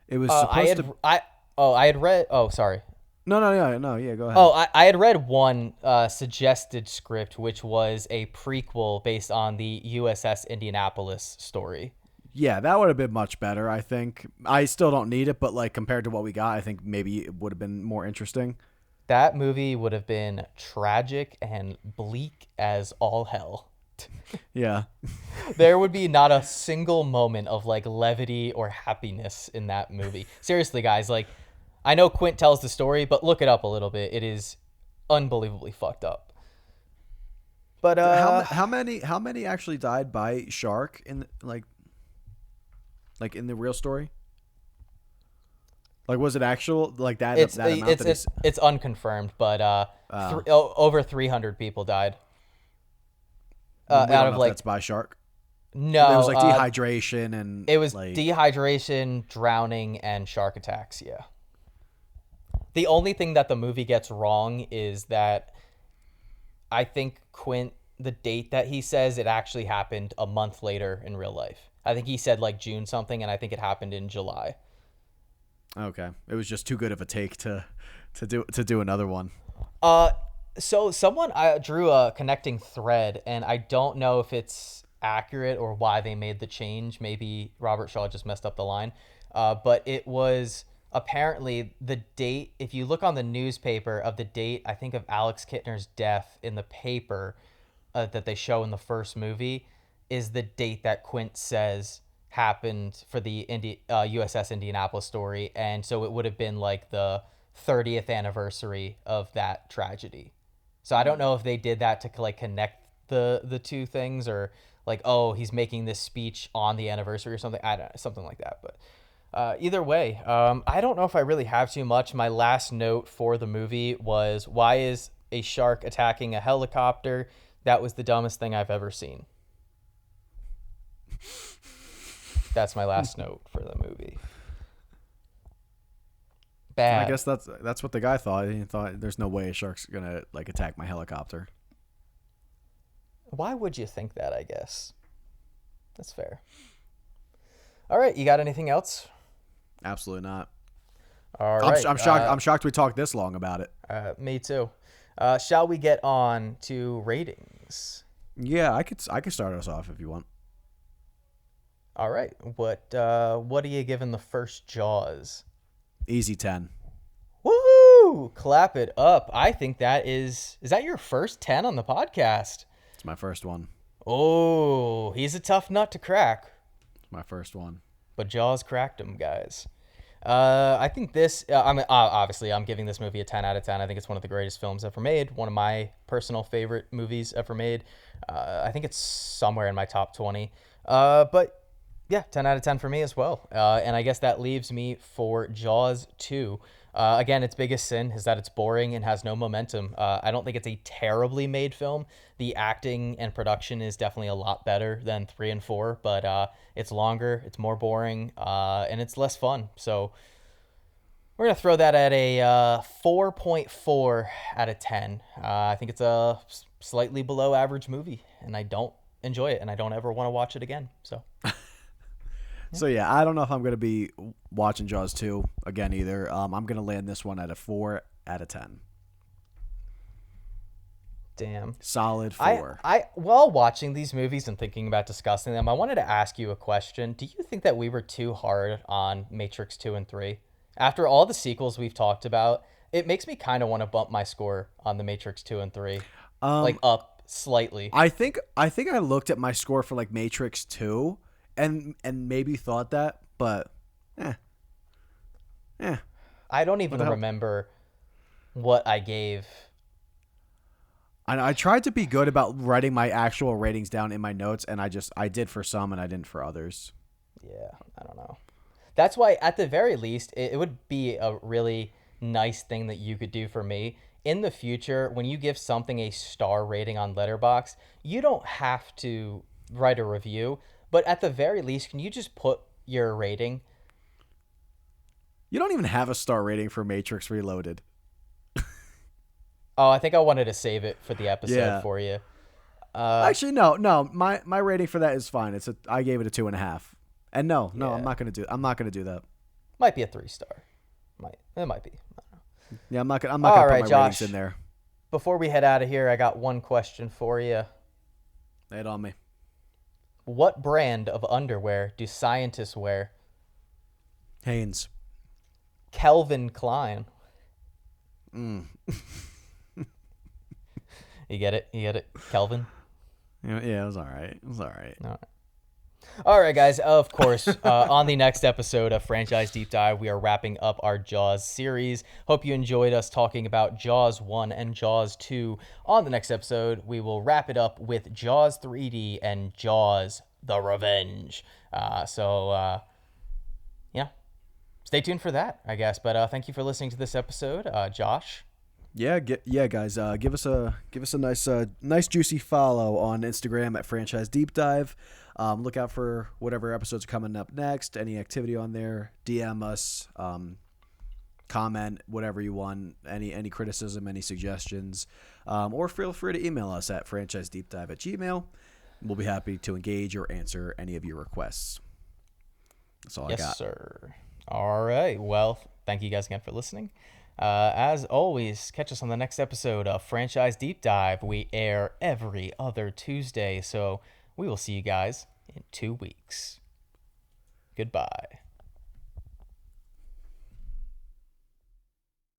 It was supposed to. I had read. Oh, sorry. No. Yeah, go ahead. Oh, I had read one suggested script, which was a prequel based on the USS Indianapolis story. Yeah, that would have been much better, I think. I still don't need it, but like compared to what we got, I think maybe it would have been more interesting. That movie would have been tragic and bleak as all hell. Yeah. There would be not a single moment of like levity or happiness in that movie. Seriously, guys, like, I know Quint tells the story, but look it up a little bit. It is unbelievably fucked up. But how many actually died by shark in like in the real story? Like, was it actual like that? It's unconfirmed, but over 300 people died. Out of like, that's by shark. No, it was like dehydration and it was like, dehydration, drowning, and shark attacks. Yeah. The only thing that the movie gets wrong is that I think Quint, the date that he says, it actually happened a month later in real life. I think he said like June something, and I think it happened in July. Okay, it was just too good of a take to do another one. So someone drew a connecting thread, and I don't know if it's accurate or why they made the change. Maybe Robert Shaw just messed up the line. But it was apparently the date, if you look on the newspaper of the date, I think, of Alex Kittner's death in the paper that they show in the first movie, is the date that Quint says happened for the USS Indianapolis story. And so it would have been like the 30th anniversary of that tragedy. So I don't know if they did that to like connect the two things, or like, oh, he's making this speech on the anniversary or something. I don't know, something like that. But either way, I don't know if I really have too much. My last note for the movie was, why is a shark attacking a helicopter? That was the dumbest thing I've ever seen. That's my last note for the movie. Bad. I guess that's what the guy thought. He thought there's no way a shark's gonna like attack my helicopter. Why would you think that? I guess that's fair. All right, you got anything else? Absolutely not. All right, I'm shocked. I'm shocked we talked this long about it. Me too. Shall we get on to ratings? Yeah, I could start us off if you want. All right. What are you giving the first Jaws? Easy 10. Woo! Clap it up. I think that is that your first 10 on the podcast? It's my first one. Oh, he's a tough nut to crack. It's my first one. But Jaws cracked him, guys. I think this, obviously I'm giving this movie a 10 out of 10. I think it's one of the greatest films ever made. One of my personal favorite movies ever made. I think it's somewhere in my top 20. But yeah, 10 out of 10 for me as well. And I guess that leaves me for Jaws 2. Again, its biggest sin is that it's boring and has no momentum. I don't think it's a terribly made film. The acting and production is definitely a lot better than 3 and 4, but it's longer, it's more boring, and it's less fun. So we're going to throw that at a 4.4 out of 10. I think it's a slightly below average movie, and I don't enjoy it, and I don't ever want to watch it again. So So yeah, I don't know if I'm gonna be watching Jaws 2 again either. I'm gonna land this one at a 4 out of 10. Damn. Solid 4. I while watching these movies and thinking about discussing them, I wanted to ask you a question. Do you think that we were too hard on Matrix 2 and 3? After all the sequels we've talked about, it makes me kind of want to bump my score on the Matrix 2 and 3. Like up slightly. I think I looked at my score for like Matrix 2 and maybe thought that, but I don't even remember what I gave. I tried to be good about writing my actual ratings down in my notes, and I did for some and I didn't for others. Yeah, I don't know. That's why, at the very least, it would be a really nice thing that you could do for me. In the future, when you give something a star rating on Letterboxd, you don't have to write a review, but at the very least, can you just put your rating? You don't even have a star rating for Matrix Reloaded. Oh, I think I wanted to save it for the episode for you. Actually, no. My rating for that is fine. I gave it a 2.5. And no, I'm not gonna do that. Might be a 3-star. It might be. I don't know. Yeah, I'm not gonna put my ratings in there. Before we head out of here, I got one question for you. Lay it on me. What brand of underwear do scientists wear? Hanes. Calvin Klein. You get it? Kelvin? Yeah, it was all right. All right, guys. Of course, on the next episode of Franchise Deep Dive, we are wrapping up our Jaws series. Hope you enjoyed us talking about Jaws 1 and Jaws 2. On the next episode, we will wrap it up with Jaws 3D and Jaws The Revenge. Yeah. Stay tuned for that, I guess. But thank you for listening to this episode. Josh? Yeah, guys. Give us a nice juicy follow on Instagram at Franchise Deep Dive. Look out for whatever episodes are coming up next. Any activity on there, DM us, comment, whatever you want. Any criticism, any suggestions, or feel free to email us at franchisedeepdive@gmail.com. We'll be happy to engage or answer any of your requests. That's all I got. Yes, sir. All right. Well, thank you guys again for listening. As always, catch us on the next episode of Franchise Deep Dive. We air every other Tuesday, so we will see you guys in 2 weeks. Goodbye.